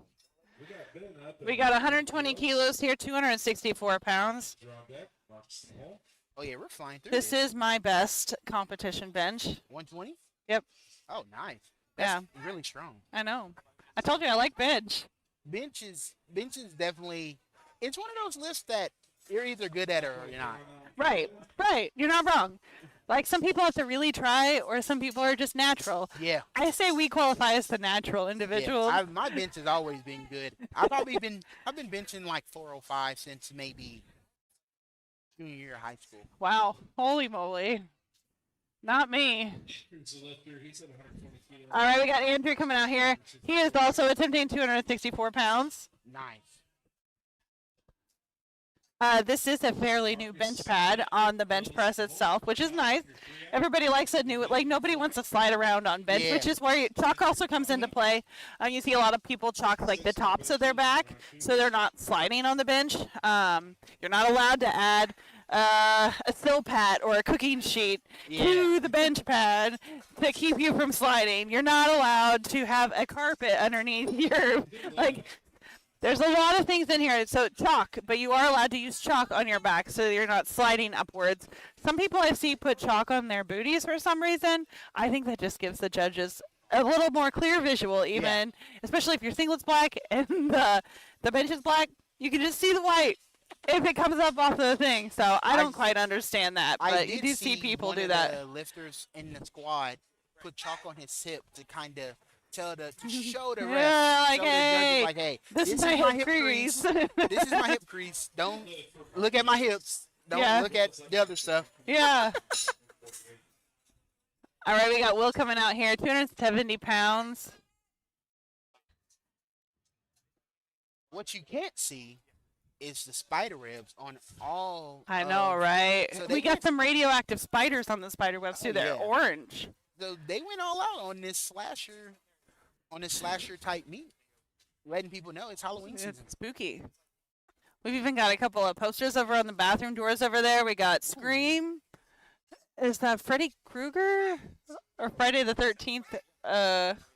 We got 120 kilos here, 264 pounds. Oh yeah, we're flying through. This is my best competition bench. 120? Yep. Oh, nice. That's really strong. I know. I told you I like bench. Bench is definitely, it's one of those lifts that you're either good at it or you're not. Right. You're not wrong. Like some people have to really try, or some people are just natural. Yeah. I say we qualify as the natural individual. Yeah, my bench has always been good. I've been benching like 405 since maybe junior year of high school. Wow. Holy moly. Not me. All right, we got Andrew coming out here. He is also attempting 264 pounds. Nice. This is a fairly new bench pad on the bench press itself, which is nice. Everybody likes a new, like nobody wants to slide around on bench, Yeah. which is where chalk also comes into play. You see a lot of people chalk like the tops of their back, so they're not sliding on the bench. You're not allowed to add a sill pad or a cooking sheet to the bench pad to keep you from sliding. You're not allowed to have a carpet underneath your, like, there's a lot of things in here. So chalk, but you are allowed to use chalk on your back so you're not sliding upwards. Some people I see put chalk on their booties for some reason. I think that just gives the judges a little more clear visual, even, especially if your singlet's black and the bench is black. You can just see the white if it comes up off the thing. So I don't quite understand that, but you do see people do that. The lifters in the squad put chalk on his hip to kind of to show the rest. Yeah, like, show the hey, judges, like, hey, this is my hip crease. This is my hip crease. Don't look at my hips. Don't look at the other stuff. Yeah. All right, we got Will coming out here, 270 pounds. What you can't see is the spider webs on all. I know, right? So We got some radioactive spiders on the spider webs too. They're orange. So they went all out on this slasher type meat, letting people know it's Halloween season. It's spooky. We've even got a couple of posters over on the bathroom doors over there. We got Scream. Is that Freddy Krueger or Friday the 13th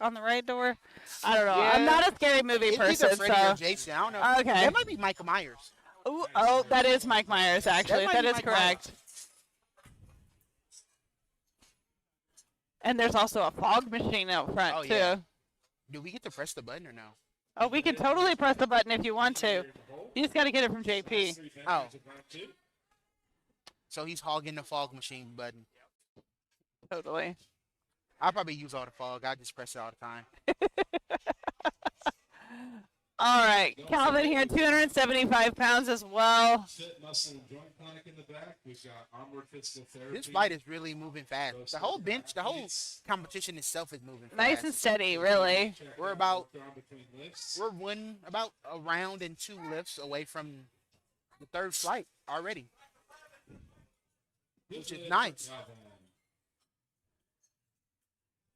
on the right door? I don't know. Yeah. I'm not a scary movie It's person, either Freddy so or Jason. I don't know. Okay. That might be Michael Myers. Ooh, oh, that is Mike Myers actually. might That be is Mike correct. And there's also a fog machine out front Oh, too. yeah. Do we get to press the button or no? Oh, we can totally press the button if you want to. You just got to get it from JP. Oh. So he's hogging the fog machine button. Totally. I'll probably use all the fog. I just press it all the time. All right, Calvin here, 275 pounds as well. Fit muscle and joint tonic in the back. We've got onward physical therapy. This fight is really moving fast. The whole bench, the whole competition itself is moving fast. Nice and steady, really. We're about a round and 2 lifts away from the third flight already, which is nice.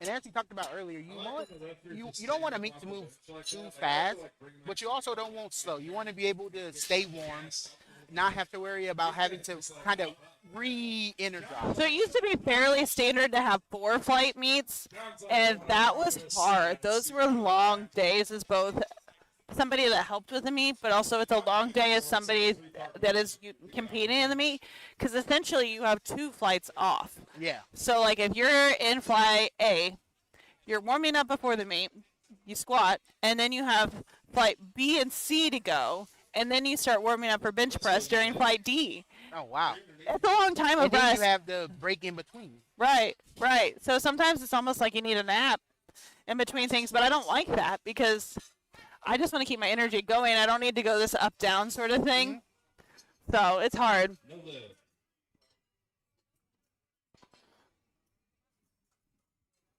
And as we talked about earlier, you don't want a meet to move too fast, but you also don't want slow. You want to be able to stay warm, not have to worry about having to kind of re-energize. So it used to be fairly standard to have 4 flight meets, and that was hard. Those were long days as both somebody that helped with the meet, but also it's a long day as somebody that is competing in the meet, because essentially you have 2 flights off. Yeah. So like if you're in flight A, you're warming up before the meet, you squat, and then you have flight B and C to go, and then you start warming up for bench press during flight D. Oh, wow. It's a long time of And then rest. you have the break in between. Right, right. So sometimes it's almost like you need a nap in between things, but I don't like that because I just want to keep my energy going. I don't need to go this up-down sort of thing. So it's hard.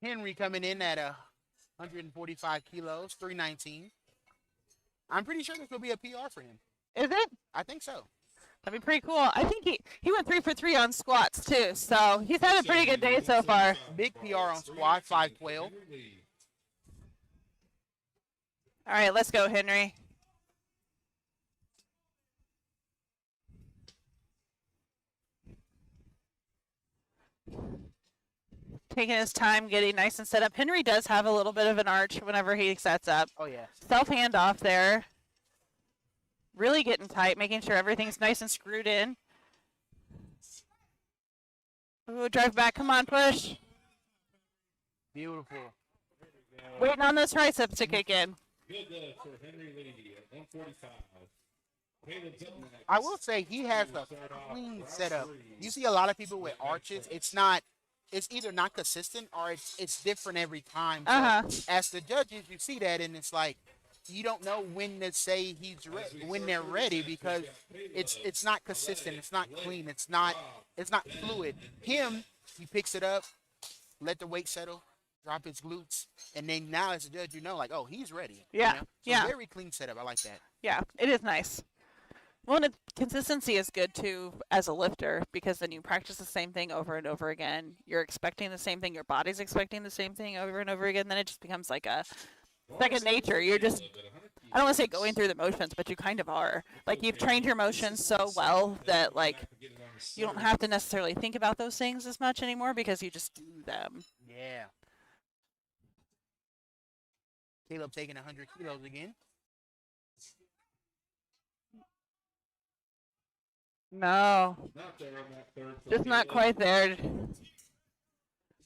Henry coming in at 145 kilos, 319. I'm pretty sure this will be a PR for him. Is it? I think so. That'd be pretty cool. I think he went 3 for 3 on squats too, so he's had a pretty good day so far. Big PR on squat, 512. All right, let's go, Henry. Taking his time, getting nice and set up. Henry does have a little bit of an arch whenever he sets up. Oh, yeah. Self handoff there. Really getting tight, making sure everything's nice and screwed in. Ooh, drive back. Come on, push. Beautiful. Waiting on those triceps to kick in. Good for Henry Lee at 145. I will say he has a clean setup. You see a lot of people with arches. It's either not consistent or it's different every time. So as the judges, you see that, and it's like you don't know when to say when they're ready because it's not consistent. It's not clean. It's not fluid. He picks it up, let the weight settle, drop his glutes, and then now as a judge, like, oh, he's ready. Yeah, So yeah. very clean setup. I like that. Yeah, it is nice. Well, and consistency is good too as a lifter because then you practice the same thing over and over again. You're expecting the same thing. Your body's expecting the same thing over and over again. Then it just becomes like a second nature. You're just, I don't want to say going through the motions, but you kind of are. Like you've trained your motions so well that like you don't have to necessarily think about those things as much anymore because you just do them. Yeah. Caleb taking 100 kilos again. No, Not there on that third. just not quite there.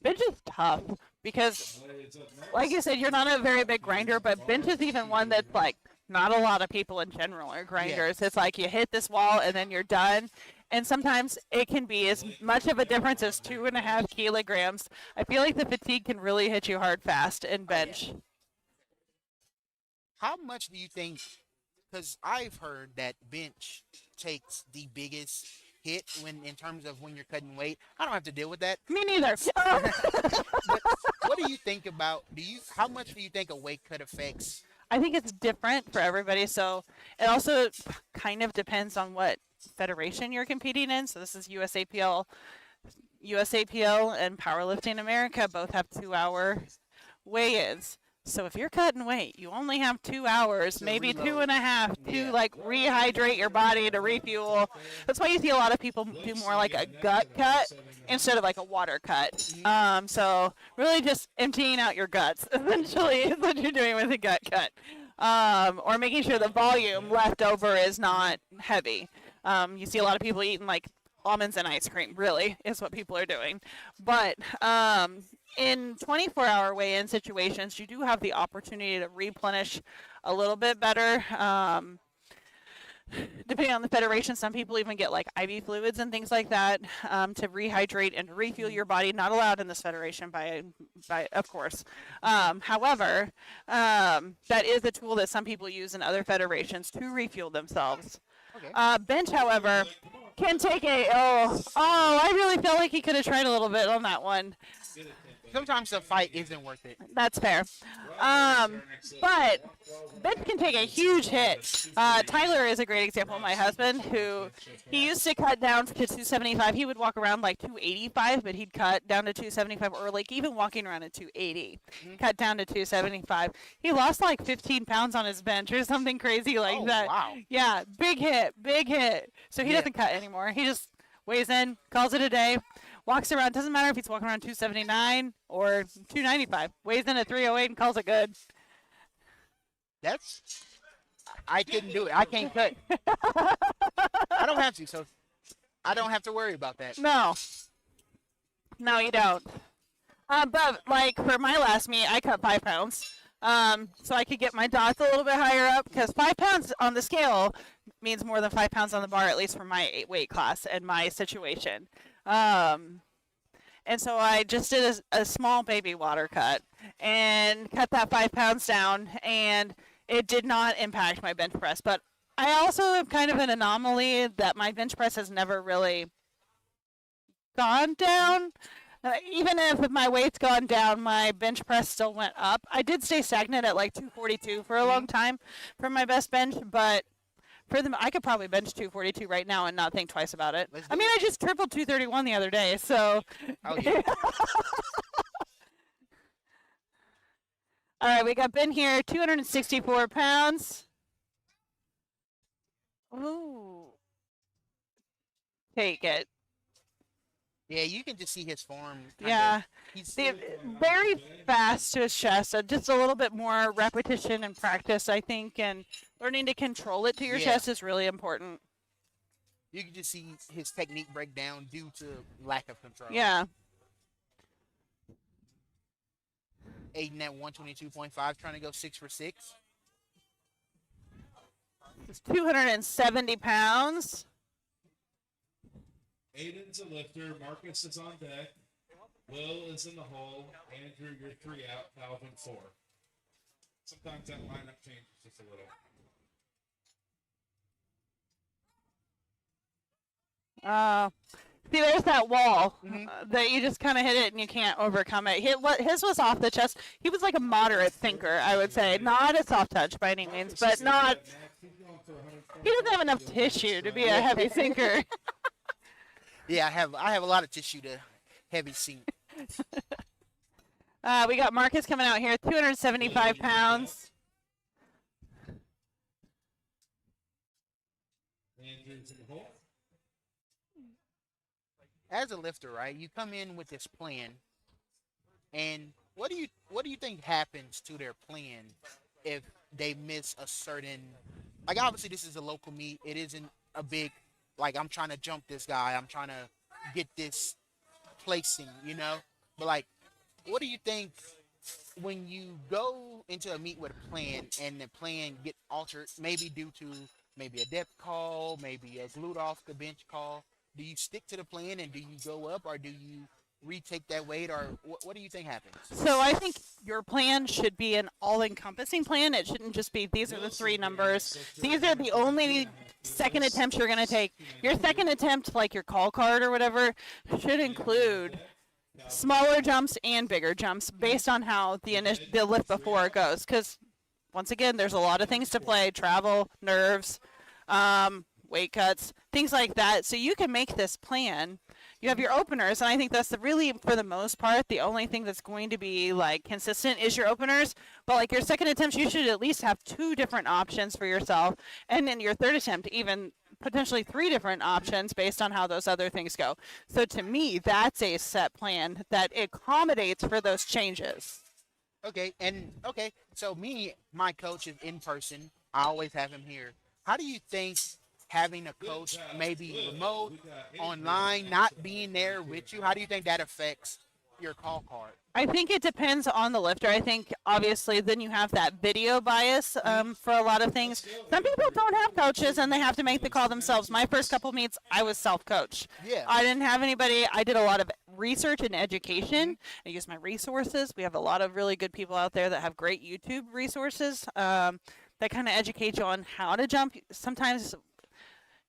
Bench is tough because, like you said, you're not a very big grinder, but bench is even one that's like not a lot of people in general are grinders. It's like you hit this wall and then you're done. And sometimes it can be as much of a difference as 2.5 kilograms. I feel like the fatigue can really hit you hard fast in bench. How much do you think? Because I've heard that bench takes the biggest hit when in terms of when you're cutting weight. I don't have to deal with that. Me neither. But what do you think about? How much do you think a weight cut affects? I think it's different for everybody. So it also kind of depends on what federation you're competing in. So this is USAPL. USAPL and Powerlifting America both have 2-hour weigh-ins. So if you're cutting weight, you only have 2 hours, To maybe reload. 2.5 to Yeah. like rehydrate your body to refuel. That's why you see a lot of people do more like a gut cut instead of like a water cut. So really just emptying out your guts essentially is what you're doing with a gut cut. Or making sure the volume left over is not heavy. You see a lot of people eating like almonds and ice cream, really, is what people are doing. But in 24-hour weigh-in situations, you do have the opportunity to replenish a little bit better. Depending on the federation, some people even get like IV fluids and things like that to rehydrate and refuel your body. Not allowed in this federation by of course. However, that is a tool that some people use in other federations to refuel themselves. Okay. Bench, however, can take I really felt like he could have tried a little bit on that one. Sometimes the fight isn't worth it. That's fair. But bench can take a huge hit. Tyler is a great example of my husband who he used to cut down to 275. He would walk around like 285, but he'd cut down to 275 or like even walking around at 280. Cut down to 275. He lost like 15 pounds on his bench or something crazy like that. Wow. Yeah, big hit. So he doesn't cut anymore. He just weighs in, calls it a day. Walks around, doesn't matter if he's walking around 279 or 295. Weighs in at 308 and calls it good. I couldn't do it. I can't cut. I don't have to, so I don't have to worry about that. No, you don't. But like for my last meet, I cut 5 pounds. So I could get my dots a little bit higher up because 5 pounds on the scale means more than 5 pounds on the bar, at least for my weight class and my situation. And so I just did a small baby water cut and cut that 5 pounds down, and it did not impact my bench press. But I also am kind of an anomaly that my bench press has never really gone down. Even if my weight's gone down, my bench press still went up. I did stay stagnant at like 242 for a long time for my best bench, but I could probably bench 242 right now and not think twice about it. I mean, I just tripled 231 the other day, so. Oh, yeah. All right, we got Ben here, 264 pounds. Ooh. Take it. Yeah, you can just see his form. Yeah. He's Very fast to his chest. Just a little bit more repetition and practice, I think, and learning to control it to your chest is really important. You can just see his technique break down due to lack of control. Yeah. Aiden at 122.5, trying to go 6 for 6. It's 270 pounds. Aiden's a lifter. Marcus is on deck. Will is in the hole. Andrew, you're 3 out. Calvin 4. Sometimes that lineup changes just a little. See, there's that wall that you just kind of hit it and you can't overcome it. His was off the chest. He was like a moderate thinker, I would say. Not a soft touch by any means, but not. He's going for He doesn't have enough tissue to be a heavy sinker. Yeah, I have a lot of tissue to heavy sink. We got Marcus coming out here, 275 pounds. As a lifter, right? You come in with this plan, and what do you think happens to their plan if they miss a certain, like, obviously this is a local meet. It isn't a big, like, I'm trying to jump this guy, I'm trying to get this placing, you know? But like, what do you think when you go into a meet with a plan and the plan get altered, maybe due to maybe a depth call, maybe a glute off the bench call? Do you stick to the plan and do you go up, or do you retake that weight, or what do you think happens? So I think your plan should be an all-encompassing plan. It shouldn't just be these are the 3 numbers. These are the only second attempts you're going to take. Your second attempt, like your call card or whatever, should include smaller jumps and bigger jumps based on how the lift before goes. Because once again, there's a lot of things to play: travel, nerves, weight cuts, things like that. So you can make this plan. You have your openers, and I think that's really, for the most part, the only thing that's going to be like consistent is your openers. But like your second attempts, you should at least have 2 different options for yourself, and then your third attempt, even potentially 3 different options based on how those other things go. So to me, that's a set plan that accommodates for those changes. Okay, so my coach is in person. I always have him here. How do you think having a coach maybe remote, online, not being there with you, how do you think that affects your call card? I think it depends on the lifter. I think obviously then you have that video bias for a lot of things. Some people don't have coaches and they have to make the call themselves. My first couple meets, I was self-coached. Yeah. I didn't have anybody. I did a lot of research and education. I used my resources. We have a lot of really good people out there that have great YouTube resources that kind of educate you on how to jump. Sometimes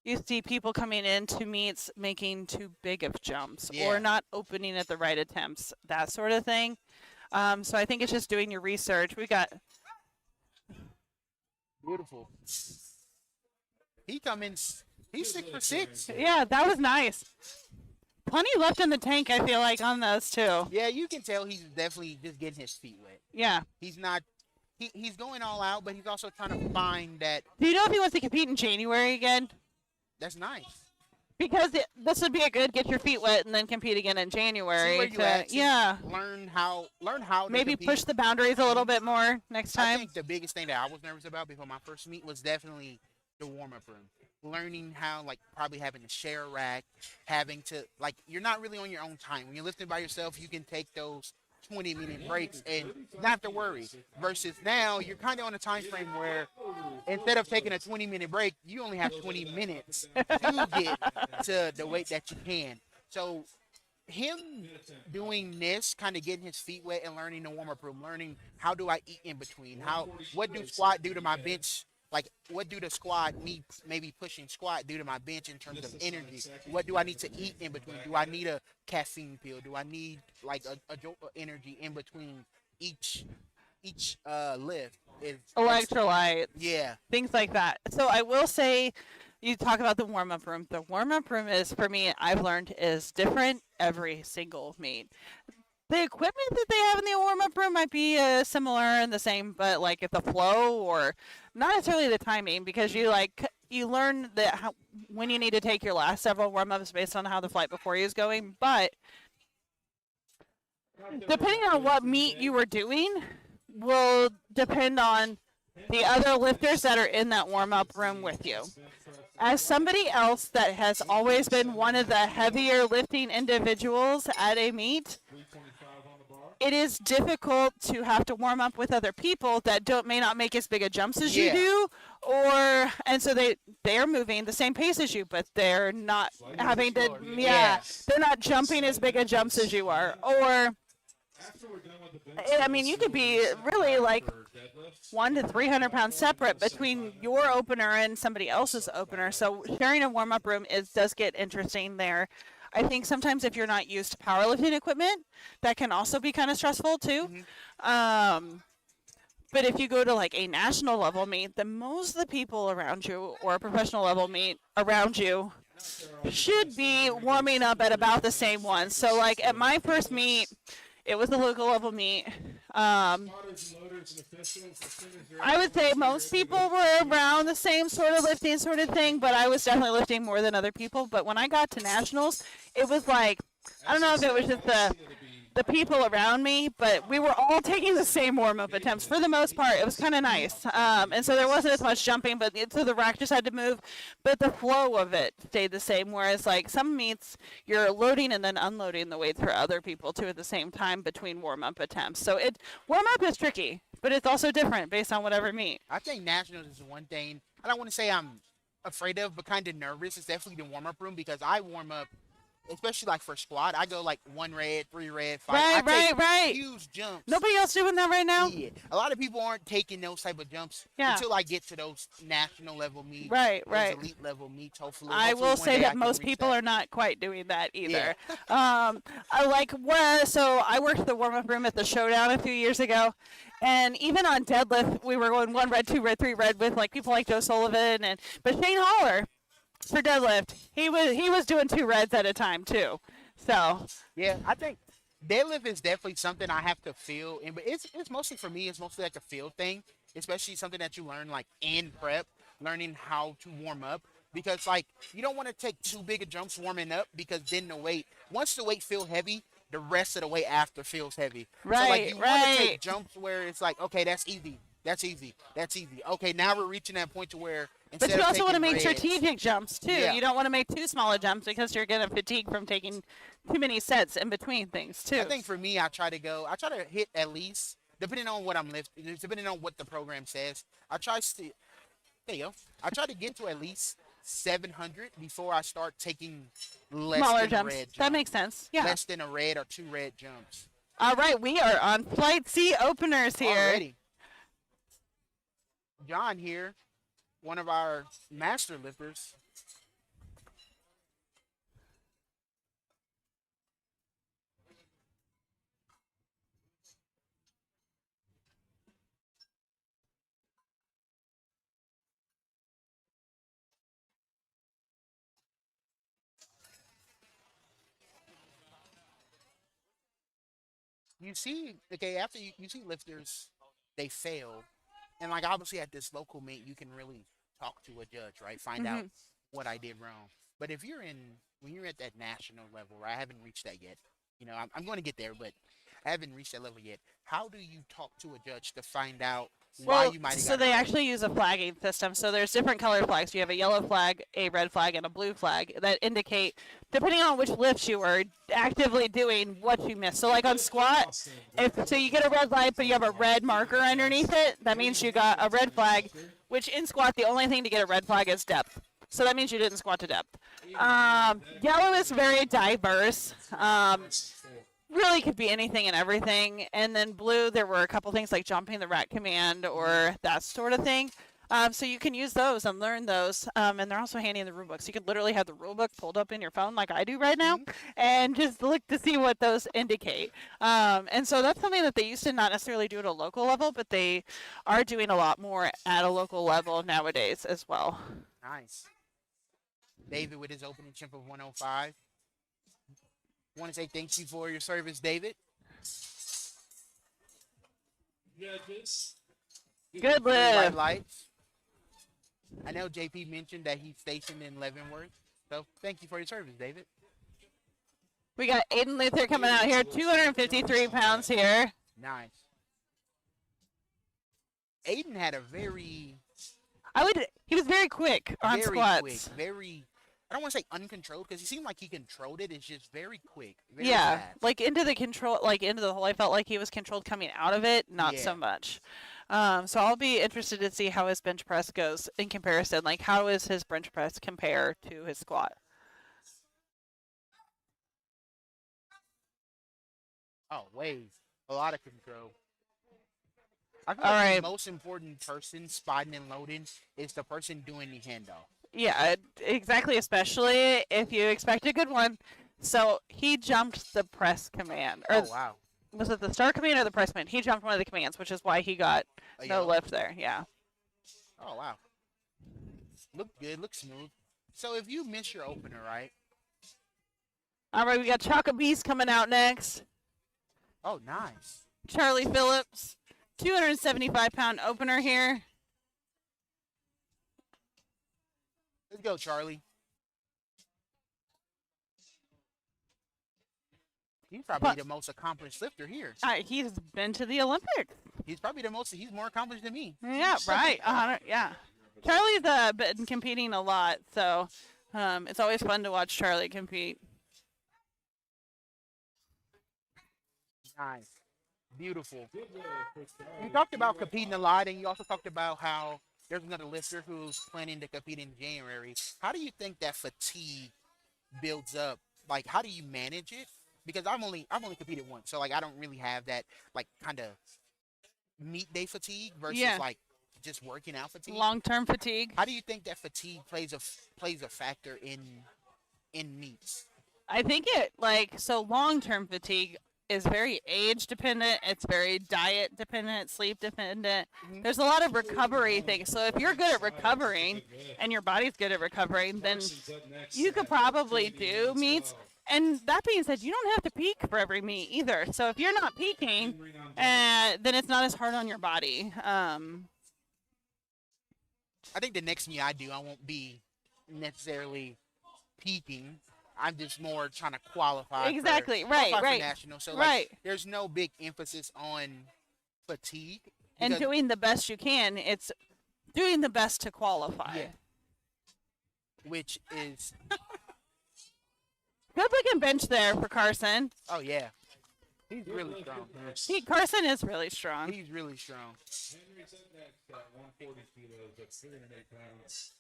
you see people coming into meets making too big of jumps or not opening at the right attempts, that sort of thing. So I think it's just doing your research. We got beautiful. He come in. He's 6 for 6. Yeah, that was nice. Plenty left in the tank, I feel like, on those too. Yeah, you can tell he's definitely just getting his feet wet. Yeah. He's not. He's going all out, but he's also trying to find that. Do you know if he wants to compete in January again? That's nice. Because this would be a good get your feet wet and then compete again in January. See where you at, yeah. Learn how. Maybe to compete. push the boundaries a little bit more next time. I think the biggest thing that I was nervous about before my first meet was definitely the warm-up room. Learning how, like, probably having to share a rack, having to, like, you're not really on your own time. When you're lifting by yourself, you can take those 20-minute breaks and not have to worry. Versus now, you're kind of on a time frame where instead of taking a 20-minute break, you only have 20 minutes to get to the weight that you can. So him doing this, kind of getting his feet wet and learning the warm-up room, learning how do I eat in between, what do squat do to my bench, like what do the squat, me maybe pushing squat do to my bench in terms of energy, what do I need to eat in between, do I need a caffeine pill, do I need like a jolt of energy in between each lift. Electrolytes. Yeah. Things like that. So I will say, you talk about the warm-up room. The warm-up room is, for me, I've learned, is different every single meet. The equipment that they have in the warm-up room might be similar and the same, but like if the flow or not necessarily the timing, because you learn that when you need to take your last several warm-ups based on how the flight before you is going. But depending on what meet you were doing will depend on the other lifters that are in that warm-up room with you. As somebody else that has always been one of the heavier lifting individuals at a meet, it is difficult to have to warm up with other people that may not make as big a jumps as you do, and so they're moving the same pace as you, but they're not having to, they're not jumping as big a jumps as you are, or I mean, you could be really like 100 to 300 pounds separate between your opener and somebody else's opener. So sharing a warm-up room does get interesting there. I think sometimes if you're not used to powerlifting equipment, that can also be kind of stressful too. But if you go to like a national level meet, then most of the people around you or a professional level meet around you should be warming up at about the same one. So like at my first meet, it was a local level meet. I would say most people were around the same sort of lifting sort of thing, but I was definitely lifting more than other people. But when I got to nationals, it was like, I don't know if it was just the people around me, but we were all taking the same warm-up attempts for the most part. It was kind of nice, and so there wasn't as much jumping, but so the rack just had to move, but the flow of it stayed the same. Whereas like some meets, you're loading and then unloading the weights for other people too at the same time between warm-up attempts. So warm-up is tricky, but it's also different based on whatever meet. I think nationals is one thing I don't want to say I'm afraid of, but kind of nervous. It's definitely the warm-up room because I warm up. Especially like for squat, I go like 1 rep, 3 reps, 5. I take huge jumps. Nobody else doing that right now? Yeah. A lot of people aren't taking those type of jumps until I get to those national level meets. Right. Elite level meets, hopefully. I will say that most people are not quite doing that either. Yeah. So I worked the warm-up room at the Showdown a few years ago. And even on deadlift, we were going 1 red, 2 red, 3 red with like people like Joe Sullivan but Shane Holler. For deadlift, he was doing 2 reds at a time too. So yeah, I think deadlift is definitely something I have to feel, but it's mostly for me. It's mostly like a feel thing, especially something that you learn like in prep, learning how to warm up. Because like you don't want to take too big of jumps warming up because then once the weight feel heavy, the rest of the weight after feels heavy. Right, so like you want to take jumps where it's like, okay, that's easy. That's easy. Okay, now we're reaching that point to where but you also want to make strategic jumps too. Yeah. You don't want to make too small a jumps because you're gonna fatigue from taking too many sets in between things too. I think for me, I try to hit at least, depending on what I'm lifting, depending on what the program says. I try to get to at least 700 before I start taking smaller jumps. That makes sense. Yeah. Less than a red or 2 red jumps. All right, we are on Flight C openers here. Already. John here, one of our master lifters. You see, okay, after you see lifters, they fail. And like obviously at this local meet, you can really talk to a judge, right? Find out what I did wrong. But when you're at that national level, right? I haven't reached that yet. You know, I'm going to get there, but I haven't reached that level yet. How do you talk to a judge to find out why you might have So they actually use a flagging system. So there's different color flags. You have a yellow flag, a red flag, and a blue flag that indicate, depending on which lifts you are actively doing, what you missed. So like on squat, so you get a red light, but you have a red marker underneath it, that means you got a red flag, which in squat, the only thing to get a red flag is depth. So that means you didn't squat to depth. Yellow is very diverse. Really could be anything and everything. And then blue, there were a couple things like jumping the rack command or that sort of thing. So you can use those and learn those. And they're also handy in the rule book. So you could literally have the rule book pulled up in your phone like I do right now and just look to see what those indicate. And so that's something that they used to not necessarily do at a local level, but they are doing a lot more at a local level nowadays as well. Nice. David with his opening chimp of 105. Want to say thank you for your service, David. Good lift. Lights. I know JP mentioned that he's stationed in Leavenworth, so thank you for your service, David. We got Aiden Luther coming out here, 253 pounds here. Nice. Aiden had a he was very quick on squats. I don't want to say uncontrolled because he seemed like he controlled it. It's just very quick. Very fast. Like into the hole. I felt like he was controlled coming out of it, not so much. So I'll be interested to see how his bench press goes in comparison. Like, how is his bench press compare to his squat? Oh, a lot of control. I feel like the most important person spotting and loading is the person doing the handoff. Yeah, exactly, especially if you expect a good one. So he jumped the press command. Oh, wow. Was it the start command or the press command? He jumped one of the commands, which is why he got A no yellow? lift there. Yeah. Oh wow. Look good. Look smooth. So if you miss your opener, right? All right, we got Chaka Beast coming out next. Oh, nice. Charlie Phillips, 275-pound opener here. Let's go, Charlie. He's probably the most accomplished lifter here. He's been to the Olympics. He's probably he's more accomplished than me. Yeah, right. Yeah. Charlie's been competing a lot, so it's always fun to watch Charlie compete. Nice. Beautiful. You talked about competing a lot, and you also talked about how there's another lifter who's planning to compete in January. How do you think that fatigue builds up? Like, how do you manage it? Because I've only competed once, so like I don't really have that like kind of meet day fatigue versus like just working out fatigue. Long-term fatigue. How do you think that fatigue plays a factor in meets? I think long-term fatigue is very age dependent. It's very diet dependent, sleep dependent. Mm-hmm. There's a lot of recovery things. So if you're good at recovering and your body's good at recovering, then you could probably do meets. And that being said, you don't have to peak for every meet either. So if you're not peaking, then it's not as hard on your body. I think the next meet I do, I won't be necessarily peaking. I'm just more trying to qualify. Exactly. For Right. national. So Right. There's no big emphasis on fatigue. And doing the best you can. It's doing the best to qualify. Yeah. Which is good looking bench there for Carson. Oh yeah. He's really strong. Carson is really strong. He's really strong. Henry's at 140 kilos. That's 308 pounds.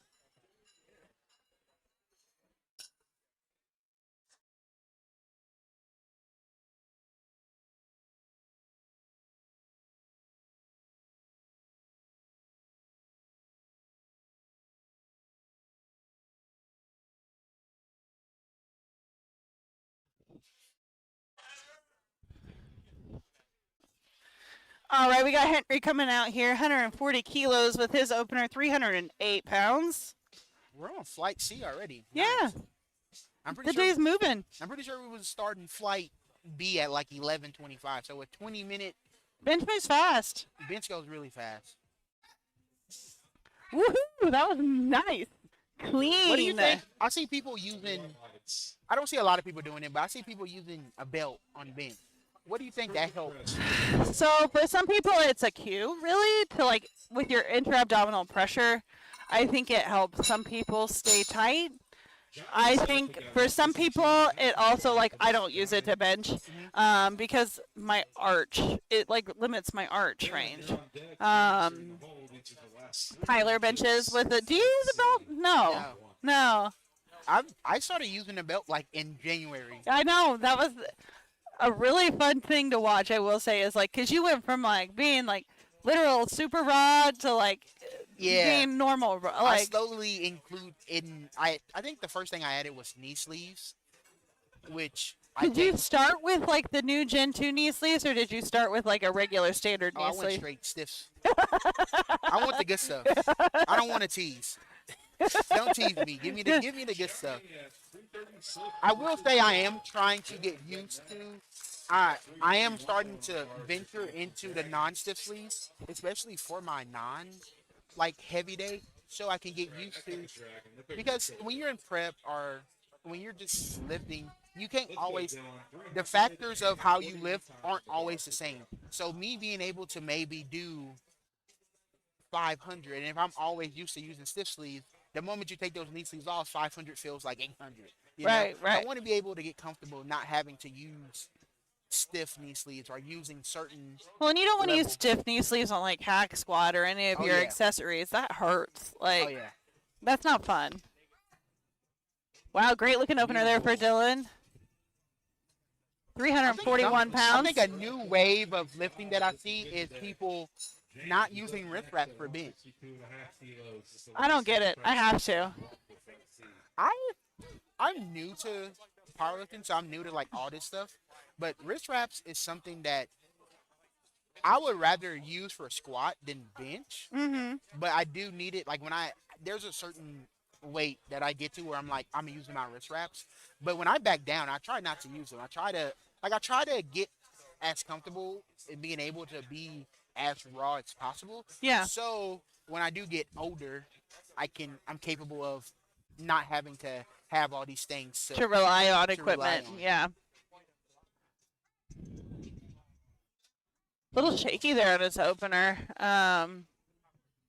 All right, we got Henry coming out here, 140 kilos with his opener, 308 pounds. We're on flight C already. Yeah. Nice. I'm pretty The sure day's moving. I'm pretty sure we was starting flight B at like 11:25. So a 20-minute bench moves fast. Bench goes really fast. Woohoo! That was nice. Clean. What do you think? I see people using. I don't see a lot of people doing it, but I see people using a belt on bench. What do you think that helps? So for some people, it's a cue, really, to like with your intra-abdominal pressure. I think it helps some people stay tight. I think for some people, it also like I don't use it to bench because my arch it limits my arch range. Tyler benches with it. Do you use a belt? No. I started using a belt like in January. I know that was a really fun thing to watch. I will say is because you went from being literal super rod to being normal. I slowly include in. I think the first thing I added was knee sleeves, which. Did you start with the new Gen 2 knee sleeves, or did you start with a regular standard knee sleeve? I went straight stiffs. I want the good stuff. I don't want to tease. Don't tease me. Give me the good stuff. I will say I am trying to get used to. I am starting to venture into the non-stiff sleeves, especially for my heavy day, so I can get used to. Because when you're in prep or when you're just lifting, you can't always. The factors of how you lift aren't always the same. So me being able to maybe do 500, and if I'm always used to using stiff sleeves, the moment you take those knee sleeves off, 500 feels like 800. Right. I want to be able to get comfortable not having to use stiff knee sleeves or using certain. Well, and you don't want to use stiff knee sleeves on hack squat or any of your accessories. That hurts. That's not fun. Wow, great looking opener there for Dylan. 341 pounds. I think a new wave of lifting that I see is people not using wrist wraps for bench. I don't get it. I have to. I'm new to powerlifting, so I'm new to all this stuff. But wrist wraps is something that I would rather use for a squat than bench. Mm-hmm. But I do need it. Like when there's a certain weight that I get to where I'm like, I'm using my wrist wraps. But when I back down, I try not to use them. I try to get as comfortable in being able to be as raw as possible. Yeah. So when I do get older, I'm capable of not having to have all these things To rely on to equipment. rely on. Yeah. Little shaky there on his opener.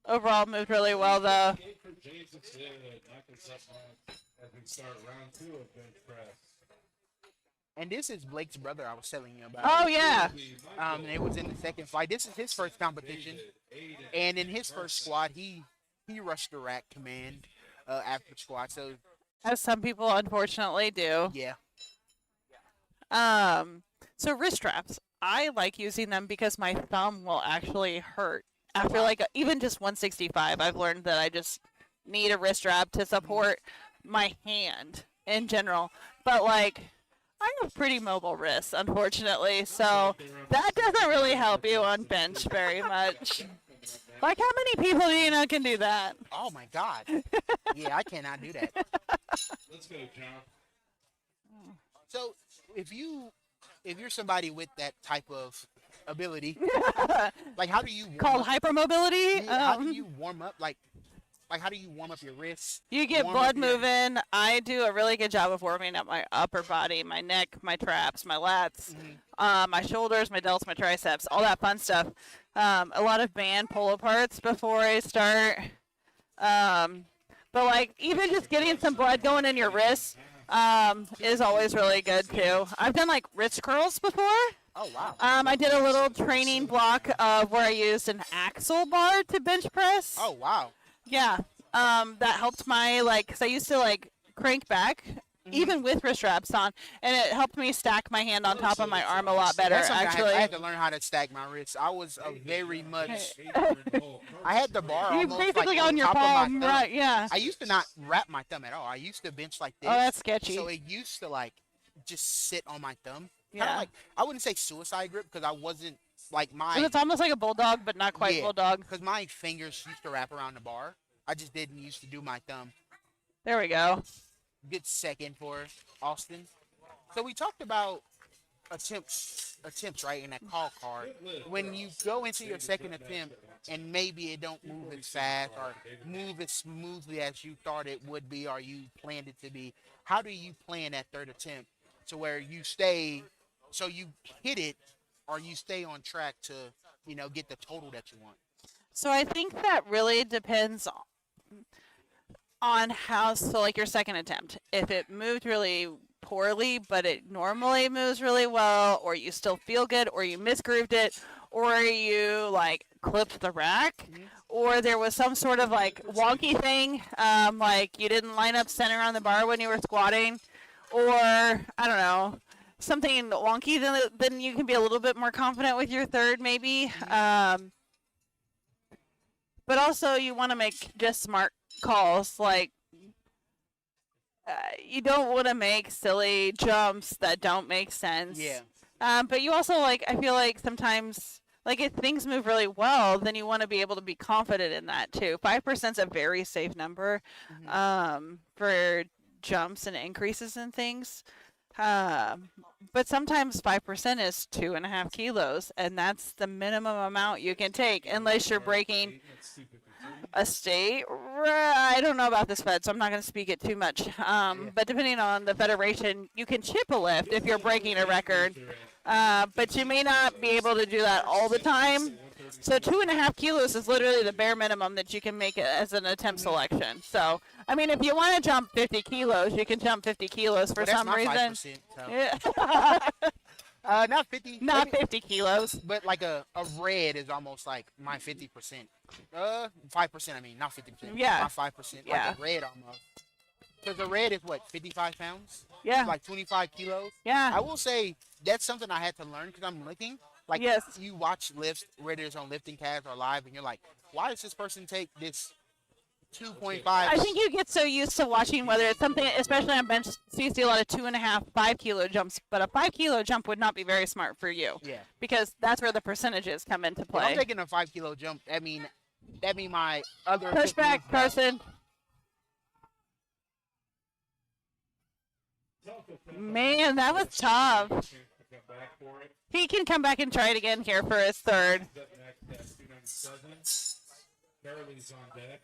Overall moved really well though. Game for James is knocking something out as we start round 2 of bench press. And this is Blake's brother I was telling you about. Oh yeah. And it was in the second fight. This is his first competition, and in his first squat, he rushed the rack command after squat. So As some people unfortunately do. yeah, So wrist straps. I like using them because my thumb will actually hurt. After like even just 165, I've learned that I just need a wrist strap to support my hand in general. But like I have pretty mobile wrists, unfortunately, so that doesn't really help you on bench very much. Like how many people do you know can do that? oh my God, yeah, I cannot do that. Let's go, John. So if you're somebody with that type of ability, like how do you Called hypermobility. how do you warm up? Like how do you warm up your wrists? You get warm blood up your- moving. I do a really good job of warming up my upper body, my neck, my traps, my lats, my shoulders, my delts, my triceps, all that fun stuff. A lot of band pull aparts before I start. But like even just getting some blood going in your wrists is always really good too. I've done like wrist curls before. Oh wow. I did a little training block of where I used an axle bar to bench press. Oh wow. Yeah. That helped my because I used to like crank back even with wrist straps on, and it helped me stack my hand on top of my arm a lot better. That's something Actually, I had to learn how to stack my wrists. I was a very much. I had the bar you almost basically like on your top of my palm, thumb. right? Yeah. I used to not wrap my thumb at all. I used to bench like this. Oh, that's sketchy. So it used to like just sit on my thumb. Yeah. Kind of like I wouldn't say suicide grip because I wasn't like It's almost like a bulldog, but not quite bulldog. because my fingers used to wrap around the bar. I just didn't used to do my thumb. There we go. Good second for Austin. So we talked about attempts, right, in that call card. When you go into your second attempt and maybe it don't move as fast or move as smoothly as you thought it would be or you planned it to be, how do you plan that third attempt to where you stay, so you hit it or you stay on track to, get the total that you want? So I think that really depends on how, so like your second attempt, if it moved really poorly, but it normally moves really well, or you still feel good, or you misgrooved it, or you like clipped the rack, or there was some sort of like wonky thing, like you didn't line up center on the bar when you were squatting, or I don't know, something wonky, then you can be a little bit more confident with your third maybe. But also you want to make just smart calls. Like you don't want to make silly jumps that don't make sense. Yeah. But you also I feel like sometimes if things move really well, then you want to be able to be confident in that too. 5% is a very safe number for jumps and increases in things. But sometimes 5% is 2.5 kilos, and that's the minimum amount you can take unless you're breaking a state. I don't know about this Fed, so I'm not going to speak it too much. But depending on the federation, you can chip a lift if you're breaking a record. But you may not be able to do that all the time. So 2.5 kilos is literally the bare minimum that you can make it as an attempt selection. So, I mean, if you want to jump 50 kilos, you can jump 50 kilos for Well, that's some not reason. 5%, so. Yeah. Not 50. Not maybe- 50 kilos. But like a red is almost like my 50%. 5%, I mean, not 50%. Yeah. My 5%. Yeah. Like a red almost. Because the red is what, 55 pounds? Yeah. Like 25 kilos? Yeah. I will say that's something I had to learn because I'm looking. Like, Yes. you watch lifts, whether it's on lifting cast or live, and you're like, why does this person take this 2.5. I think you get so used to watching whether it's something, especially on bench, so you see a lot of 2.5, 5 kilo jumps, but a 5 kilo jump would not be very smart for you. Yeah. Because that's where the percentages come into If I'm play. taking a 5 kilo jump, that mean my other Push foot back, moves back. Carson. Man, that was tough. Chance to come back for it. He can come back and try it again here for his third. Up next at 297. Charlie's on deck.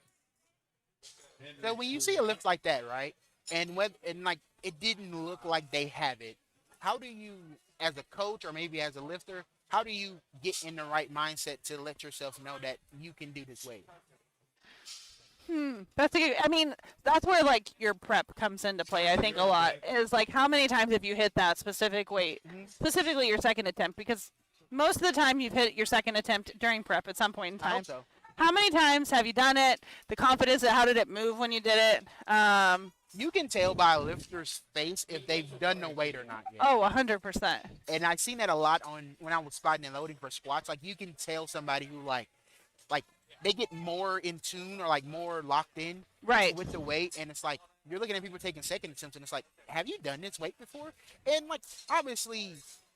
So when you see a lift like that, right, and like it didn't look like they have it, how do you, as a coach or maybe as a lifter, how do you get in the right mindset to let yourself know that you can do this weight? That's a good, I mean, that's where like your prep comes into play. I think a lot is like how many times have you hit that specific weight, specifically your second attempt? Because most of the time you've hit your second attempt during prep at some point in I time. hope so. How many times have you done it? The confidence, how did it move when you did it? You can tell by a lifter's face if they've done the weight or not yet. Oh, 100%. And I've seen that a lot on when I was spotting and loading for squats. Like you can tell somebody who like they get more in tune or like more locked in Right. with the weight, and it's like you're looking at people taking second attempts, and it's like, have you done this weight before? And like obviously,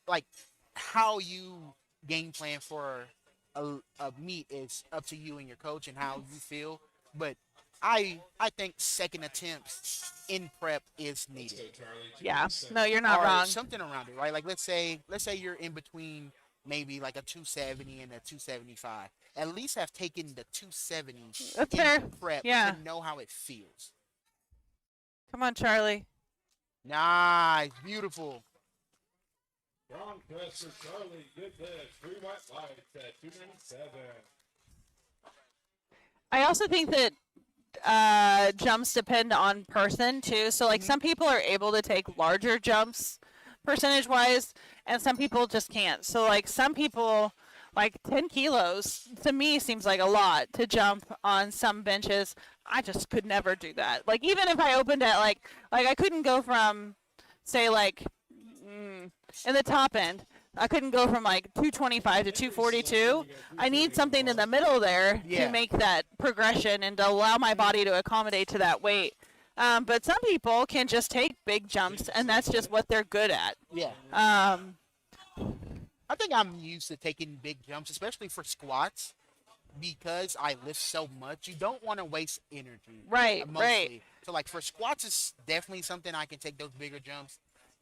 like how you game plan for a meet is up to you and your coach and how you feel. But I think second attempts in prep is needed. Yeah. No, you're not Or wrong. something around it, right? Like let's say you're in between maybe like a 270 and a 275. At least have taken the 270 That's in fair. prep Yeah. to know how it feels. Come on, Charlie. Nice, beautiful. Strong press for Charlie. Good lift. 3 white lights at 297. I also think that jumps depend on person too. So like some people are able to take larger jumps percentage wise, and some people just can't. So like some people, like 10 kilos to me seems like a lot to jump on some benches. I just could never do that. Like even if I opened at like I couldn't go from say like in the top end. I couldn't go from like 225 to 242. I need something in the middle there Yeah. to make that progression and to allow my body to accommodate to that weight. But some people can just take big jumps, and that's just what they're good at. Yeah. I think I'm used to taking big jumps, especially for squats, because I lift so much. You don't want to waste energy. Right, mostly. right. So like for squats, it's definitely something I can take those bigger jumps.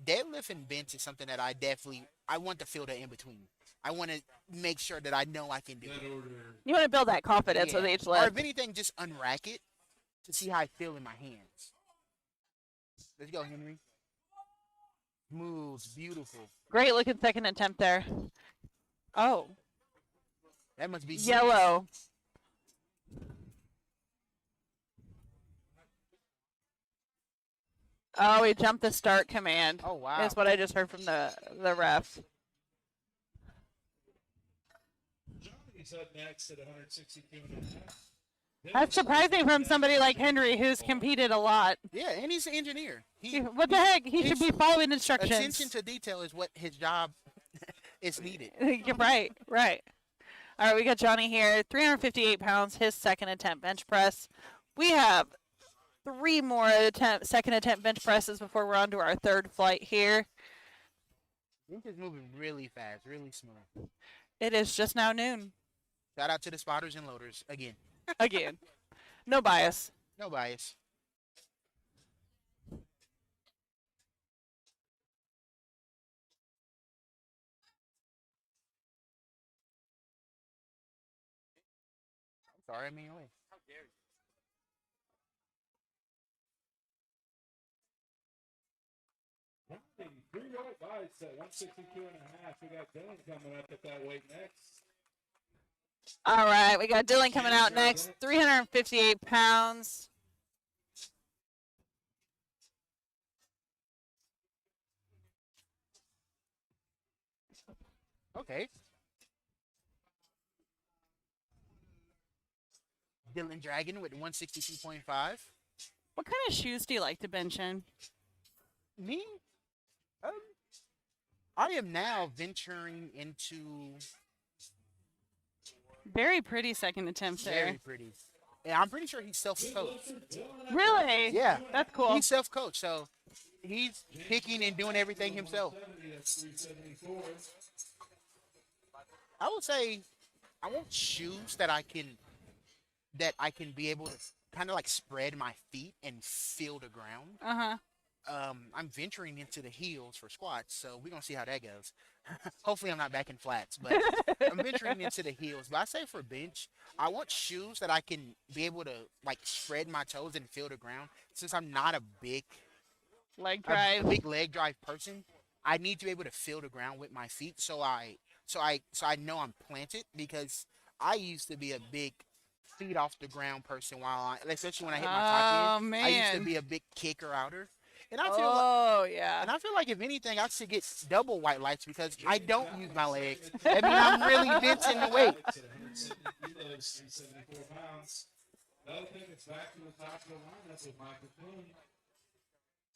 Deadlift and bench is something that I want to feel the in between. I want to make sure that I know I can do it. You want to build that confidence with each Or lift. if anything, just unrack it to see how I feel in my hands. Let's go, Henry. Moves, beautiful. Great looking second attempt there. Oh, That must be yellow. Oh, he jumped the start command. Oh, wow. That's what I just heard from the ref. Johnny's up next at 162.5. That's surprising from somebody like Henry who's competed a lot. Yeah, and he's an engineer. What the heck? He should be following instructions. Attention to detail is what his job is needed. You're right, right. All right, we got Johnny here, 358 pounds, his second attempt bench press. We have 3 more second attempt bench presses before we're on to our third flight here. He's just moving really fast, really smooth. It is just now noon. Shout out to the spotters and loaders again. Again, no bias. No bias. I'm sorry, I mean, wait. How dare you? 3 white lights at 162.5. We got Dylan coming up at that weight next. All right, we got Dylan coming out next, 358 pounds. Okay. Dylan Dragon with 162.5. What kind of shoes do you like to bench in? Me? I am now venturing into Very pretty second attempt there. very pretty. and I'm pretty sure he's self-coached. Really? Yeah, That's cool. he's self-coached, so he's picking and doing everything himself. I would say I want shoes that I can be able to kind of like spread my feet and feel the ground. Uh-huh. I'm venturing into the heels for squats, so we're gonna see how that goes. Hopefully, I'm not back in flats, but I'm venturing into the heels. But I say for bench, I want shoes that I can be able to like spread my toes and feel the ground. Since I'm not a Leg a drive. big leg drive person, I need to be able to feel the ground with my feet, so I know I'm planted, because I used to be a big feet off the ground person especially when I hit my top Oh, end. I used to man. be a big kicker outer. And I feel Oh, yeah. like if anything, I should get double white lights because I don't use my legs. I mean, I'm really benching the weight.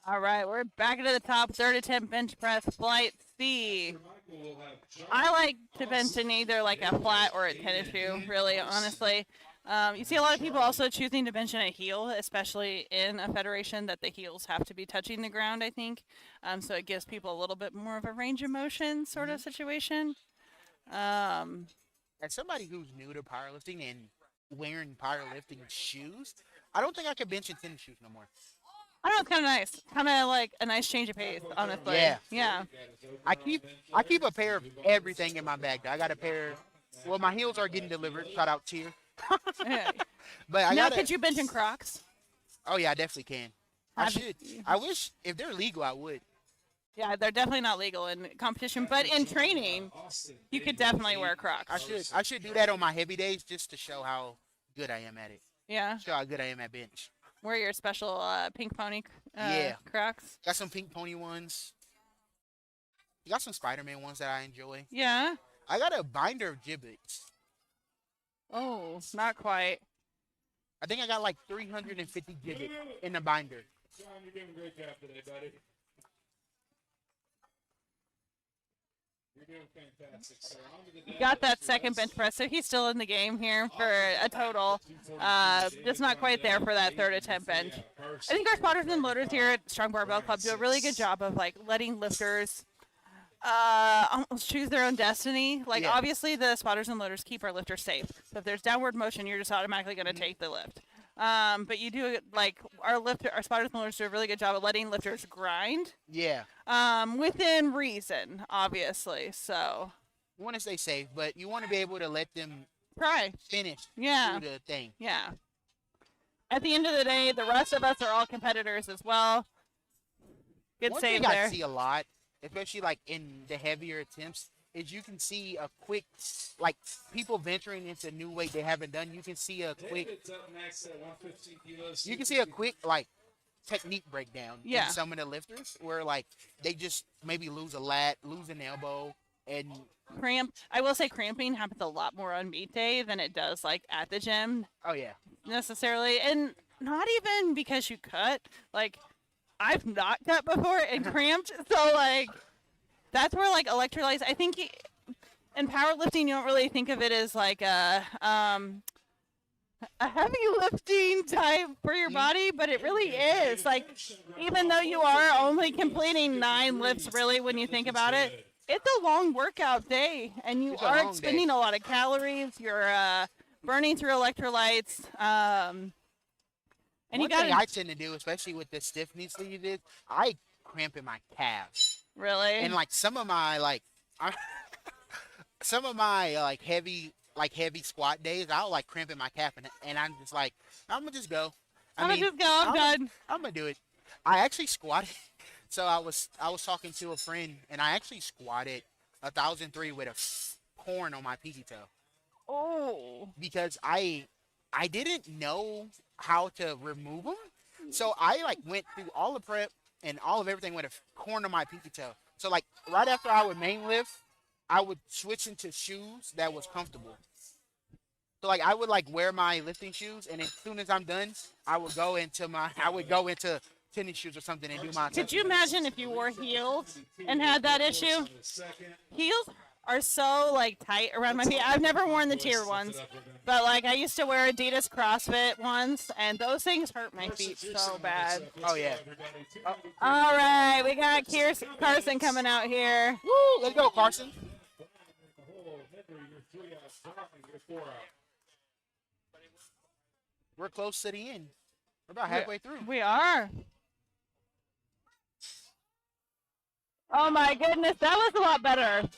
All right, we're back into the top third attempt bench press flight C. I like to bench in either like a flat or a tennis shoe, really, honestly. You see a lot of people also choosing to bench in a heel, especially in a federation that the heels have to be touching the ground, I think. So it gives people a little bit more of a range of motion sort of situation. As somebody who's new to powerlifting and wearing powerlifting shoes, I don't think I could bench in tennis shoes no more. I know, it's kind of nice. Kind of like a nice change of pace, honestly. Yeah. Yeah. I keep a pair of everything in my bag. I got a pair. Well, my heels are getting delivered. Shout out to you. Yeah. But I Now, got. could you bench in Crocs? Oh yeah, I definitely can. I Have- should. I wish if they're legal, I would. Yeah, they're definitely not legal in competition, but in training, you could definitely wear Crocs. I should do that on my heavy days just to show how good I am at it. Yeah, Show how good I am at bench. wear your special pink pony Yeah. Crocs. Got some pink pony ones. You got some Spider-Man ones that I enjoy. Yeah. I got a binder of giblets. Oh, not quite. I think I got like 350 giblets in the binder. John, you're doing a great job today, buddy. You're doing fantastic. So on to the Got that second bench press, so he's still in the game here for a total. Just not quite there for that third attempt bench. I think our spotters and loaders here at Strong Barbell Club do a really good job of like letting lifters almost choose their own destiny. Like, Yeah. obviously the spotters and loaders keep our lifters safe. So if there's downward motion, you're just automatically going to take the lift. But you do, like, our spotters and loaders do a really good job of letting lifters grind. Yeah. Within reason, obviously. So You want to stay safe, but you want to be able to let them try. finish Yeah. through the thing. Yeah. At the end of the day, the rest of us are all competitors as well. Good One save thing there. I see a lot, especially like in the heavier attempts, is you can see a quick, like people venturing into new weight they haven't done. You can see a quick, David's up next at 115 kilos. you can see a quick like technique breakdown Yeah. in some of the lifters where like they just maybe lose a lat, lose an elbow, and Cramp. I will say cramping happens a lot more on meet day than it does like at the gym oh yeah, necessarily, and not even because you cut. Like, I've not cut before and cramped, so like that's where like electrolytes. I think in powerlifting you don't really think of it as like a heavy lifting type for your body, but it really is. Like, even though you are only completing 9 lifts, really, when you think about it, it's a long workout day, and you It's a are long expending a lot of calories. You're burning through electrolytes, and one you got thing I tend to do, especially with the stiffness that you did, I cramp in my calves. really. And like some of my heavy squat days, I'll like cramp in my calf, and I'm just like, I'm gonna just go. I'm gonna just go. I'm done. I'm gonna do it. I actually squatted. So I was talking to a friend, and I actually squatted 1,003 with a corn on my pinky toe Oh, because I didn't know how to remove them. So I like went through all the prep and all of everything with a corn on my pinky toe. So like right after I would main lift, I would switch into shoes that was comfortable. So like I would like wear my lifting shoes, and as soon as I'm done, I would go into tennis shoes or something and do my. could you imagine if you wore heels and had that issue? Heels are so like tight around my feet. I've never worn the tier ones, but like I used to wear Adidas CrossFit ones, and those things hurt my feet so bad. Oh yeah. All right, we got Carson coming out here. Woo! Let's go, Carson. We're close to the end. We're about halfway through. We are. Oh my goodness, that was a lot better.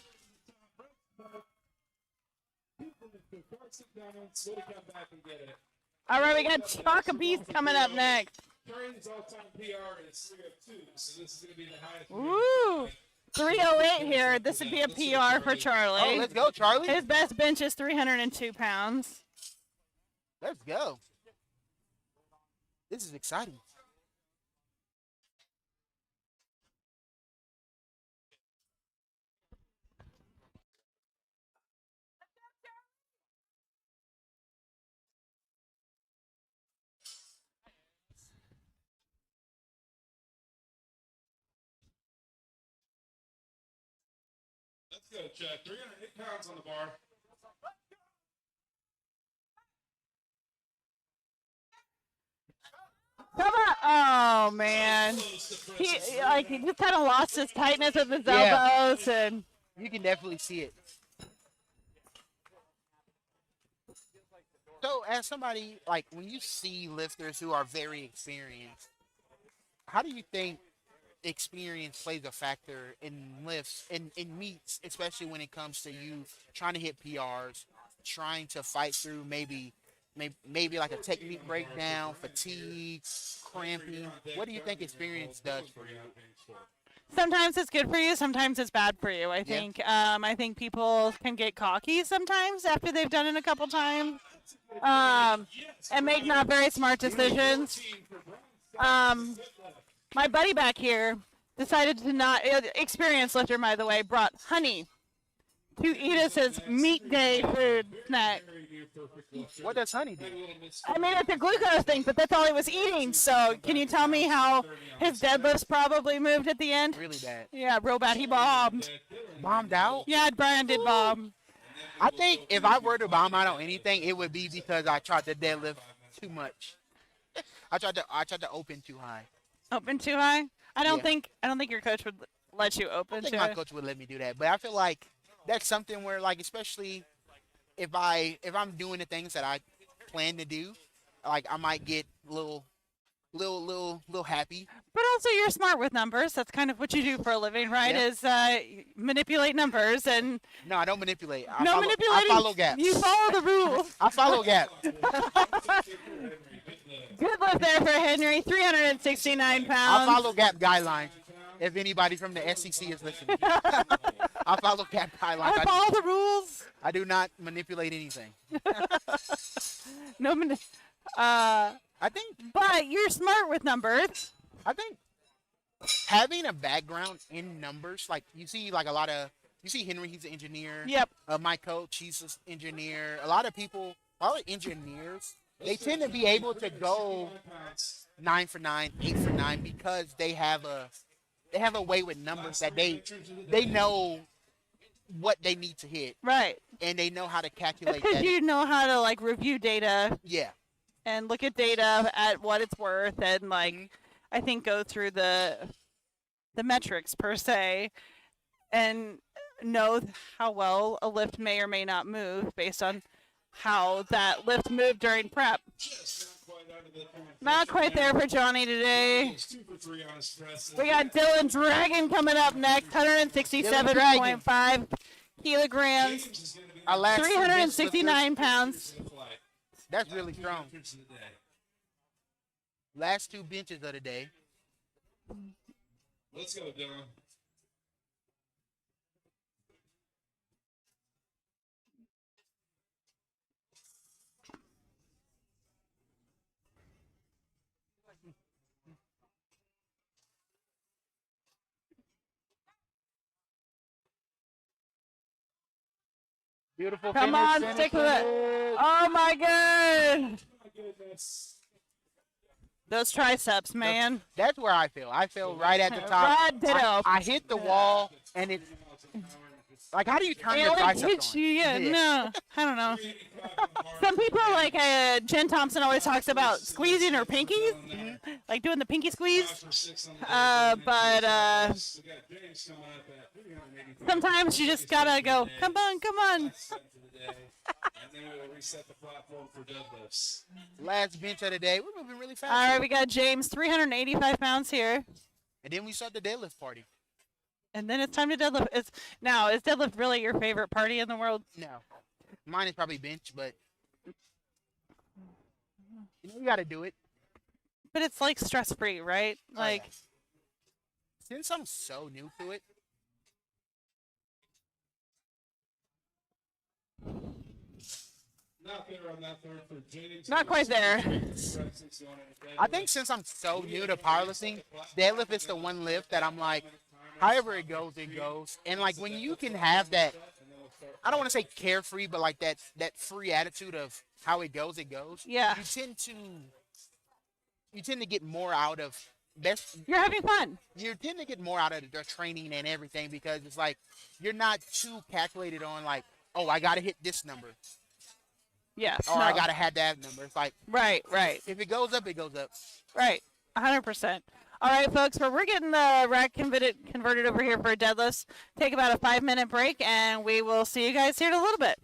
All right, we got Chaka Beast coming up next. Current's all-time PR is 302, so this is going to be the highest. Woo! 308 here. This would be a PR for Charlie. Oh, let's go, Charlie. His best bench is 302 pounds. Let's go. This is exciting. Let's go, Chuck. 308 pounds on the bar. Come on. Oh, man. He just kind of lost his tightness of his Yeah. elbows. And You can definitely see it. So, as somebody, like, when you see lifters who are very experienced, how do you think experience plays a factor in lifts, in meets, especially when it comes to you trying to hit PRs, trying to fight through maybe like a technique breakdown, fatigue, cramping? What do you think experience does for you? sometimes it's good for you, sometimes it's bad for you, I think. I think people can get cocky sometimes after they've done it a couple times and make not very smart decisions. My buddy back here decided to not, experienced lifter, by the way, brought honey to eat as his meat day food snack. What does honey do? I mean, it's a glucose thing, but that's all he was eating. So can you tell me how his deadlifts probably moved at the end? Really bad. Yeah, real bad. He bombed. Bombed out? Yeah, Brian did bomb. I think if I were to bomb out on anything, it would be because I tried to deadlift too much. I tried to open too high. Open too high? I don't Yeah. think your coach would let you I open think too my high. coach would let me do that, but I feel like that's something where, like, especially if I'm doing the things that I plan to do, like, I might get little happy. But also, you're smart with numbers. That's kind of what you do for a living, right? Yeah. Is manipulate numbers and No, I don't manipulate. manipulating. I follow gaps. You follow the rules. I follow gaps. Good lift there for Henry. 369 I pounds. follow gap guidelines. If anybody from the SEC is listening, I follow gap guidelines. I follow the rules. I do not manipulate anything. No, I think but you're smart with numbers. having a background in numbers, like you see Henry, he's an engineer. Yep. My coach, he's an engineer. A lot of engineers, they tend to be able to go 9 for 9, 8 for 9 because they have a way with numbers that they know what they need to hit, Right. and they know how to calculate Because that. you know how to like review data Yeah. and look at data at what it's worth and like Mhm. I think go through the metrics per se and know how well a lift may or may not move based on how that lift moved during prep. Not quite there for Johnny today. 2 for 3 on his press. We got Dylan Dragon coming up next, 167.5 kilograms, Our last 369 pounds. That's really strong. Last 2 benches of the day. Let's go, Dylan. Beautiful Come finish, on, finish, stick with it. finish. Oh my god. My goodness. Those triceps, man. That's where I feel. I feel right at the top. Right, ditto. I hit the wall, and Like, how do you turn It your like triceps hits on? you, yeah, no, I don't know. Some people like Jen Thompson always talks about squeezing her pinkies, like doing the pinky squeeze. But sometimes you just gotta go, come on, come on. And then we will reset the platform for deadlifts. Last bench of the day. We're moving really fast. All right, here. we got James, 385 pounds here. And then we start the deadlift party. And then it's time to deadlift. Is deadlift really your favorite party in the world? No. Mine is probably bench, but you got to do it. But it's like stress free, right? Like, Oh, yeah. Since I'm so new to it, Not there on that third for James. not quite there. I think since I'm so new to powerlifting, deadlift is the one lift that I'm like, however it goes, it goes. And like when you can have that, I don't want to say carefree, but like that free attitude of how it goes, Yeah. you tend to get more out of You're having fun. you tend to get more out of the training and everything because it's like you're not too calculated on like, oh, I gotta hit this number Yes. or no. I gotta have that number. It's like Right. if it goes up, it goes up. Right. 100%. All right, folks, we're getting the rack converted over here for deadlifts. Take about a 5-minute break, and we will see you guys here in a little bit.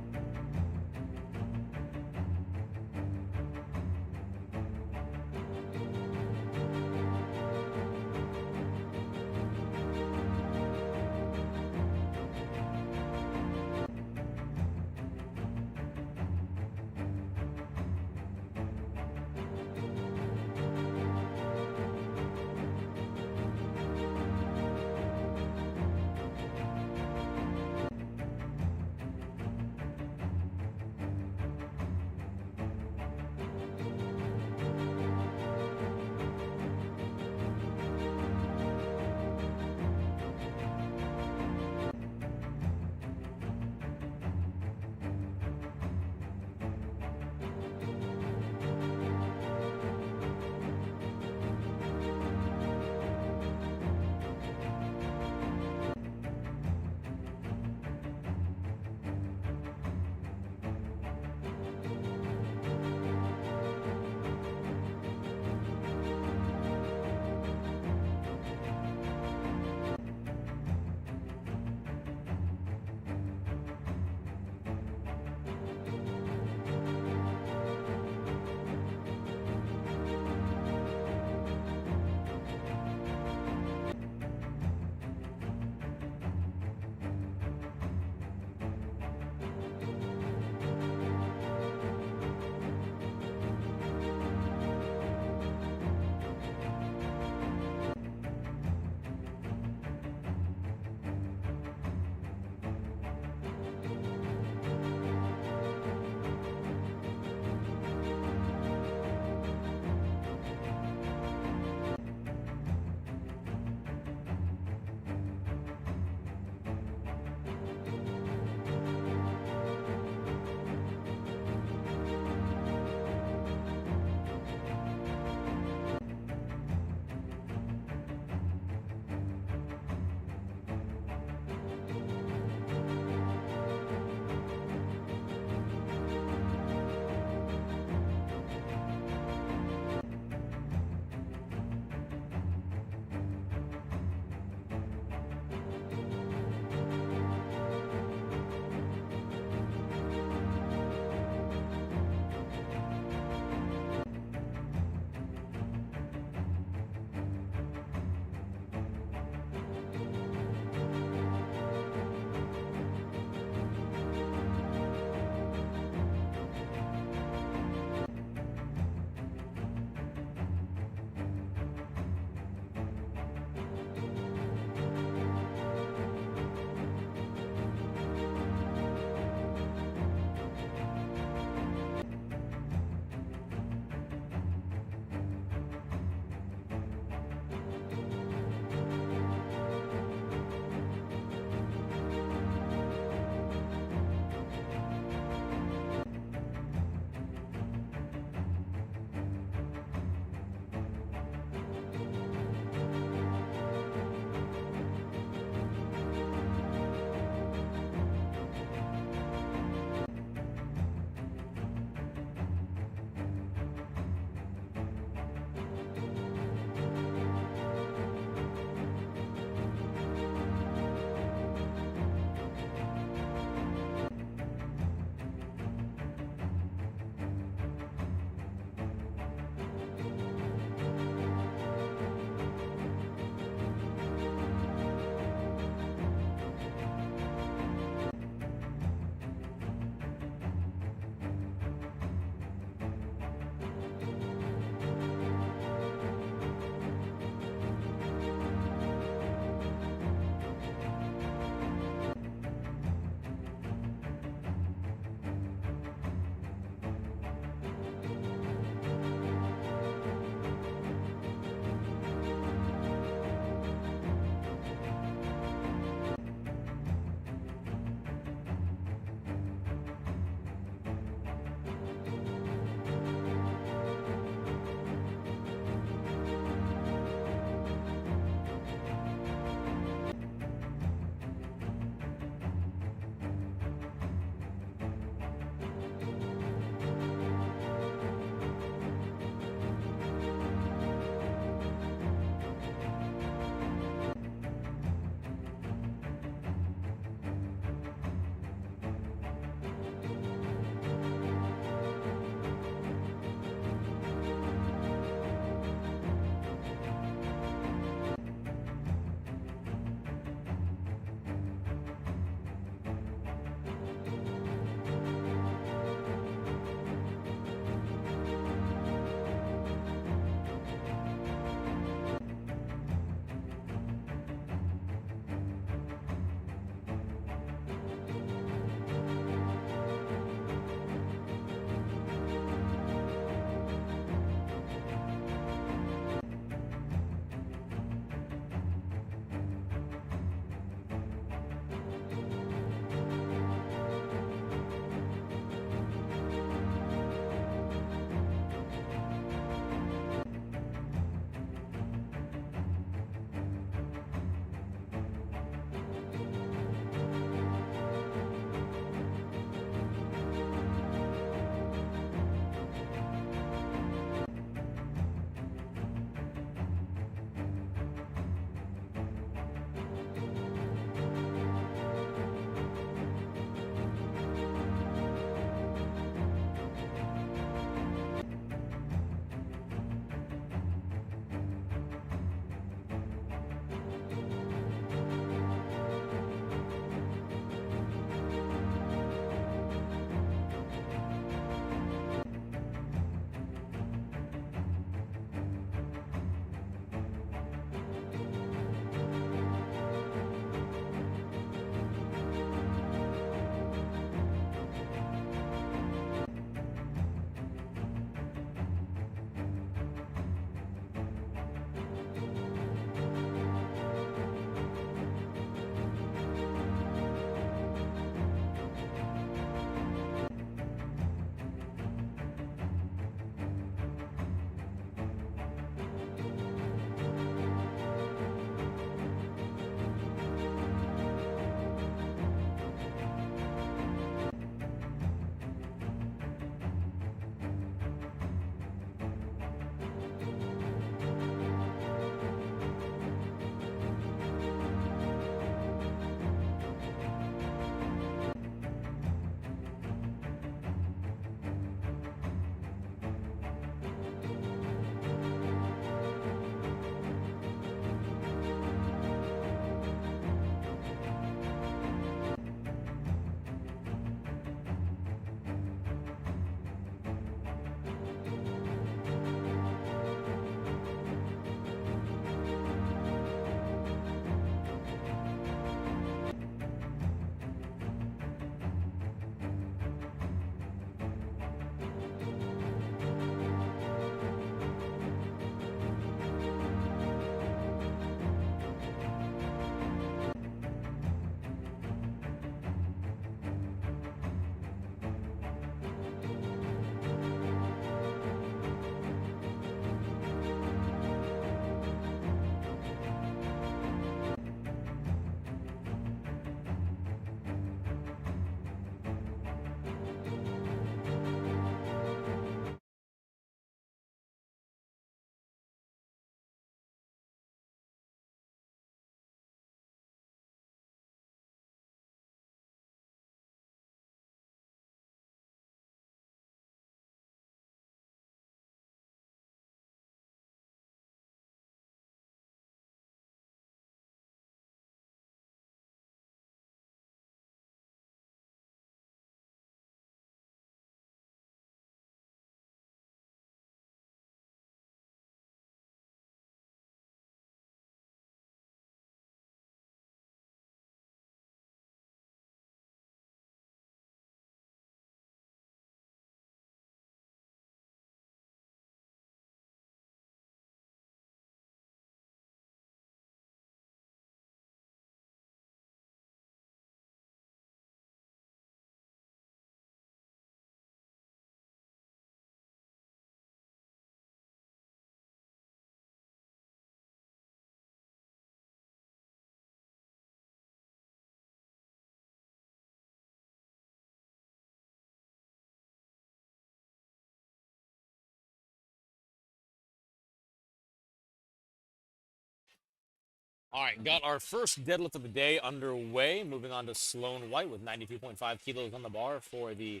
All right, got our first deadlift of the day underway. Moving on to Sloan White with 92.5 kilos on the bar for the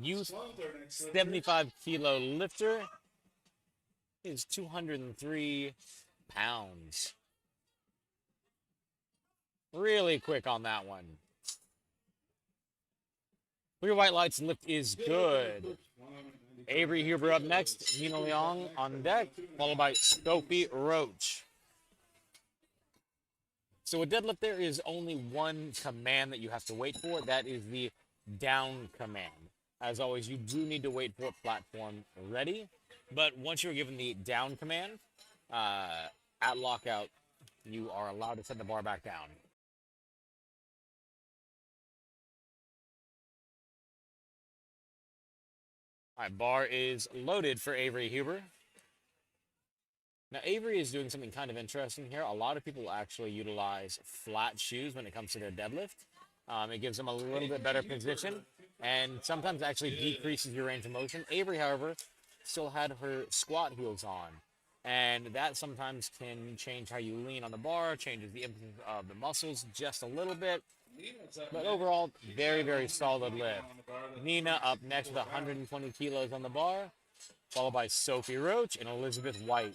youth 75 kilo lifter. Is 203 pounds. Really quick on that one. Clear white lights, lift is good. Avery Huber up next, Nina Leong on deck, followed by Sophie Roach. So a deadlift, there is only one command that you have to wait for. That is the down command. As always, you do need to wait for platform ready. But once you're given the down command, at lockout, you are allowed to set the bar back down. All right, bar is loaded for Avery Huber. Now, Avery is doing something kind of interesting here. A lot of people actually utilize flat shoes when it comes to their deadlift. It gives them a little bit better position and sometimes actually decreases your range of motion. Avery, however, still had her squat heels on. And that sometimes can change how you lean on the bar, changes the impetus of the muscles just a little bit. But overall, very, very solid lift. Nina up next with 120 kilos on the bar, followed by Sophie Roach and Elizabeth White.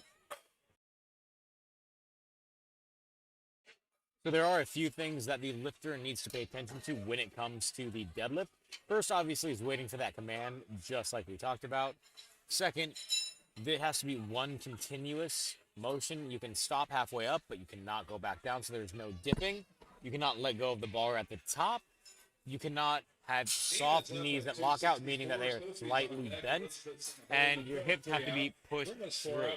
So there are a few things that the lifter needs to pay attention to when it comes to the deadlift. First, obviously, is waiting for that command, just like we talked about. Second, there has to be one continuous motion. You can stop halfway up, but you cannot go back down, so there's no dipping. You cannot let go of the bar at the top. You cannot have soft knees that lock out, meaning that they are slightly bent, and your hips have to be pushed through.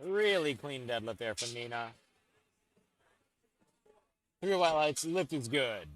Really clean deadlift there from Nina. Clear white lights, lift is good.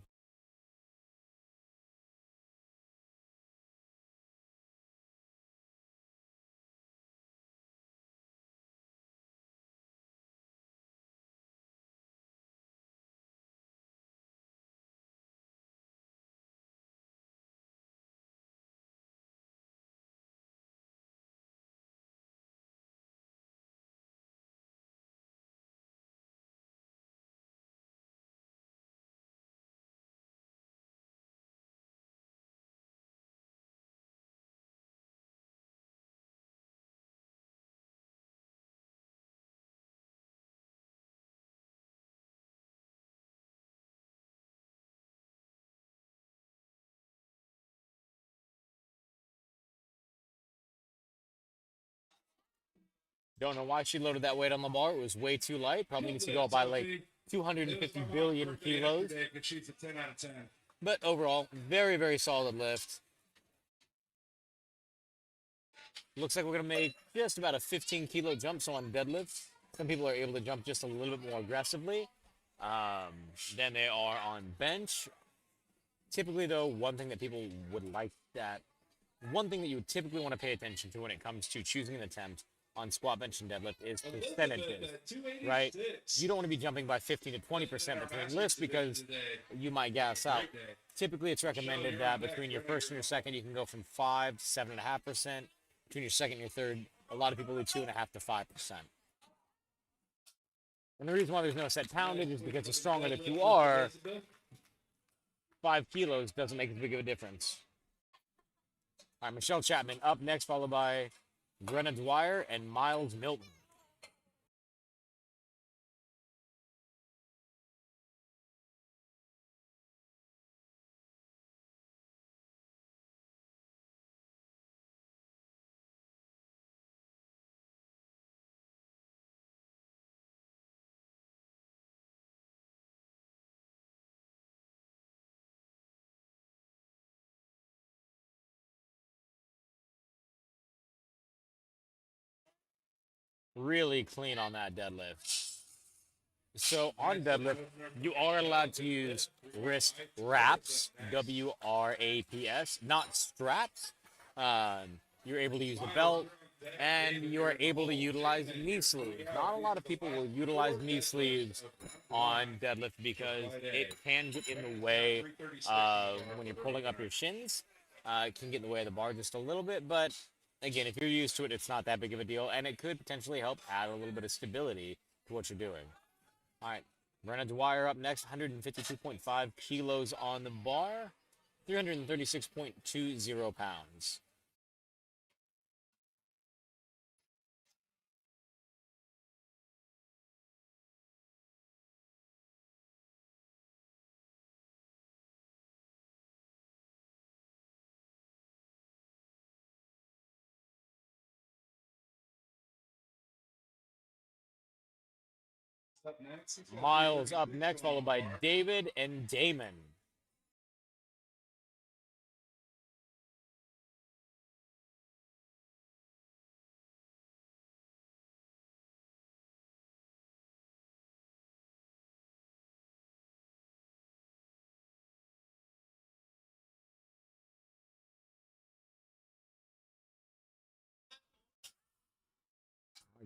Don't know why she loaded that weight on the bar. It was way too light. Probably needs to go up by like 250 billion kilos. She's a 10 out of 10. But overall, very, very solid lift. Looks like we're going to make just about a 15 kilo jump. So on deadlifts, some people are able to jump just a little bit more aggressively than they are on bench. Typically, though, one thing that you would typically want to pay attention to when it comes to choosing an attempt on squat, bench, and deadlift is percentages, right? You don't want to be jumping by 15 to 20% between lifts because you might gas out. Typically, it's recommended that between your first and your second, you can go from 5 to 7.5%. Between your second and your third, a lot of people do 2.5 to 5%. And the reason why there's no set poundage is because the stronger that you are, 5 kilos doesn't make as big of a difference. All right, Michelle Chapman up next, followed by Brenna Dwyer and Miles Milton. Really clean on that deadlift. So on deadlift, you are allowed to use wrist wraps, W-R-A-P-S, not straps. You're able to use the belt, and you are able to utilize knee sleeves. Not a lot of people will utilize knee sleeves on deadlift because it can get in the way when you're pulling up your shins. It can get in the way of the bar just a little bit, but again, if you're used to it, it's not that big of a deal, and it could potentially help add a little bit of stability to what you're doing. All right, Brenna Dwyer up next, 152.5 kilos on the bar, 336.20 pounds. Up next, Miles up next, followed by David and Damon.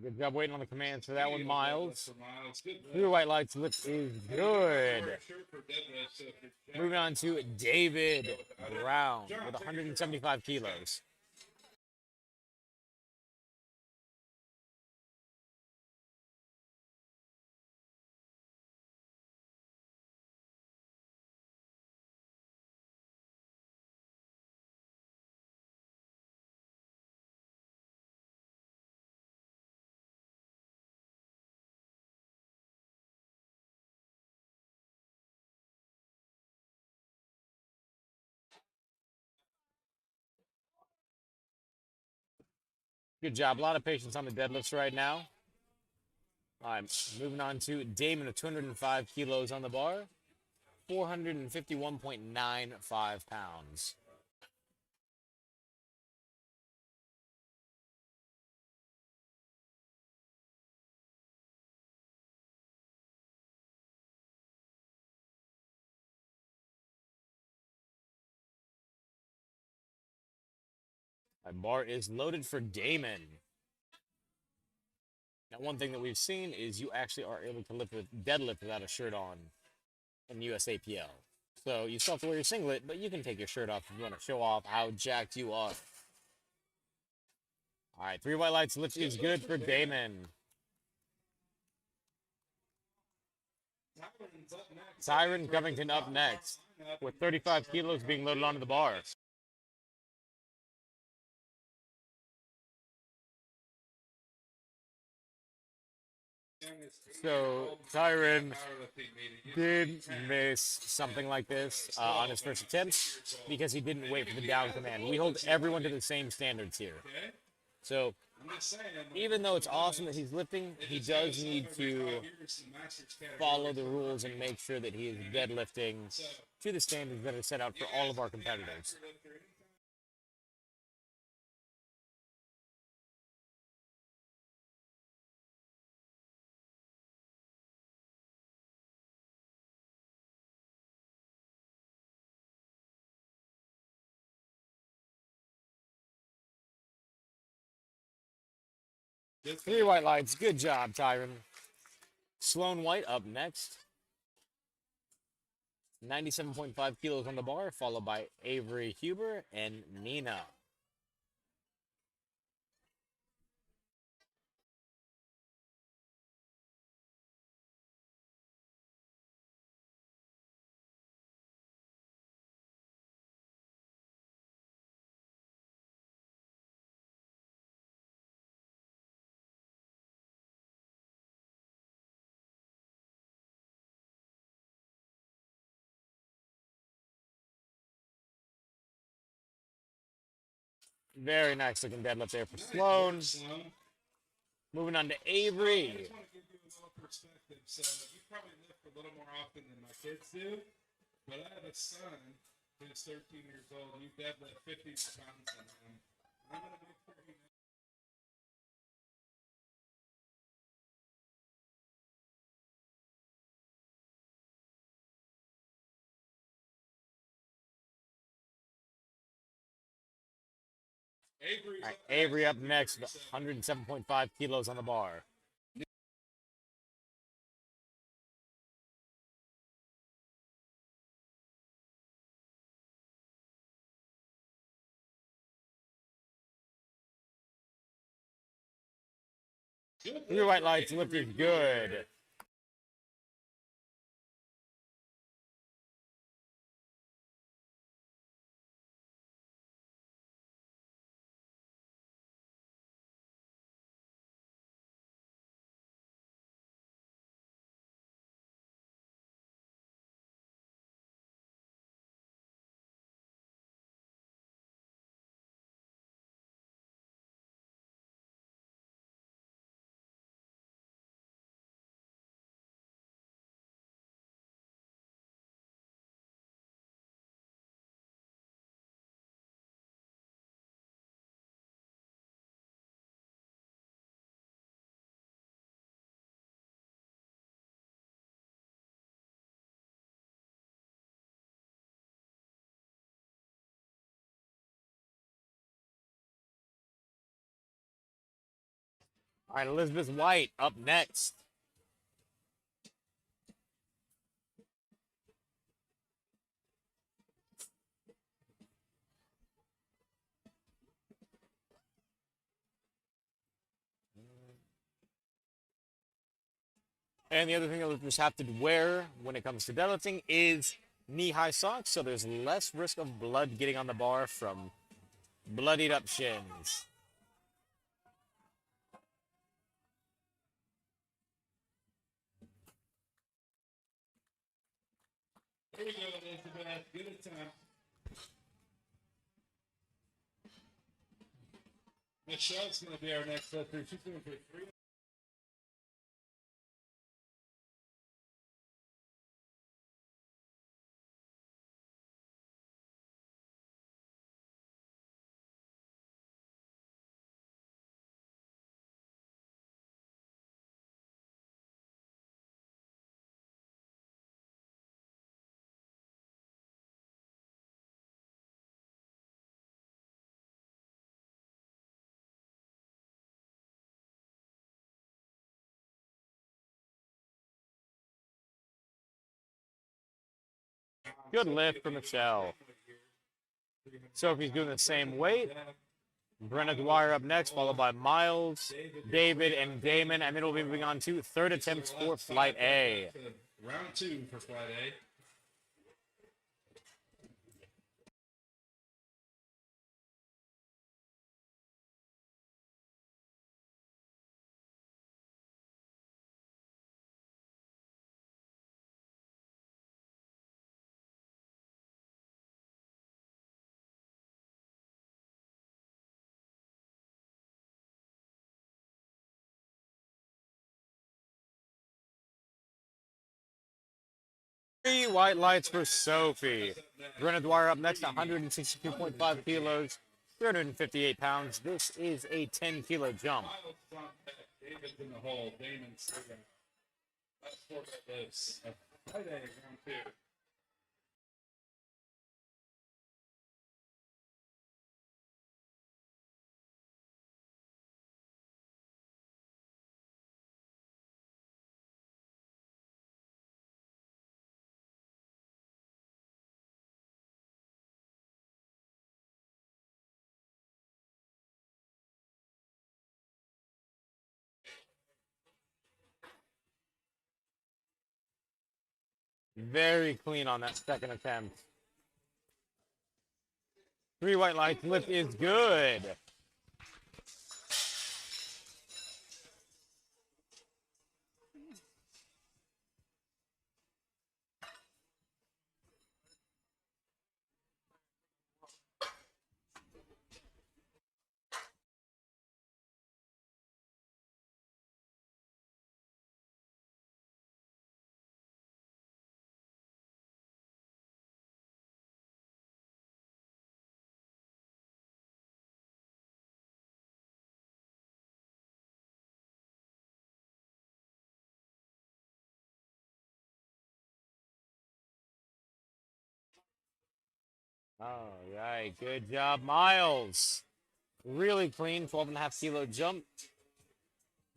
Good job waiting on the commands for that one, Miles. Three white lights lift is good. Moving on to David Brown with 175 kilos. Good job. A lot of patience on the deadlifts right now. All right, moving on to Damon with 205 kilos on the bar, 451.95 pounds. That bar is loaded for Damon. Now, one thing that we've seen is you actually are able to deadlift without a shirt on in USAPL. So you still have to wear your singlet, but you can take your shirt off if you want to show off how jacked you are. All right, three white lights lift is good for Damon. Tyron Covington up next with 35 kilos being loaded onto the bar. So Tyron did miss something like this on his first attempt because he didn't wait for the down command. We hold everyone to the same standards here. So even though it's awesome that he's lifting, he does need to follow the rules and make sure that he is deadlifting to the standards that are set out for all of our competitors. Three white lights. Good job, Tyron. Sloan White up next. 97.5 kilos on the bar, followed by Avery Huber and Nina. Very nice looking deadlift there for Sloan. Moving on to Avery. I just want to give you a little perspective. So you probably lift a little more often than my kids do, but I have a son who's 13 years old. You deadlift 50 pounds than him. I'm going to make sure he knows. Avery up next, 107.5 kilos on the bar. 3 white lights, lift is good. All right, Elizabeth White up next. And the other thing that lifters have to wear when it comes to deadlifting is knee-high socks, so there's less risk of blood getting on the bar from bloodied up shins. Here we go, Elizabeth. Good attempt. Michelle's going to be our next lifter. She's going for 3. Good lift for Michelle. Sophie's doing the same weight. Brenna Dwyer up next, followed by Miles, David, and Damon. And then we'll be moving on to third attempts for Flight A. Round 2 for Flight A. Three white lights for Sophie. Brenna Dwyer up next, 162.5 kilos, 358 pounds. This is a 10-kilo jump. David's in the hole. Damon's second. That's 4 lifts. Flight A, round 2. Very clean on that second attempt. 3 white lights, lift is good. All right, good job, Miles. Really clean, 12.5-kilo jump.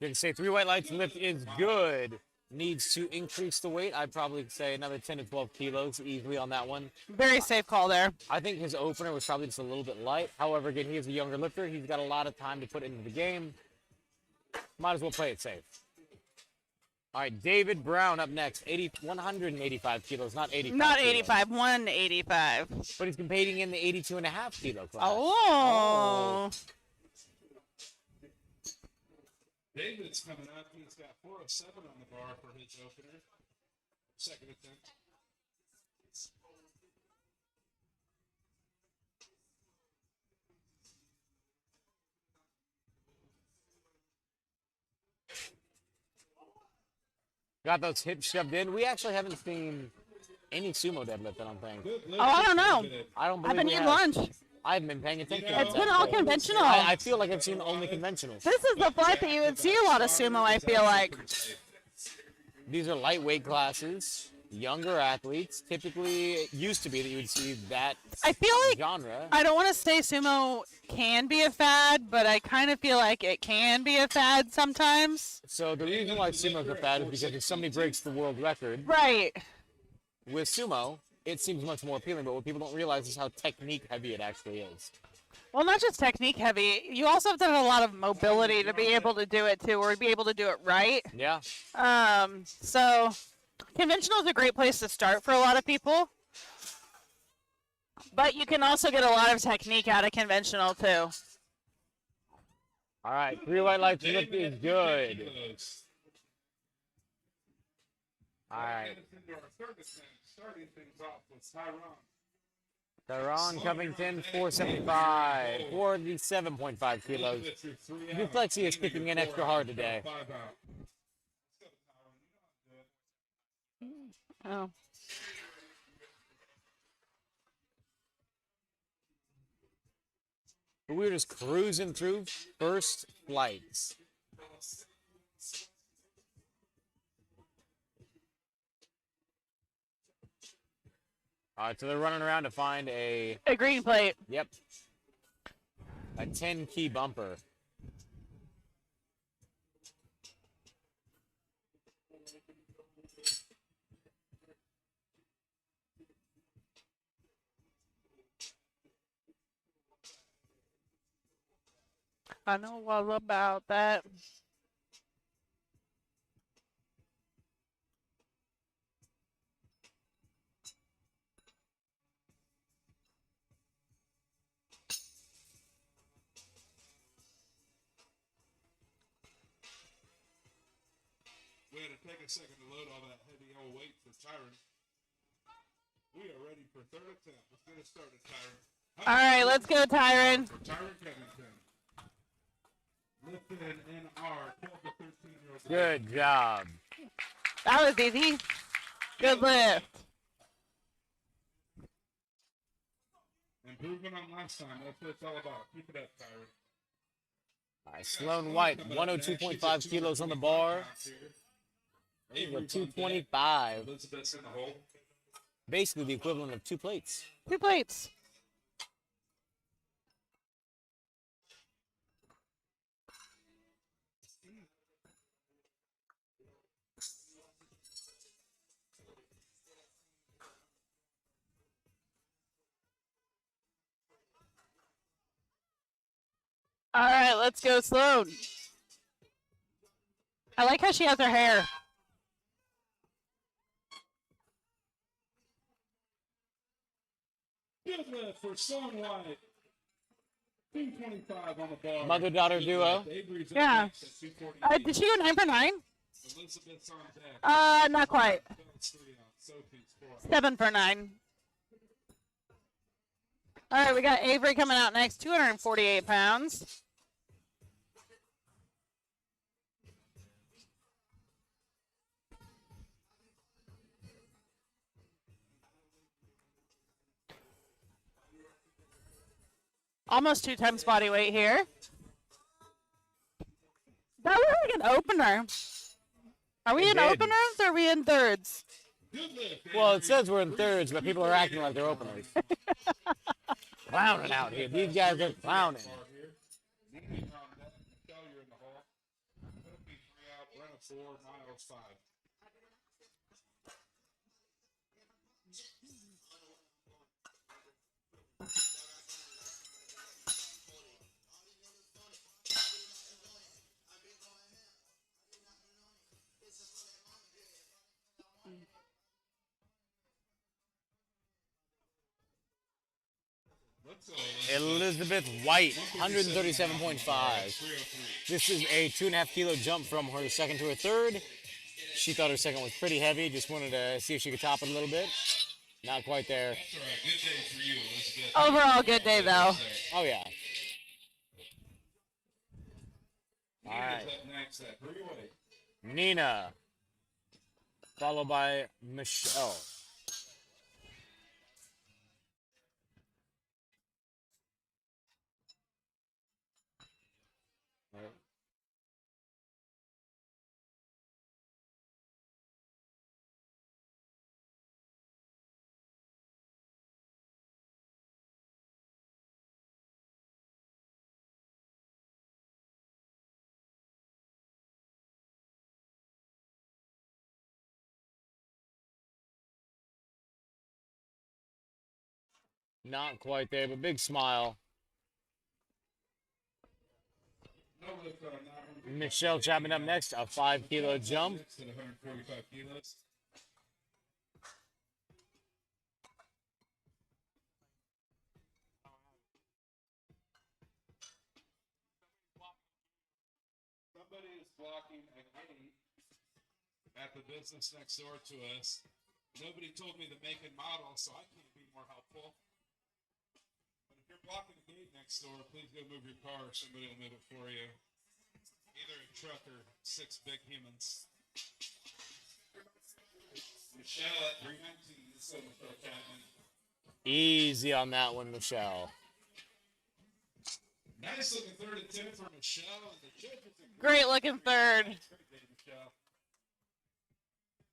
Didn't say 3 white lights, lift is good. Needs to increase the weight. I'd probably say another 10 to 12 kilos easily on that one. Very safe call there. I think his opener was probably just a little bit light. However, again, he is a younger lifter. He's got a lot of time to put into the game. Might as well play it safe. All right, David Brown up next. 185 kilos, not 85. Not kilos. 85, 185. But he's competing in the 82.5 kilo class. Oh. David's coming up. He's got 407 on the bar for his opener. Second attempt. Got those hips shoved in. We actually haven't seen any sumo deadlift, I don't think. Oh, I don't know. I don't believe I've been we eating have. lunch. I haven't been paying attention. It's been all conventional. I feel like I've seen only conventional. This is the flight that you would see a lot of sumo, I feel like. These are lightweight classes, younger athletes. Typically, it used to be that you would see that I feel like, genre. I don't want to say sumo can be a fad, but I kind of feel like it can be a fad sometimes. So the reason why sumo's a fad is because if somebody breaks the world record Right. with sumo, it seems much more appealing. But what people don't realize is how technique heavy it actually is. Well, not just technique heavy. You also have to have a lot of mobility to be able to do it too, or be able to do it right. Yeah. So conventional is a great place to start for a lot of people. But you can also get a lot of technique out of conventional too. All right, 3 white lights lift is good. All right. Starting things off with Tyron. Tyron Covington, 475, 47.5 kilos. Dyslexia is kicking in extra hard today. Oh. But we were just cruising through first flights. All right, so they're running around to find A green plate. Yep, a 10-key bumper. I know all about that. We had to take a second to load all that heavy old weight for Tyron. We are ready for third attempt. Let's get it started, Tyron. All right, let's go, Tyron. For Tyron Covington. Lifting in our 12 to 13-year-old. Good job. That was easy. Good lift. Improvement on last time. That's what it's all about. Keep it up, Tyron. All right, Sloan White, 102.5 kilos on the bar. 225. Elizabeth's in the hole. Basically the equivalent of 2 plates. 2 plates. All right, let's go, Sloan. I like how she has her hair. Good lift for Sloan White. 225 on the bar. Mother-daughter duo. Avery's up Yeah. next at 248. Did she go 9 for 9? Elizabeth's on deck. Not quite. Phil's 3 out. Sophie's 4. 7 for 9. All right, we got Avery coming out next, 248 pounds. Almost 2 times body weight here. That was like an opener. Are we in did. openers or are we in thirds? Well, it says we're in thirds, but people are acting like they're openers. Clowning out here. These guys are clowning. You're in the hole. Sophie 3 out. Brenna 4. Miles 5. Elizabeth White, 137.5. This is a 2.5 kilo jump from her second to her third. She thought her second was pretty heavy. Just wanted to see if she could top it a little bit. Not quite there. Overall, good day though. Oh yeah. All right. Nina, followed by Michelle. Not quite there, but big smile. Michelle chopping up next, a 5 kilo jump. Somebody is blocking a gate at the business next door to us. Nobody told me the make and model, so I can't be more helpful. But if you're blocking a gate next door, please go move your car. Somebody will move it for you. Either a truck or 6 big humans. Michelle at 319 is so much for Chapman. Easy on that one, Michelle. Nice looking third attempt for Michelle. And the judges Great looking third. Great day, Michelle.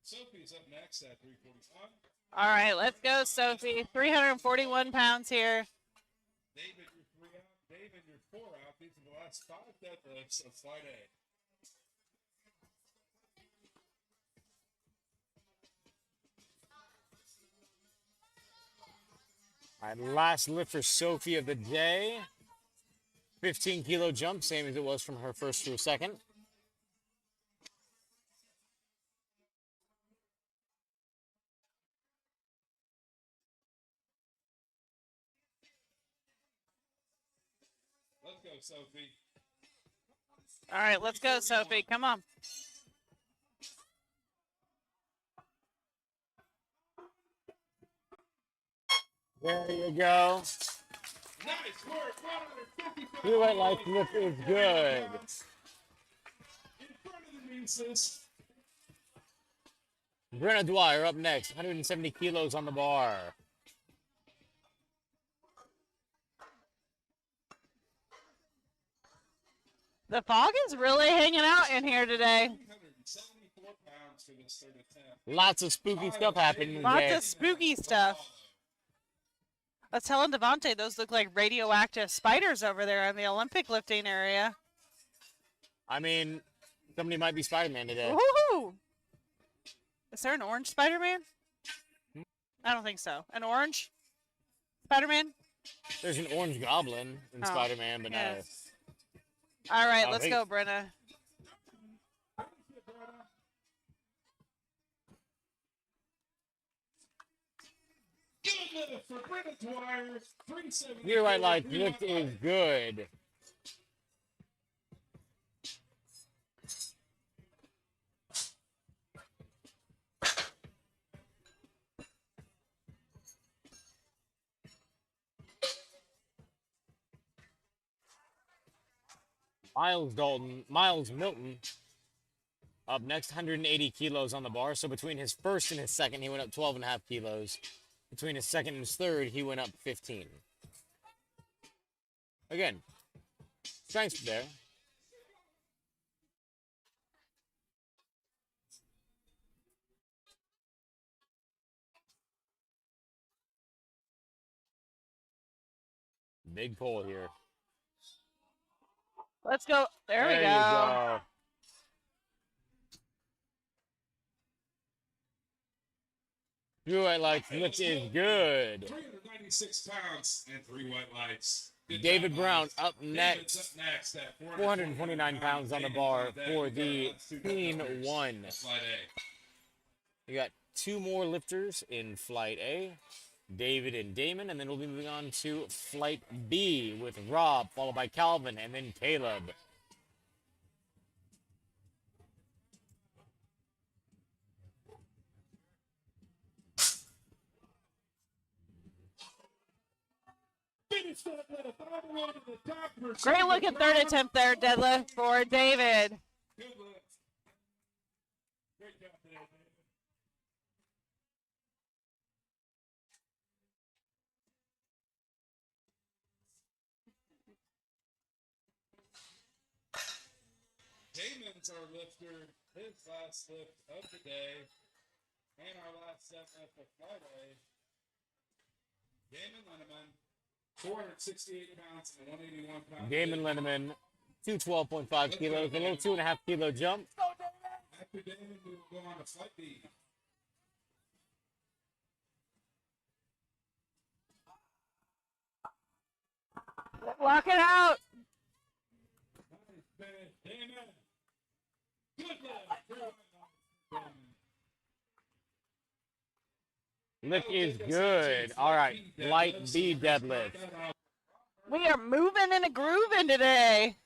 Sophie's up next at 341. All right, let's go, Sophie. 341 pounds here. David, you're 3 out. David, you're 4 out. These are the last 5 deadlifts of flight A. All right, last lift for Sophie of the day. 15 kilo jump, same as it was from her first to her second. Let's go, Sophie. All right, let's go, Sophie. Come on. There you go. Nice work. 155. Blue white light lift is good. In front of the nieces. Brenna Dwyer up next, 170 kilos on the bar. The fog is really hanging out in here today. 374 pounds for this third attempt. Lots of spooky stuff happening Lots today. of spooky stuff. I was telling Devontae, those look like radioactive spiders over there in the Olympic lifting area. I mean, somebody might be Spider-Man today. Woohoo! Is there an orange Spider-Man? I don't think so. An orange Spider-Man? There's an orange goblin in Oh, Spider-Man, but yeah. no. All right, Oh, let's hey. go, Brenna. Good lift for Brenna Dwyer. 370. Blue white light lift is good. Miles Milton up next, 180 kilos on the bar. So between his first and his second, he went up 12.5 kilos. Between his second and his third, he went up 15. Again, strength there. Big pull here. Let's go. There we you go. Blue white lights lift is good. 396 pounds and 3 white lights. Good David job, Brown Miles. up David's next. up next at 429 pounds on the bar for the Teen Teen 1. Flight A. We got 2 more lifters in Flight A. David and Damon, and then we'll be moving on to Flight B with Rob, followed by Calvin, and then Caleb. Finish that lift all the way to the top. Great looking third attempt there, deadlift for David. Good lift. Great job today, David. Damon's our lifter, his last lift of the day, and our last set lift of Friday. Damon Linneman, 468 pounds and 181 pounds. Damon Linneman, 212.5 kilos, a little 2.5 kilo jump. After Damon, we will go on to Flight B. Lock it out. Nice finish, Damon. Good lift. Lift is good. All right, Flight B deadlift. We are moving and a grooving today.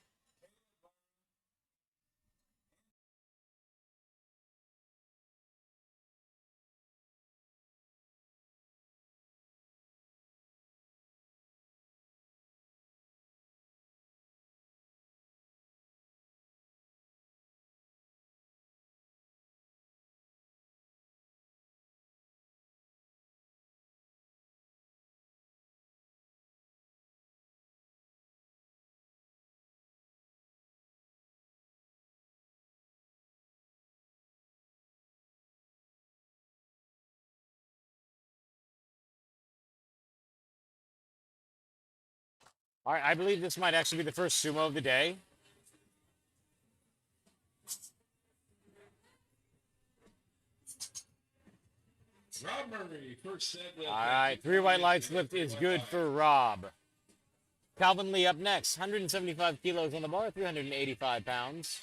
All right, I believe this might actually be the first sumo of the day. Rob Murray, first set lift. All right, 3 white lights lift is good for Rob. Calvin Lee up next, 175 kilos on the bar, 385 pounds.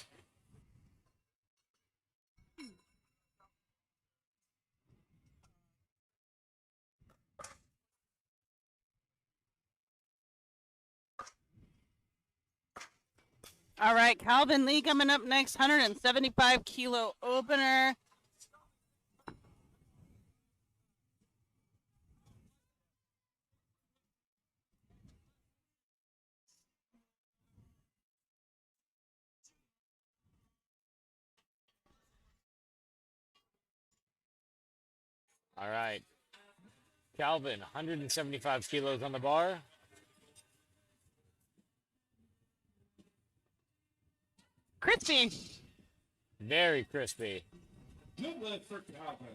All right, Calvin Lee coming up next, 175 kilo opener. All right. Calvin, 175 kilos on the bar. Crispy. Very crispy. Good lift for Calvin.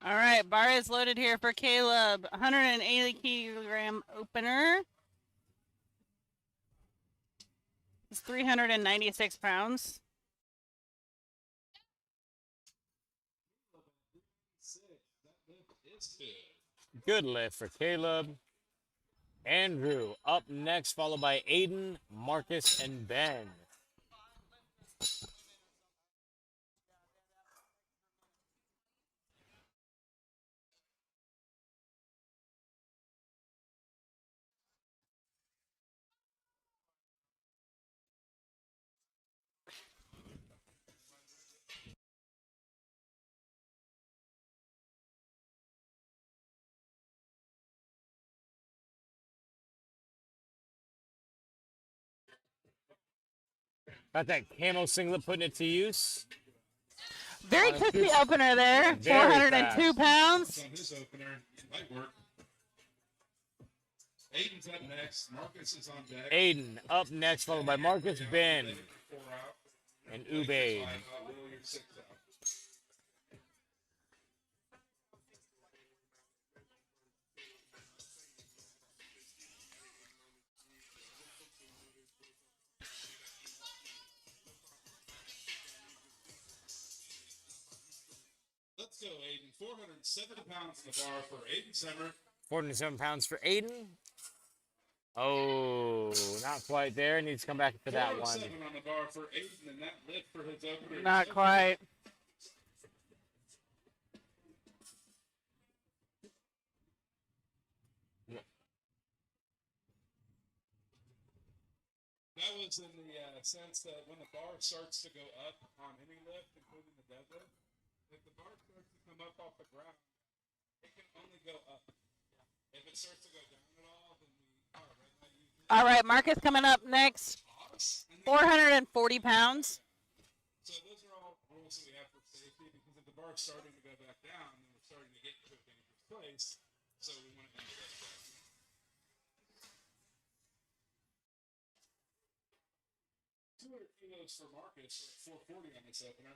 All right, bar is loaded here for Caleb. 180 kilogram opener. It's 396 pounds. Good lift for Caleb. Andrew up next, followed by Aiden, Marcus, and Ben. Got that camo singlet putting it to use. Very crispy opener there. Very 402 pounds. On his opener, light work. Aiden's up next. Marcus is on deck. Aiden up next, followed by Marcus, Ben, 4 out. and Ubaid. 5 out. Will, you're 6 out. Let's go, Aiden. 470 pounds on the bar for Aiden Simmer. 407 pounds for Aiden. Oh, not quite there. Needs to come back for that one. 407 on the bar for Aiden, and that lift for his opener. Not quite. That was in the sense that when the bar starts to go up on any lift, including the deadlift, if the bar starts to come up off the ground, it can only go up. If it starts to go down at all, then we are right. All right, Marcus coming up next. 440 pounds. So those are all rules that we have for safety, because if the bar is starting to go back down, then we're starting to get to a dangerous place. So we want to end it back. 200 kilos for Marcus, 440 on this opener.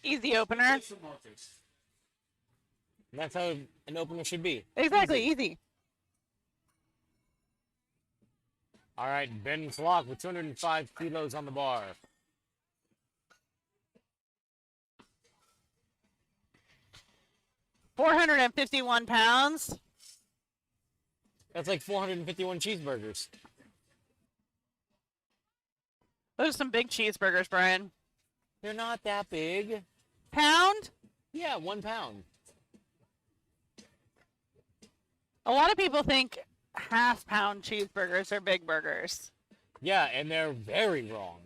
Easy opener. Good for Marcus. And that's how an opener should be. Exactly, easy. All right, Ben Flock with 205 kilos on the bar. £451. That's like 451 cheeseburgers. Those are some big cheeseburgers, Brian. They're not that big. Pound? Yeah, 1 pound. A lot of people think half-pound cheeseburgers are big burgers. Yeah, and they're very wrong.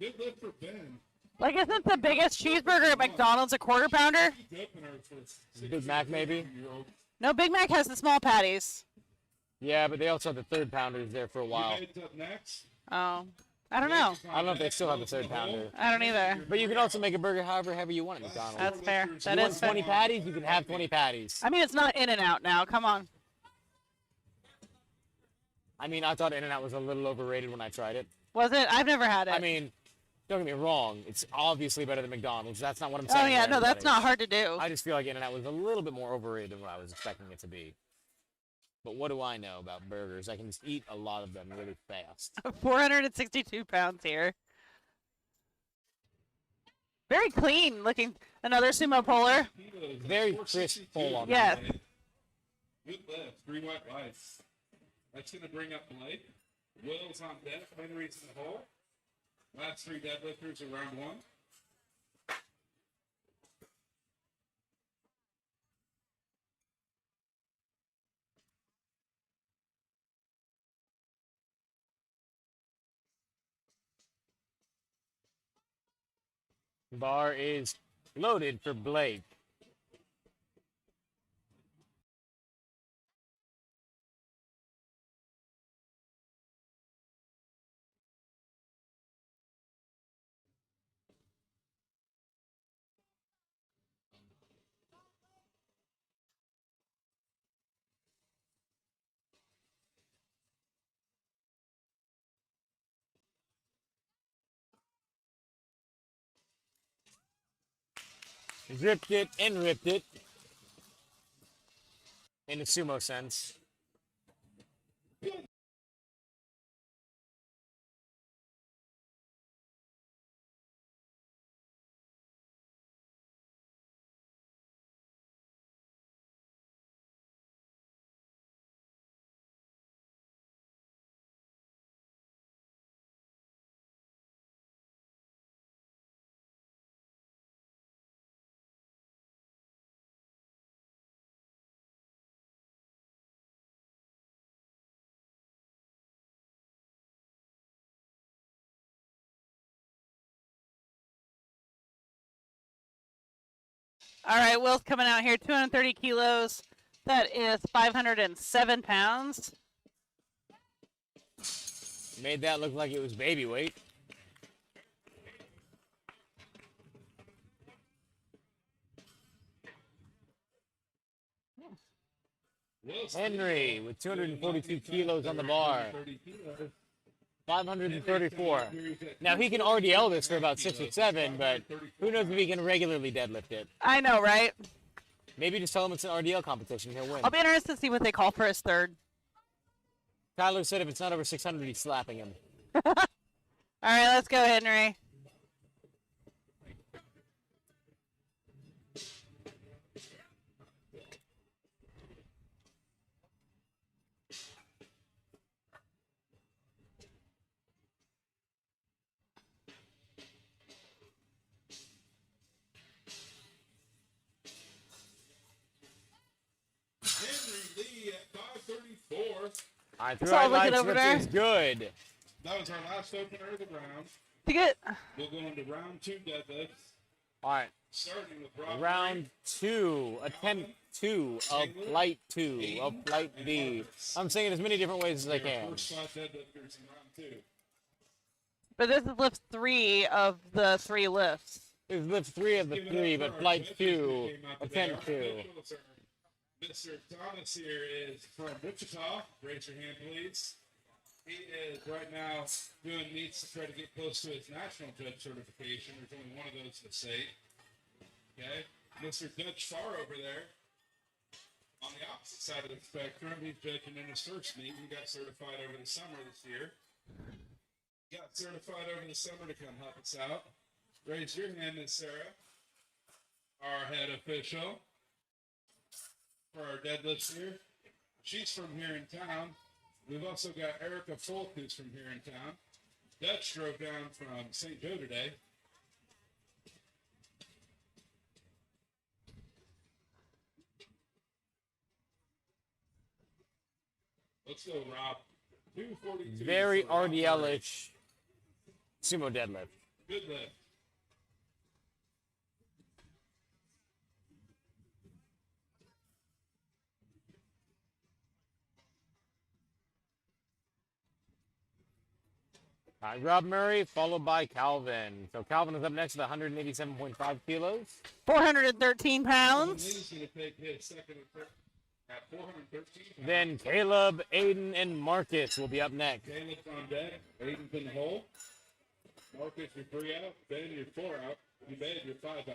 Good lift for Ben. Like, isn't the biggest cheeseburger at McDonald's a quarter pounder? Good opener for Big Mac, maybe? No, Big Mac has the small patties. Yeah, but they also had the third pounders there for a while. United up next. Oh, I don't know. I don't know if they still have the third pounder. I don't either. But you can also make a burger however heavy you want at McDonald's. That's fair. That you want is fair. 20 patties, you can have 20 patties. I mean, it's not In-N-Out now. Come on. I mean, I thought In-N-Out was a little overrated when I tried it. Was it? I've never had it. I mean, don't get me wrong. It's obviously better than McDonald's. That's not what I'm oh, saying. yeah. to No, that's everybody. not hard to do. I just feel like In-N-Out was a little bit more overrated than what I was expecting it to be. But what do I know about burgers? I can just eat a lot of them really fast. 462 pounds here. Very clean looking. Another sumo puller. Very crisp pull on Yes. that. Good lift. 3 wet lights. That's going to bring up Blake. Will's on deck. Henry's in the hole. Last 3 deadlifters are round 1. Bar is loaded for Blake. Zipped it and ripped it. In a sumo sense. All right, Will's coming out here, 230 kilos. That is 507 pounds. Made that look like it was baby weight. Henry with 242 kilos on the bar. 534. Now he can RDL this for about 6 or 7, but who knows if he can regularly deadlift it. I know, right? Maybe just tell him it's an RDL competition, he'll win. I'll be interested to see what they call for his third. Tyler said if it's not over 600, he's slapping him. All right, let's go, Henry. Henry Lee at 534. All right, That's through all light looking over slips there. is good. That was our last opener of the round. You get We'll go into round 2 deadlifts, All right, starting with Rob round 2, attempt 2 of flight 2 of flight B. I'm saying it as many different ways as I can. First 5 deadlifters in round 2. But this is lift 3 of the 3 lifts. This is lift 3 of the 3, but flight 2, attempt 2. Mr. Thomas here is from Wichita. Raise your hand, please. He is right now doing meets to try to get close to his national judge certification. There's only one of those in the state. Okay. Mr. Dutch Farr over there, on the opposite side of the spectrum, he's judging in his first meet. He got certified over the summer this year. Got certified over the summer to come help us out. Raise your hand, Miss Sarah, our head official for our deadlifts here. She's from here in town. We've also got Erica Folk, who's from here in town. Dutch drove down from St. Joe today. Let's go, Rob. 242. Very for Rob Murray. RDL-ish sumo deadlift. Good lift. All right, Rob Murray, followed by Calvin. So Calvin is up next with 187.5 kilos. 413 pounds. He's going to take his second and third at 413. Then Caleb, Aiden, and Marcus will be up next. Caleb's on deck. Aiden's in the hole. Marcus, you're 3 out. Ben, you're 4 out. You Ben, you're 5 out.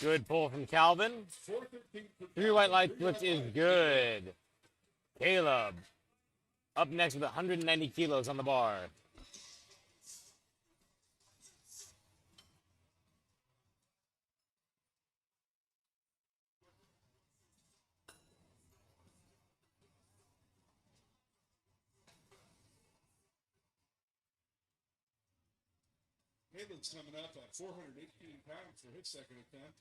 Good pull from Calvin. 413 for 3 white light splits is good. Caleb, up next with 190 kilos on the bar. Caleb's coming up at 418 pounds for his second attempt.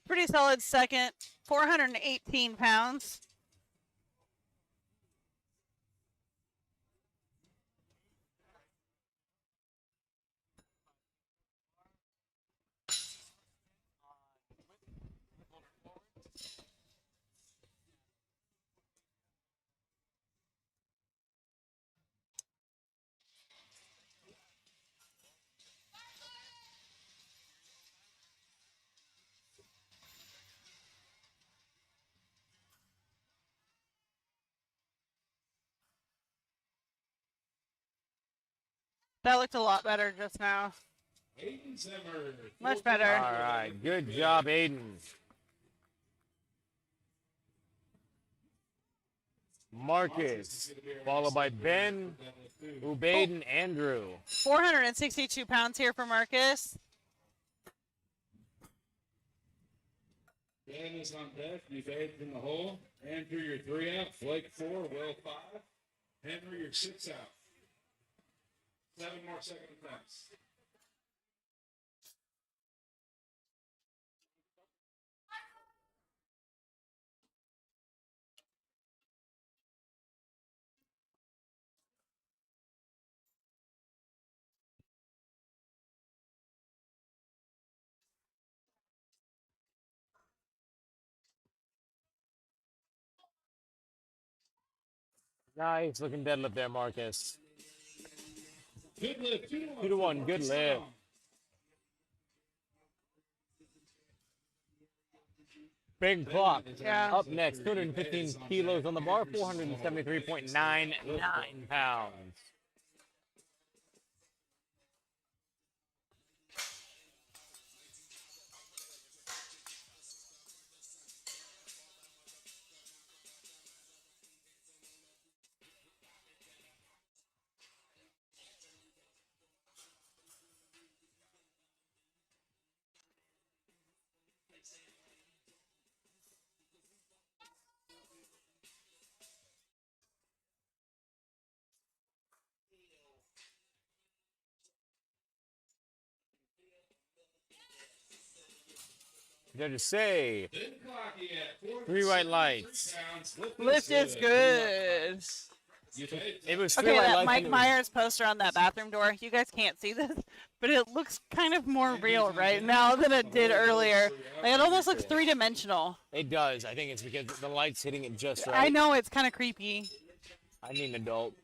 Pretty solid second. 418 pounds. That looked a lot better just now. Aiden Zimmer. Much better. All right, good job, Aiden. Marcus, followed by Ben, Ubaid, and Andrew. 462 pounds here for Marcus. Ben is on deck. You bathed in the hole. Andrew, you're 3 out. Flake 4. Will 5. Henry, you're 6 out. 7 more second attempts. Nice looking deadlift there, Marcus. Good lift. 2 to 1. Good lift. Big clock. Yeah. Up next, 215 kilos on the bar, 473.99 pounds. Judges say 3 white lights. Lift is good. It was 3 Okay, white that lights. Mike Myers poster on that bathroom door. You guys can't see this, but it looks kind of more real right now than it did earlier. Like, it almost looks three-dimensional. It does. I think it's because the light's hitting it just right. I know, it's kind of creepy. I need an adult.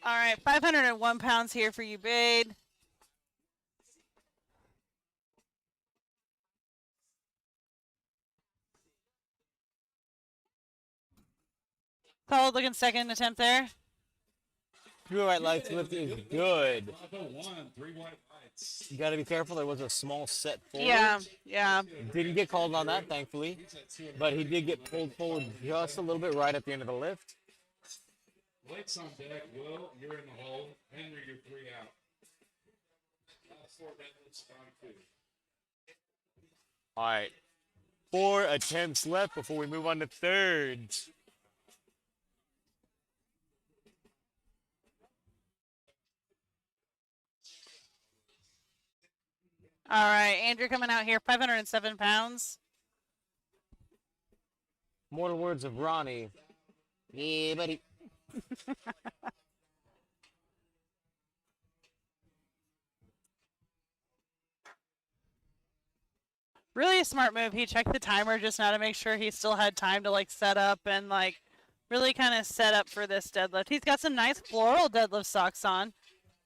All right, 501 pounds here for you, babe. Solid looking second attempt there. 3 white lights lift is good. 501, 3 white lights. You got to be careful. There was a small set forward. Yeah. Didn't get called on that, thankfully. But he did get pulled forward just a little bit right at the end of the lift. Blake's on deck. Will, you're in the hole. Henry, you're 3 out. Last 4 deadlifts on 2. All right. 4 attempts left before we move on to thirds. All right, Andrew coming out here, 507 pounds. Mortal words of Ronnie. Yeah, buddy. Really a smart move. He checked the timer just now to make sure he still had time to like set up and like really kind of set up for this deadlift. He's got some nice floral deadlift socks on.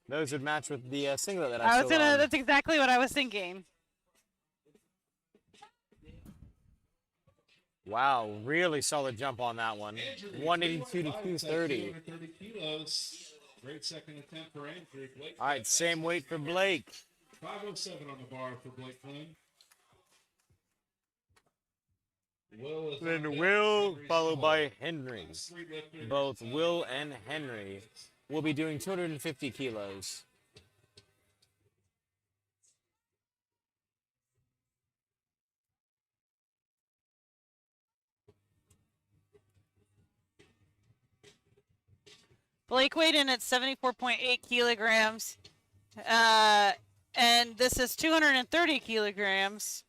Those would match with the singlet that I was still gonna. on. That's exactly what I was thinking. Wow, really solid jump on that one. 182 to 230. 230 kilos. Great second attempt for Andrew. Blake. All right, same weight for Blake. 507 on the bar for Blake Flynn. Will is on Then deck. Will, Henry's followed on by hold. Henry. Last 3 lifters. Both Will and Henry will be doing 250 kilos. Blake weighed in at 74.8 kilograms, and this is 230 kilograms.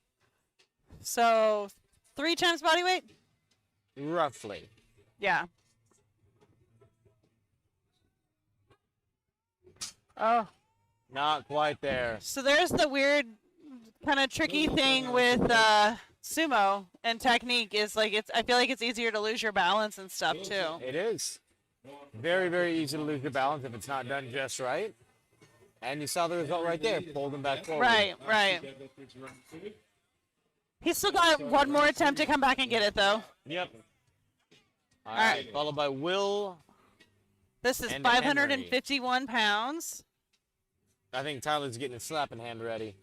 So 3 times body weight. Roughly. Yeah. Oh. Not quite there. So there's the weird kind of tricky thing with sumo and technique is like I feel like it's easier to lose your balance and stuff too. It is. Very, very easy to lose your balance if it's not done just right. And you saw the result right there. Pulled him back forward. Right. Deadlifters run 2. He's still got one more attempt to come back and get it though. Yep. All right. right. Followed by Will. This is And 551 pounds. I think Tyler's getting his slapping hand ready.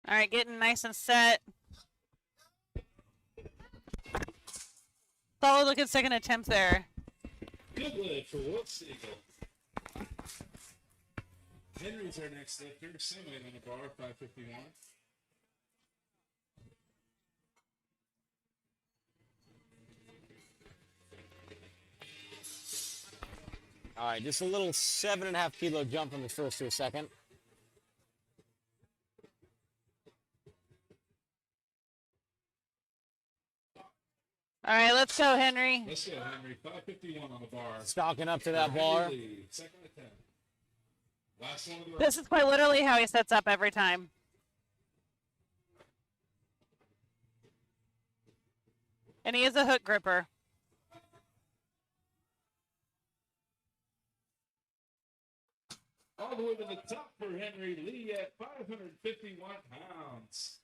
All right, getting nice and set. Solid looking second attempt there. Good lift for Wolf Eagle. Henry's our next lifter. Same weight on the bar, 551. All right, just a little 7.5 kilo jump from the first to a second. All right, let's go, Henry. Let's go, Henry. 551 on the bar. Stalking up to that bar. Second attempt. Last one of the This is quite literally how he sets up every time. And he is a hook gripper. all the way to the top for Henry Lee at 551 pounds.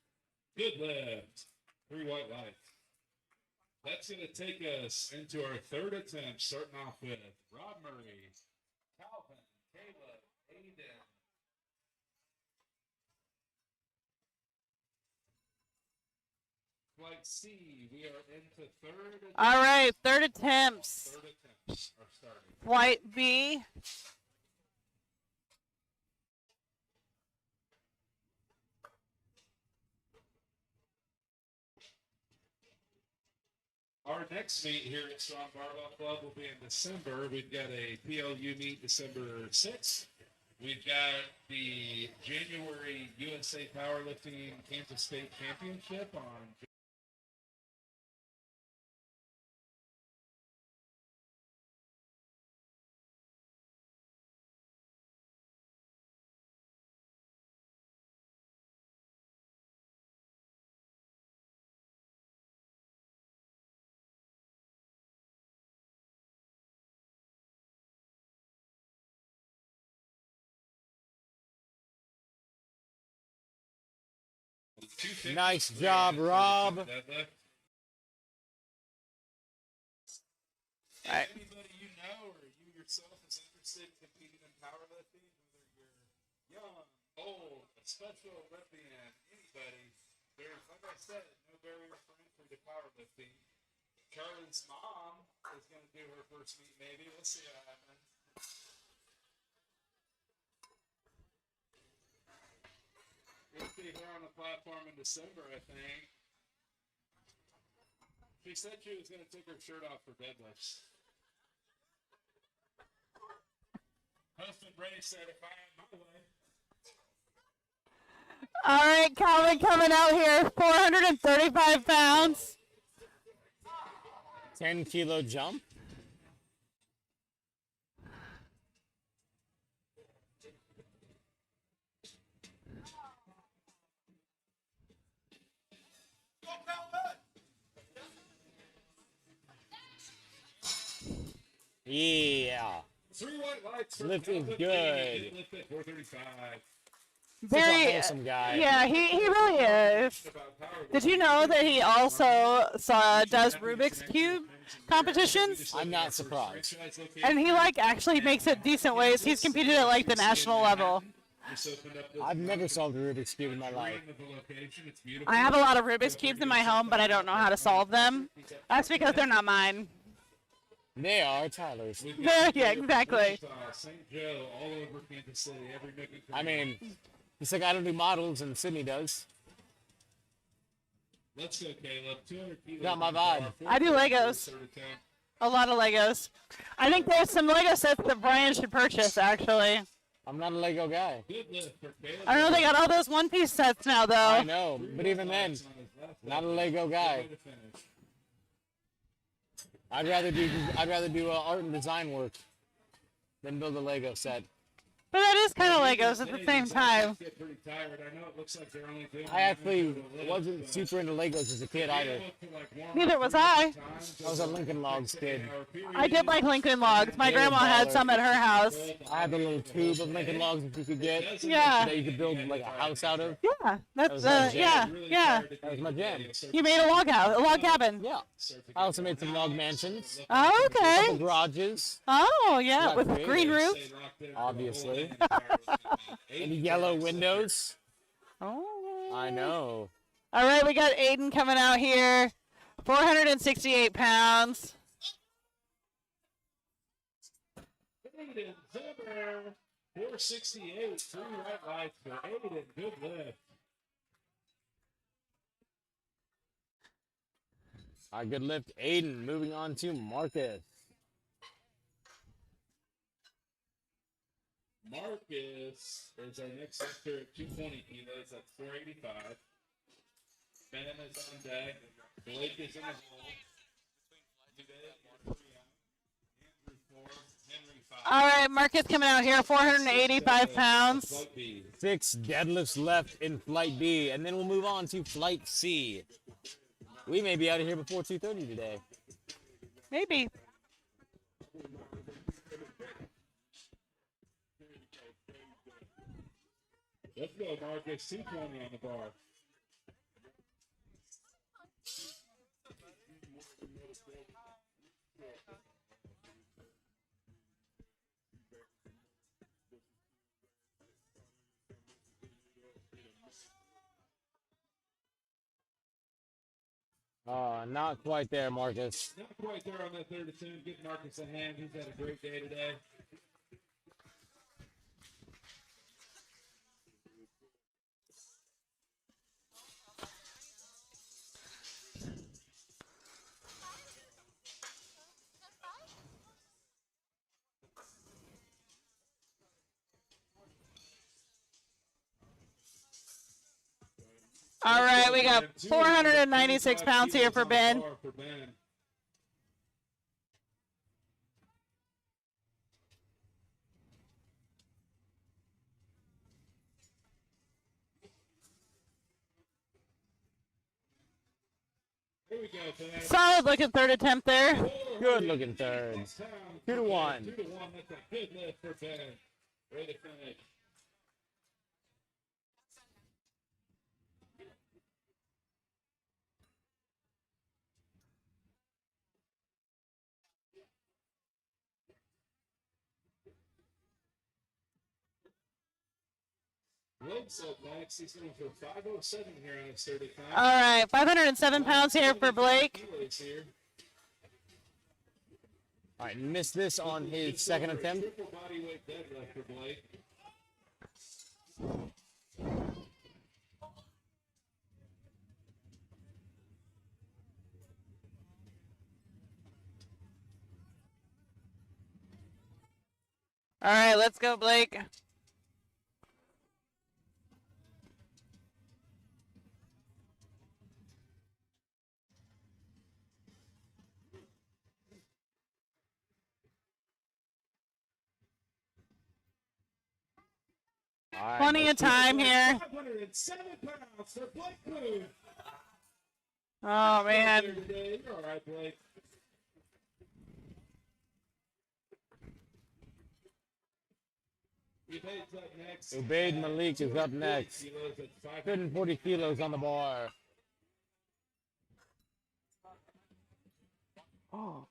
Good lift. 3 white lights. That's going to take us into our third attempt, starting off with Rob Murray, Calvin, Caleb, Aiden. Flight C, we are into third attempt. All right, third attempts. Third attempts are starting. Flight B. Our next meet here at Strong Barbell Club will be in December. We've got a PLU meet December 6th. We've got the January USA Powerlifting Kansas State Championship on Nice job, Rob. All right. Anybody you know or you yourself is interested in competing in powerlifting, whether you're young, old, a special Olympian, anybody, there's, like I said, no barrier for entry to powerlifting. Charlie's mom is going to do her first meet, maybe. We'll see what happens. We'll see her on the platform in December, I think. She said she was going to take her shirt off for deadlifts. Husband Brady said, if I had my way. All right, Calvin coming out here, 435 pounds. 10-kilo jump. Yeah. 3 white lights. For Lift is Calvin. good. Lift at 435. Such a Very, wholesome guy. yeah, he really is. About powerlifting. Did you know that he also does Rubik's Cube competitions? I'm not surprised. And he actually makes it decent ways. He's competed at the national level. I've never solved a Rubik's Cube in my life. I have a lot of Rubik's Cubes in my home, but I don't know how to solve them. That's because they're not mine. They are Tyler's. Yeah, exactly. St. Joe, all over Kansas City, every nook and I cranny. mean, it's like I don't do models and Sydney does. Let's go, Caleb. 200 kilos. Got my vibe. I do Legos. A lot of Legos. I think there's some Lego sets that Brian should purchase, actually. I'm not a Lego guy. Good lift for Caleb. I don't know, they got all those one-piece sets now, I though. know, but even then, not a Lego guy. I'd rather do art and design work than build a Lego set. But that is kind of Legos at the same time. Get pretty tired. I know it looks like they're only doing I actually wasn't super into Legos as a kid either. Neither was I. I was a Lincoln Logs kid. I did like Lincoln Logs. My grandma had some at her house. I had the little tube of Lincoln Logs that you could get Yeah. that you could build like a house out of. Yeah, That was that's, my yeah, jam. yeah. That was my jam. You made a log house, a log cabin. Yeah. I also made some log mansions, Oh, couple okay. garages, Oh, yeah, Not with creative. green roof. obviously, and yellow windows. Oh. I know. All right, we got Aiden coming out here. 468 pounds. Aiden Zimmer, 468, 3 right lights for Aiden. Good lift. All right, good lift, Aiden. Moving on to Marcus. Marcus is our next lifter at 220 kilos. That's 485. Ben is on deck. Blake is in the hole. Andrew 4, Henry 5. All right, Marcus coming out here, 485 pounds. Flight B. 6 deadlifts left in Flight B, and then we'll move on to Flight C. We may be out of here before 2:30 today. Maybe. Let's go, Marcus. 220 on the bar. Not quite there, Marcus. Not quite there on that third attempt. Give Marcus a hand. He's had a great day today. All right, we got 496 pounds here for Ben. Here we go, Ben. Solid looking third attempt there. Good looking third. 2 to 1. 2 to 1. That's a good lift for Ben. Way to finish. Blake's up next. He's going for 507 here on his 30 time. All right, 507 pounds here for Blake. All right, missed this on his second attempt. Triple body weight deadlift for Blake. All right, let's go, Blake. All right, Plenty of time here. 507 pounds for Blake Boone. Oh, man. You're all right, Blake. Ubaid's up next. Ubaid Malik is up next. 140 kilos on the bar. Oh.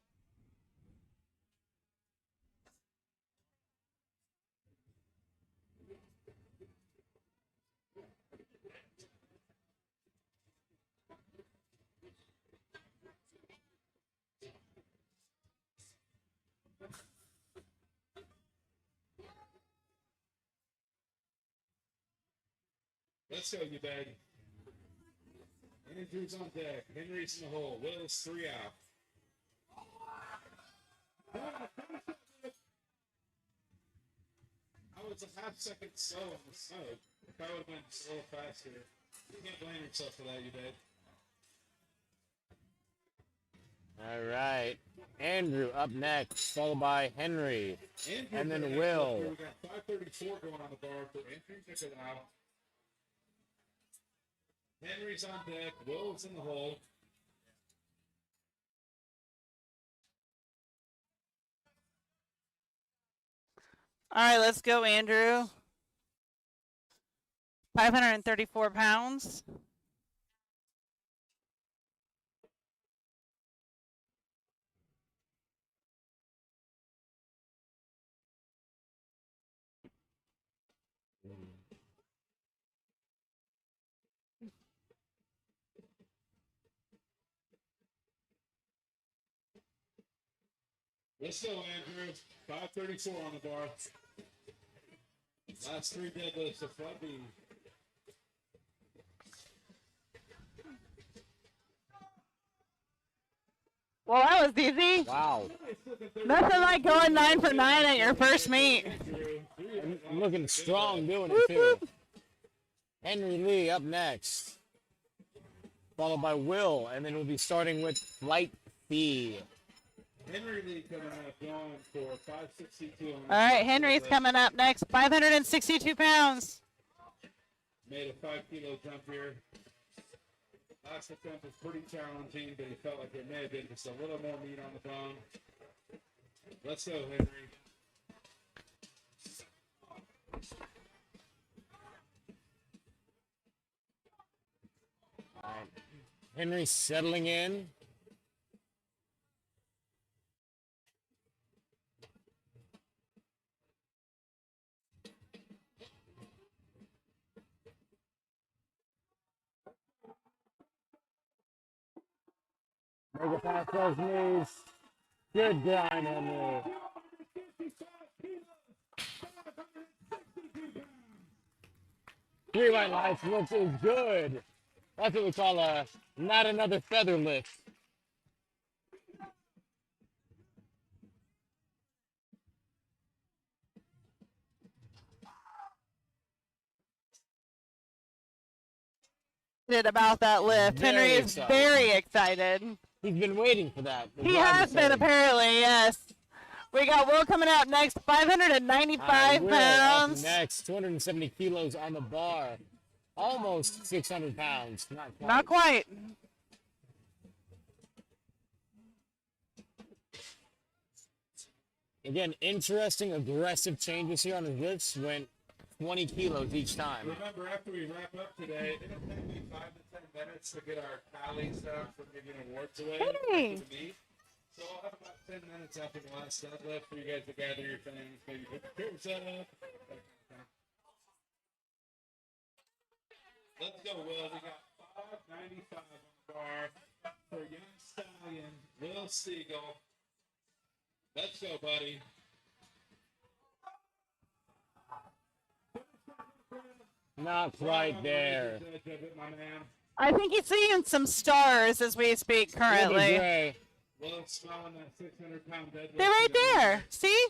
Let's go, Ubaid. Andrew's on deck. Henry's in the hole. Will's 3 out. I was a half second slow on the snow. If I would have been a little faster, you can't blame yourself for that, Ubaid. All right. Andrew up next, followed by Henry. Andrew And then for the Will. next lifter. We got 534 going on the bar for Andrew. Check it out. Henry's on deck. Will's in the hole. All right, let's go, Andrew. 534 pounds. Let's go, Andrew. 534 on the bar. Last 3 deadlifts of flat B. Well, that was easy. Wow. Nothing like going 9 for 9 at your first meet. I'm looking strong doing it too. Henry Lee up next. Followed by Will, and then we'll be starting with Flight B. Henry Lee coming up, going for 562. All right, Henry's coming up next, 562 pounds. Made a 5-kilo jump here. Last attempt was pretty challenging, but he felt like there may have been just a little more meat on the bone. Let's go, Henry. All right. Henry settling in. Make it past those knees. Good grind, Henry. Three white lights looks is good. That's what we call a not another feather lift. About that lift. Very Henry is excited. very excited. He's been waiting for that. He has been, apparently, yes. We got Will coming out next, 595 Will pounds. up next, 270 kilos on the bar. Almost 600 pounds. Not quite. Not quite. Again, interesting, aggressive changes here on his lifts. Went 20 kilos each time. Remember, after we wrap up today, it'll take me 5 to 10 minutes to get our tallies done for giving awards away. Hey. To me. So I'll have about 10 minutes after the last deadlift for you guys to gather your things, maybe put your chairs up. Let's go, Will. We got 595 on the bar for young stallion, Will Siegel. Let's go, buddy. Not quite there. I think he's seeing some stars as we speak currently. Gray. Will smelling that 600-pound deadlift. They're right there. See?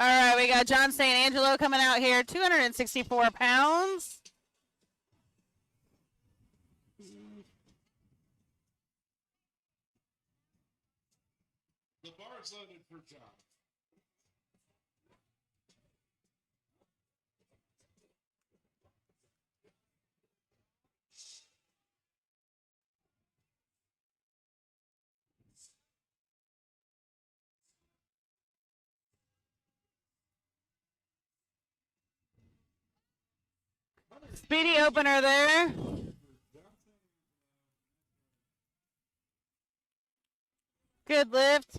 All right, we got John St. Angelo coming out here, 264 pounds. The bar's loaded for John. Speedy opener there. Good lift.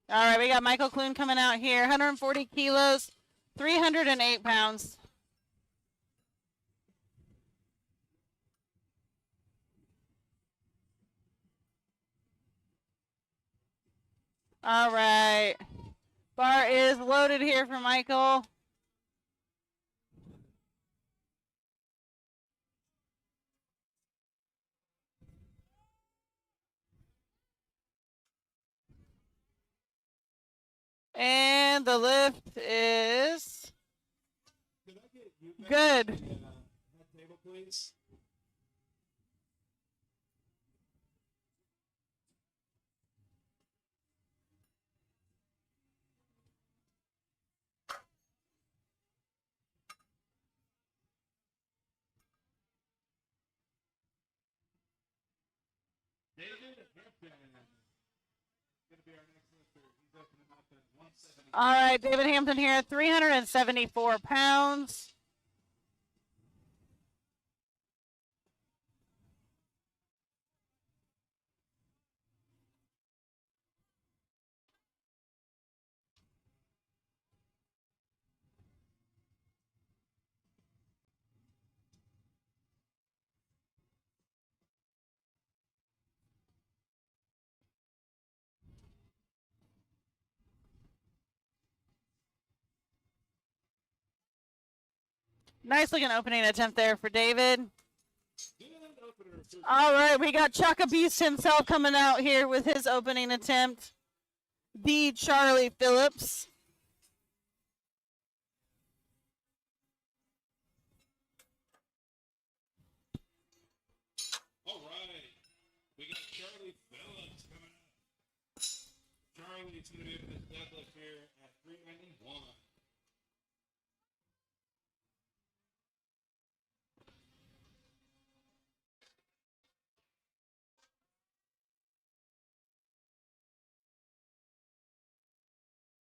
All right, we got Michael Clune coming out here, 140 kilos, 308 pounds. All right. Bar is loaded here for Michael. And the lift is Could I get you guys good. the head table, please? David Hampton is going to be our next lifter. He's opening up at 170. All right, David Hampton here, 374 pounds. Nice looking opening attempt there for David. Good opener for All right, we got Chaka Beast himself coming out here with his opening attempt. The Charlie Phillips. All right. We got Charlie Phillips coming up. Charlie's going to be able to deadlift here at 391.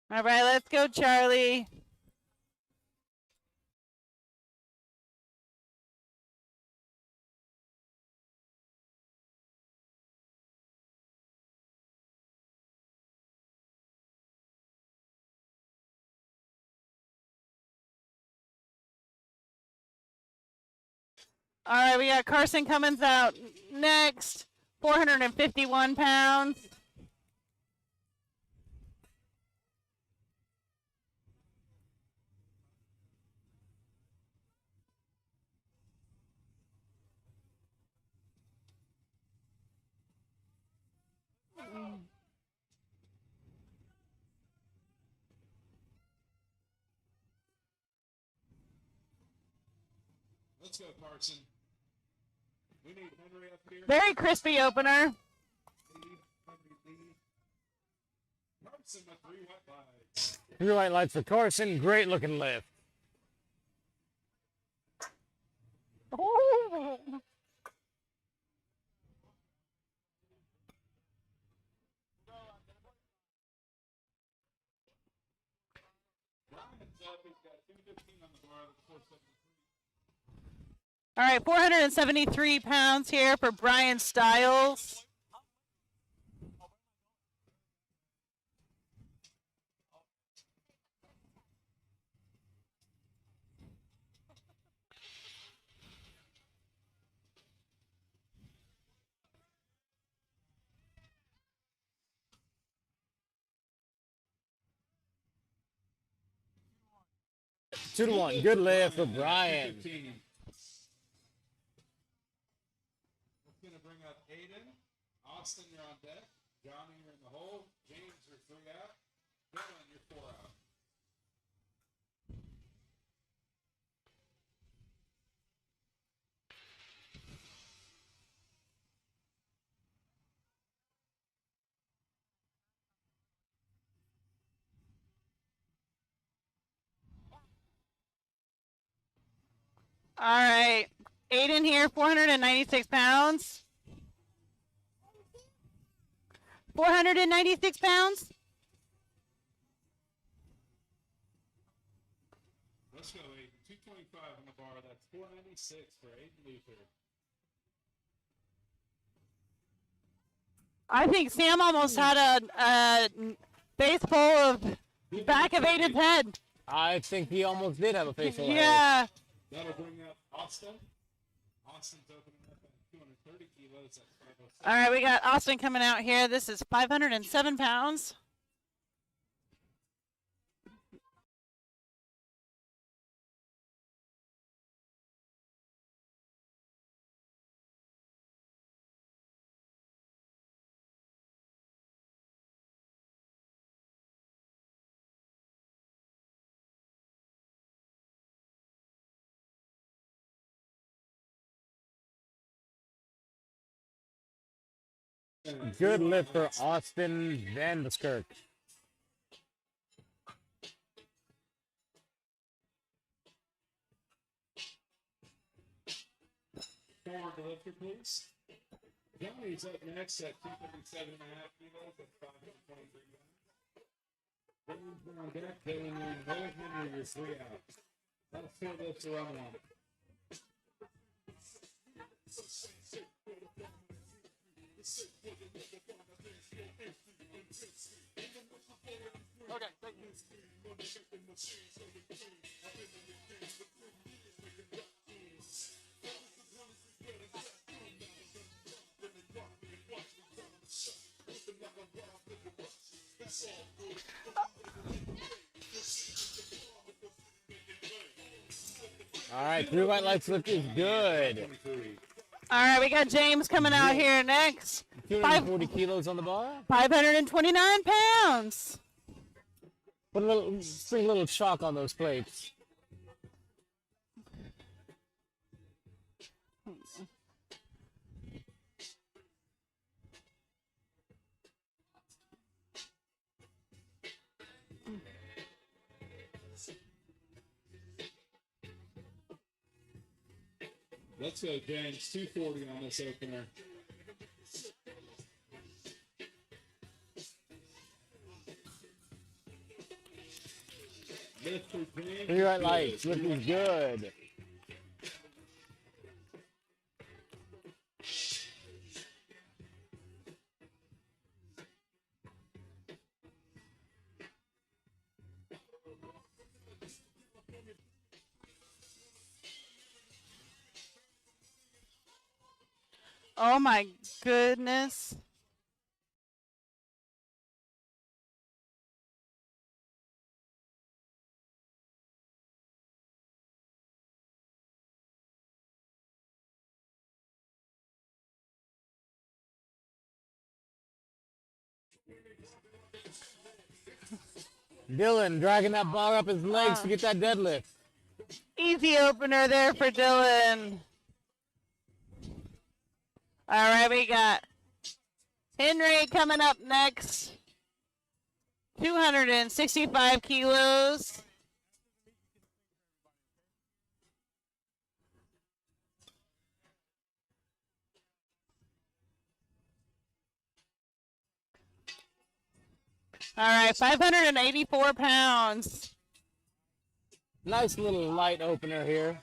All right, let's go, Charlie. All right, we got Carson Cummins out next, 451 pounds. Let's go, Carson. We need Henry up here. Very crispy opener. Carson with 3 white lights. 3 white lights for Carson. Great looking lift. Ooh. Brian's up. He's got 215 on the bar. That's 473. All right, 473 pounds here for Brian Stiles. Two to one. Good lift for Brian. 215. That's going to bring up Aiden. Austin, you're on deck. Johnny, you're in the hole. James, you're 3 out. Dylan, you're 4 out. All right, Aiden here, 496 pounds. 496 pounds. Let's go, Aiden. 225 on the bar. That's 496 for Aiden Luther. I think Sam almost had a face full of back of Aiden's head. I think he almost did have a facial hair. Yeah. That'll bring up Austin. Austin's opening up at 230 kilos. That's 506. All right, we got Austin coming out here. This is 507 pounds. Good lift for Austin Van Buskirk. Forward to lifter, please. Johnny's up next at 257.5 kilos at 523 pounds. Then on deck, Dylan and Will Henry, your 3 out. That's 4 lifts to run one. Okay, thank you. All right, 3 white lights lift is good. All right, we got James coming out here next. 240 kilos on the bar. 529 pounds. Put a little chalk on those plates. Let's go, James. 240 on this opener. Lift for James. 3 white lights lift is good. Oh my goodness. Dylan dragging that bar up his legs to get that deadlift. Easy opener there for Dylan. All right, we got Henry coming up next. 265 kilos. All right, 584 pounds. Nice little light opener here.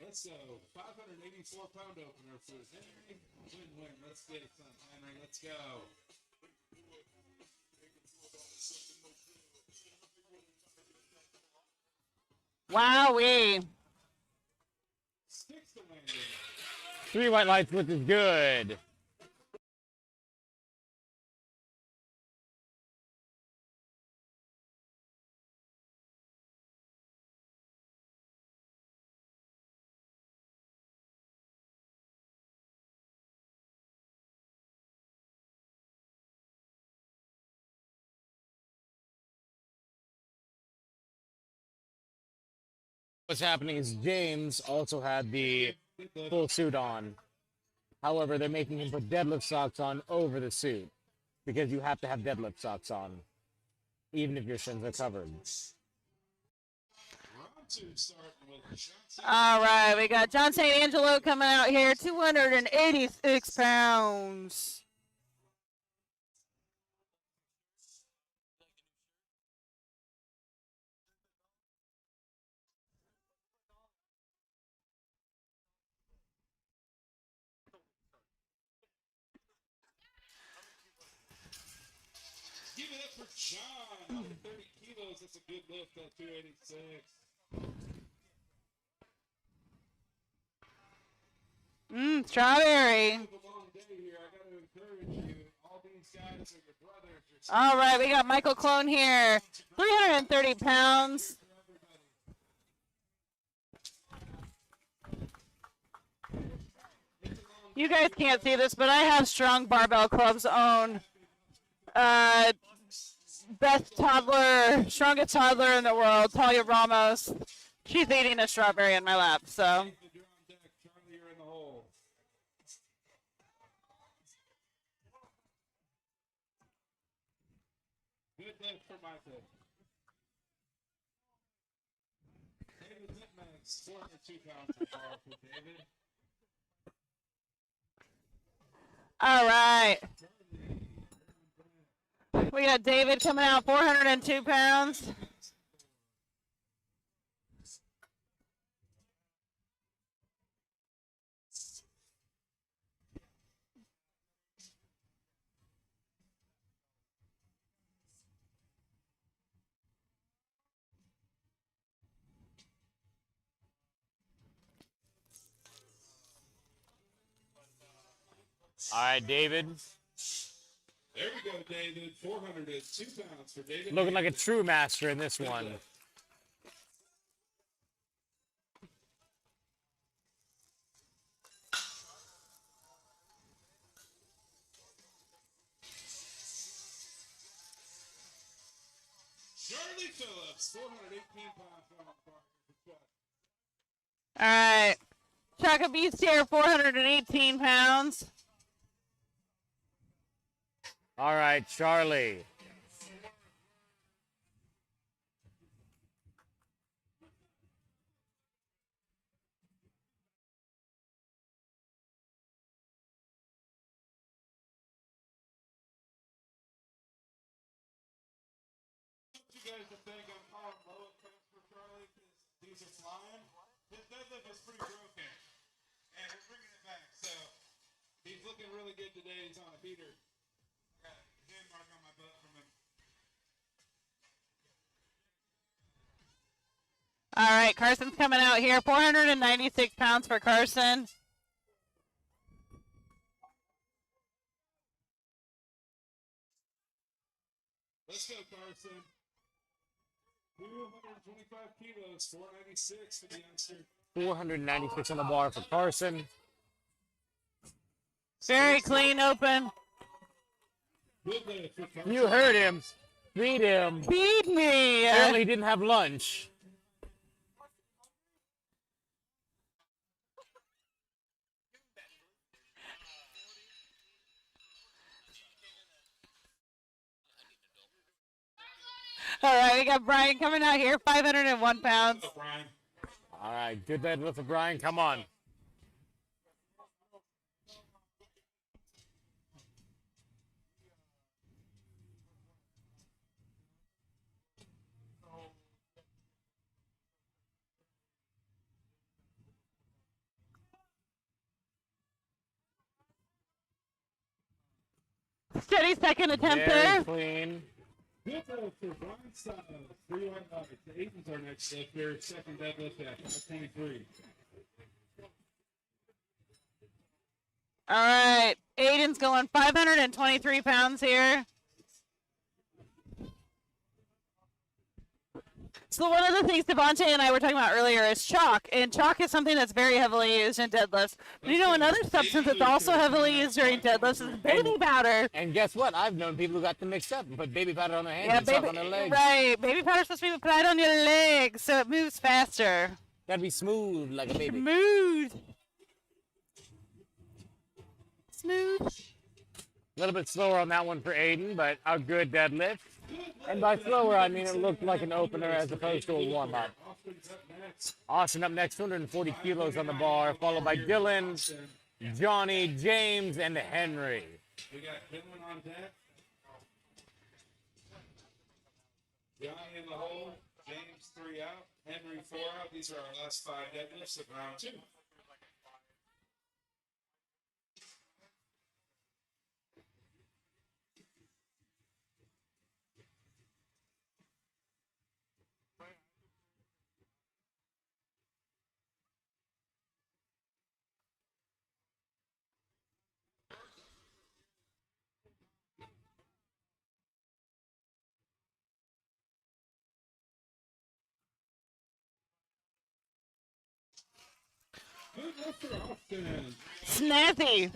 Let's go. 584-pound opener for Henry. Win-win. Let's get it done, Henry. Let's go. Wowee. Sticks the landing. 3 white lights lift is good. What's happening is James also had the full suit on. However, they're making him put deadlift socks on over the suit because you have to have deadlift socks on, even if your shins are covered. Round 2 starting with Johnson. All right, we got John St. Angelo coming out here, 286 pounds. for John. 130 kilos. That's a good lift at 286. Strawberry. Have a long day here. I got to encourage you. All these guys are your brothers. Your All right, we got Michael Clone here. 330 pounds. You guys can't see this, but I have Strong Barbell Club's own best toddler, strongest toddler in the world, Talia Ramos. She's eating a strawberry in my lap, so. You're on deck. Charlie, you're in the hole. Good lift for Michael. David Littmax, 402 pounds of bar for David. All right. We got David coming out, 402 pounds. All right, David. There we go, David. 402 pounds for David. Looking like a true master in this one. Charlie Phillips, 418 pounds on the bar. All right. Chaka Beast here, 418 pounds. All right, Charlie. You guys to think I'm calling low at points for Charlie because these are flying. His deadlift is pretty broken, and we're bringing it back. So he's looking really good today. He's on a heater. I got a hand mark on my butt from him. All right, Carson's coming out here, 496 pounds for Carson. Let's go, Carson. 225 kilos, 496 for the youngster. 496 on the bar for Carson. Very clean open. Good lift for Carson. You heard him. Feed him. Feed me. Apparently he didn't have lunch. All right, we got Brian coming out here, 501 pounds. Go, Brian. All right, good deadlift for Brian. Come on. Steady second attempt Very there. clean. Good lift for Brian Stiles. 315. Aiden's our next lift here. Second deadlift at 523. All right, Aiden's going 523 pounds here. So one of the things Devontae and I were talking about earlier is chalk, and chalk is something that's very heavily used in deadlifts. But you know, another substance that's also heavily used during deadlifts is baby powder. And guess what? I've known people who got them mixed up and put baby powder on their hands and baby, stuff on their legs. right. Baby powder's supposed to be applied on your legs so it moves faster. Gotta be smooth like a baby. Smooth. Smooth. A little bit slower on that one for Aiden, but a good deadlift. And by slower, I mean it looked like an opener as opposed to a warm-up. Austin up next, 240 kilos on the bar, followed by Dylan, Johnny, James, and Henry. We got Dylan on deck. Johnny in the hole. James 3 out. Henry 4 out. These are our last 5 deadlifts of round 2. Good lifter, Austin. Snazzy.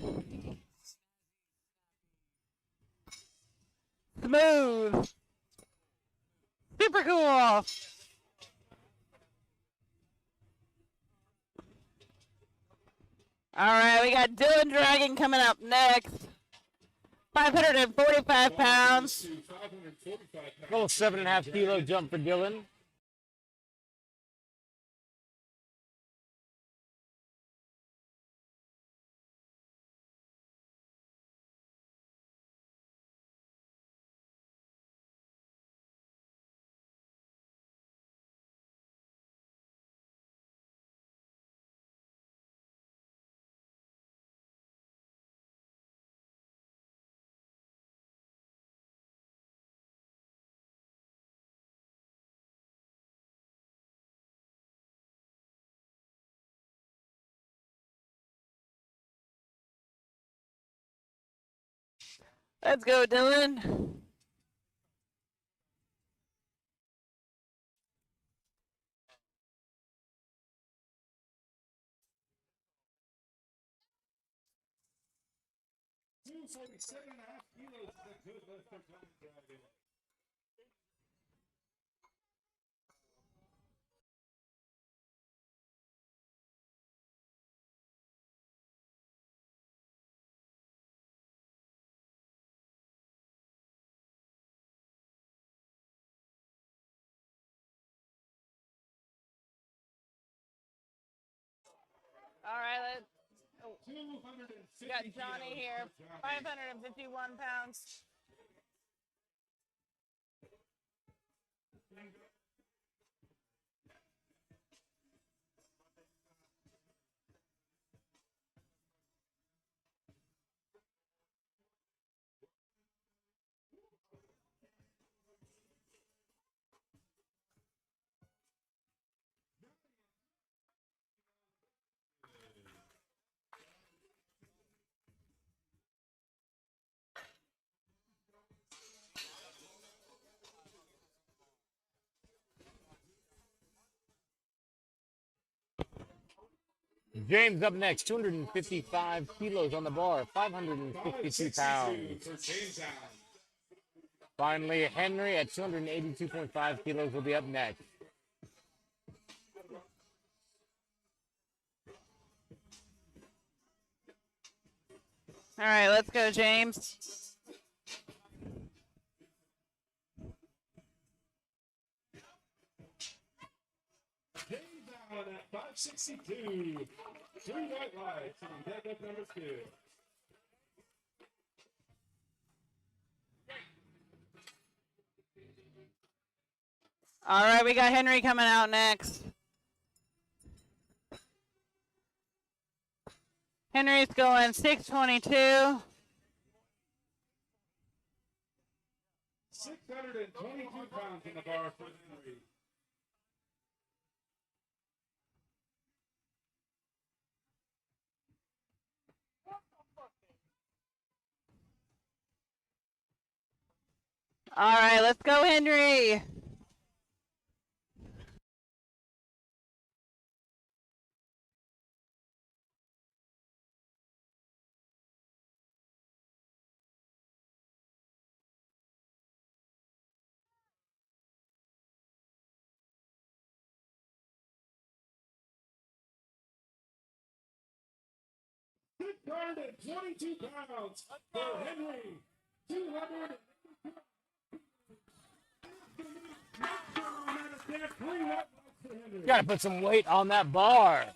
Smooth. Super cool. All right, we got Dylan Dragon coming up next. 545 pounds. To 545 pounds. Little 7.5 kilo jump for Dylan. Let's go, Dylan. $247.5 kilos is a good lift for Dylan Dragon. All right, let's. We got 250 Johnny kilos here, for Johnny. 551 pounds. James up next, 255 kilos on the bar, 552 pounds. For James Allen. Finally, Henry at 282.5 kilos will be up next. All right, let's go, James. James Allen at 562. 2 white lights on deadlift number 2. All right, we got Henry coming out next. Henry's going 622. 622 pounds in the bar for Henry. All right, let's go, Henry. $622 for Henry. 200. Gotta put some weight on that bar.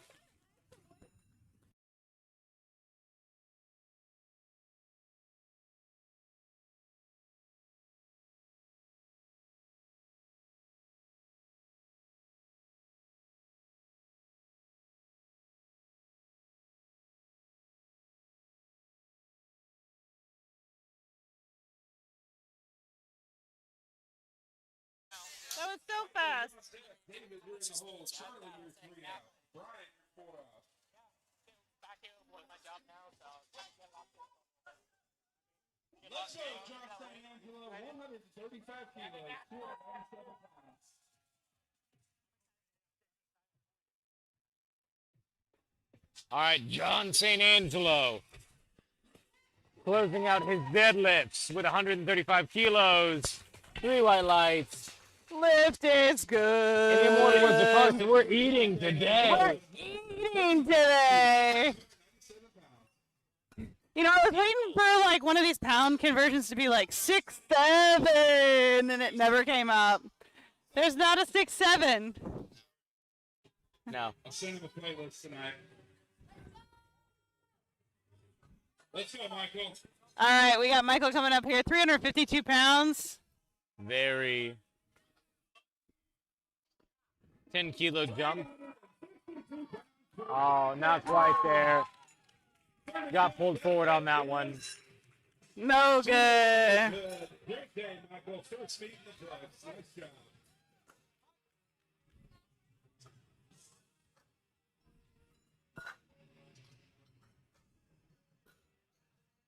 That was so fast. David, you're in the hole. Charlie, you're 3 out. Brian, you're 4 out. Let's go, Josh D'Angelo, 135 kilos, 297 pounds. All right, John St. Angelo closing out his deadlifts with 135 kilos. 3 white lights. Lift is good. In the immortal words of Carson, we're eating We're today. eating today. You know, I was waiting for like one of these pound conversions to be like 6'7", and it never came up. There's not a 6'7". No. I'll send him a playlist tonight. Let's go, Michael. All right, we got Michael coming up here, 352 pounds. Very 10-kilo jump. Oh, not quite there. Got pulled forward on that one. No good. Good. Great day, Michael. First meet in the place. Nice job.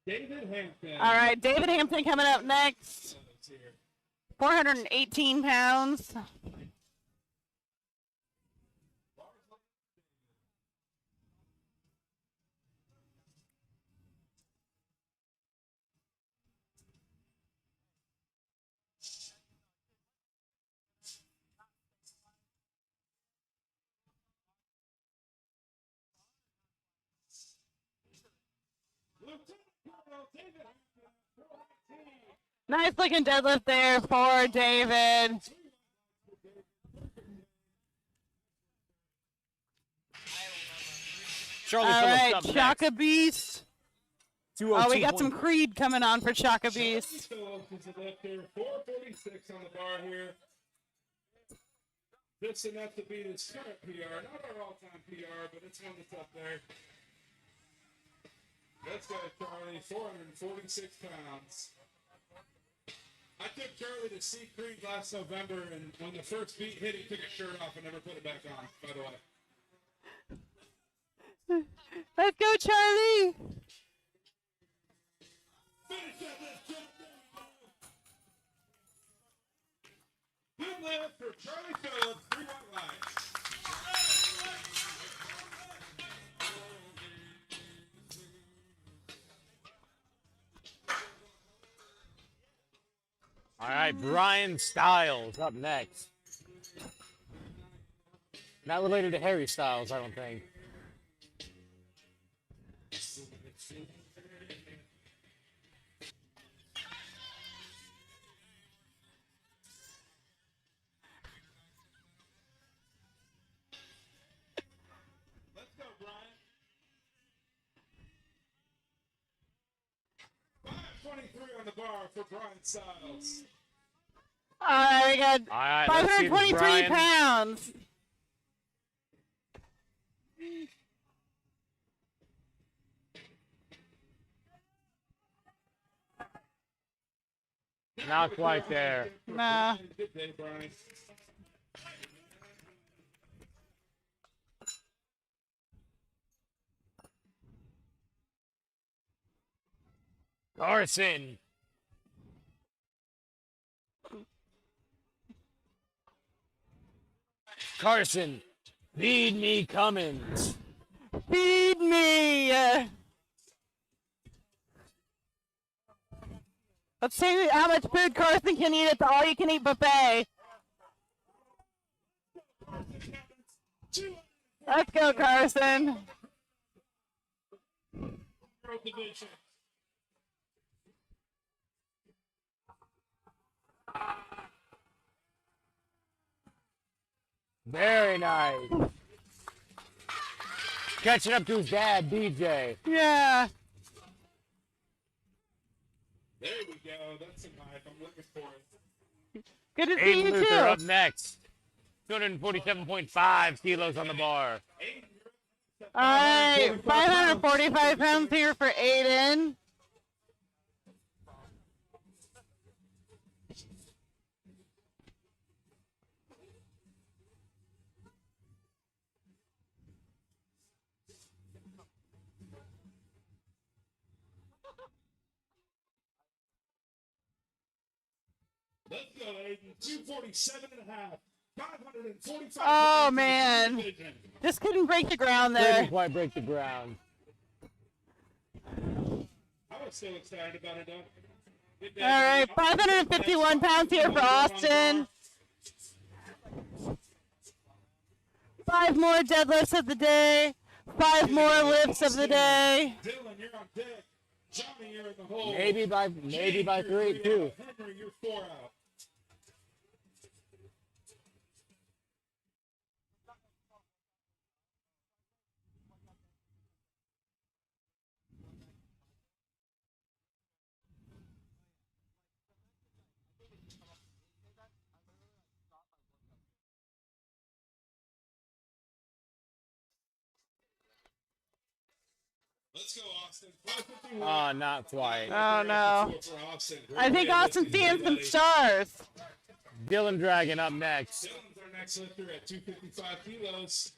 David Hampton. All right, David Hampton coming up next. 418 pounds. Nice looking deadlift there for David. Charlie All Phillips right, up Chaka next. Beast. Oh, we got some Creed coming on for Chaka Beast. Phillips is a lifter. 446 on the bar here. This enough to beat his current PR. Not our all-time PR, but it's one that's up there. Let's go, Charlie. 446 pounds. I took Charlie to see Creed last November, and when the first beat hit, he took his shirt off and never put it back on, by the way. Let's go, Charlie. Finish that lift, Charlie. Good lift for Charlie Phillips, 3 white lights. All right, Brian Styles up next. Not related to Harry Styles, I don't think. Let's go, Brian. 523 on the bar for Brian Styles. All right, we got All right, let's see this, 523 Brian. pounds. Not quite there. Nah. Good day, Brian. Carson. Carson, feed me Cummins. Feed me. Let's see how much food Carson can eat at the all-you-can-eat buffet. Let's go, Carson. Division. Very nice. Catching up to his dad, DJ. Yeah. There we go. That's some hype. I'm looking for it. Good to see Aiden you, Luther up too. next. 247.5 kilos on the bar. All right, 545 pounds here for Aiden. Let's go, Aiden. 247 and a half. 545 Oh pounds in the man, division. just couldn't break the ground Didn't there. quite break the ground. I was so excited about it, though. Good day, All right, buddy. 551 pounds here for Austin. 5 more deadlifts of the day. 5 more lifts of the day. Dylan, you're on deck. Johnny, you're in the hole. Maybe by James, you're 3 too. out. Henry, you're 4 out. Let's go, Austin. 551. Oh, not quite. Oh no. For Austin. I think Austin's seeing some stars. Dylan Dragon up next. Dylan's our next lifter at 255 kilos.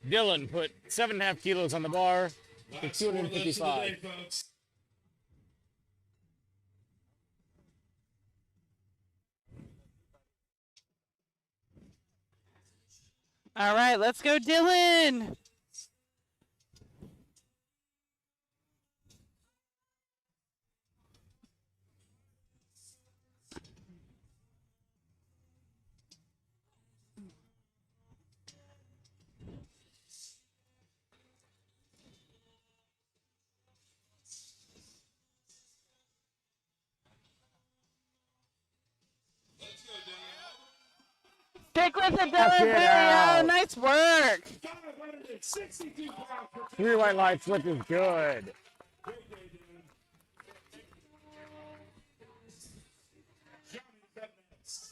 Dylan put 7.5 kilos on the bar to Last 4 lifts of the 255. day, folks. All right, let's go, Dylan. Let's go, Dylan. Stick with it, Knock Dylan. it There you out. go. Nice work. 562 pounds for 3 white lights flip is good. Great day, Dylan. Johnny's up next.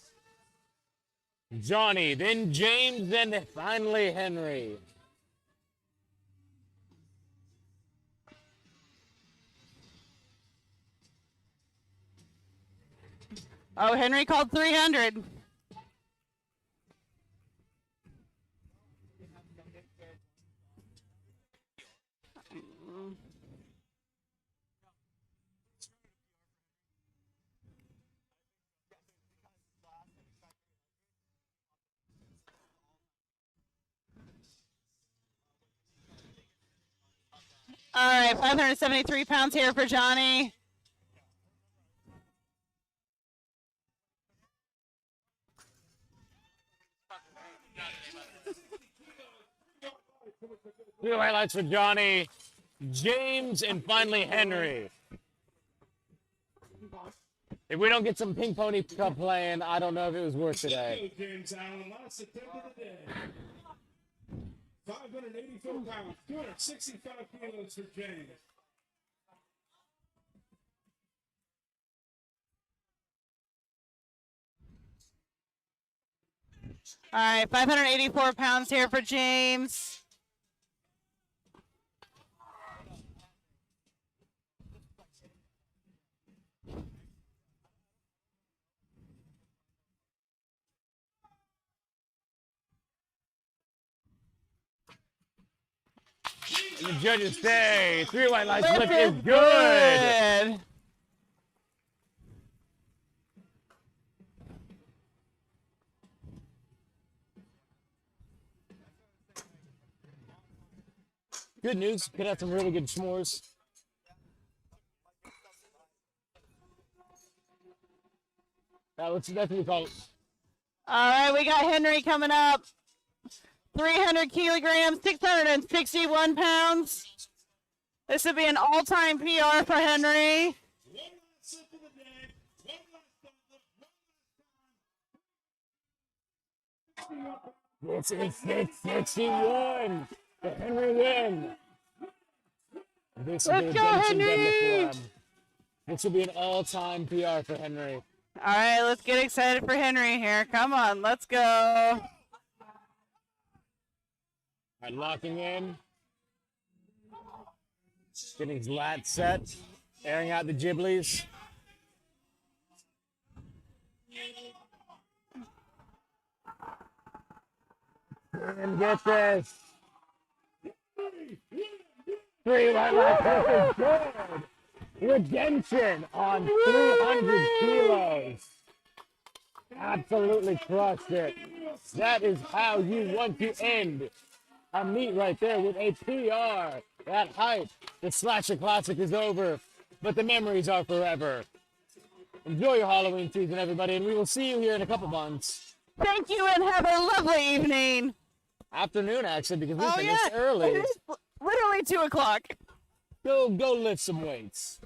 Johnny, then James, then finally Henry. Oh, Henry called 300. All right, 573 pounds here for Johnny. Three white lights for Johnny, James, and finally Henry. If we don't get some Pink Pony Cup playing, I don't know if it was worth today. Go, James Allen. Last attempt of the day. 584 pounds, 265 kilos for James. All right, 584 pounds here for James. And the judges say 3 white lights Lift lift is is good. good. Good news, could have some really good s'mores. That's what we call it. All right, we got Henry coming up. 300 kilograms, 661 pounds. This would be an all-time PR for Henry. One last sip of the day. One last deadlift. This is 661. The Henry win. This will Let's be a go, Benson Henry! deadlift for him. This will be an all-time PR for Henry. All right, let's get excited for Henry here. Come on, let's go. All All right, locking in. Getting his lat set. Airing out the Ghiblies. And get this. 3 white lights, this is good. redemption on 300 kilos. Absolutely crushed it. That is how you want to end a meet right there with a PR. That hype. The Slasher Classic is over, but the memories are forever. Enjoy your Halloween season, everybody, and we will see you here in a couple months. Thank you and have a lovely evening. Afternoon, actually, because we Oh, finished yeah. early. It is literally 2 o'clock. Go lift some weights.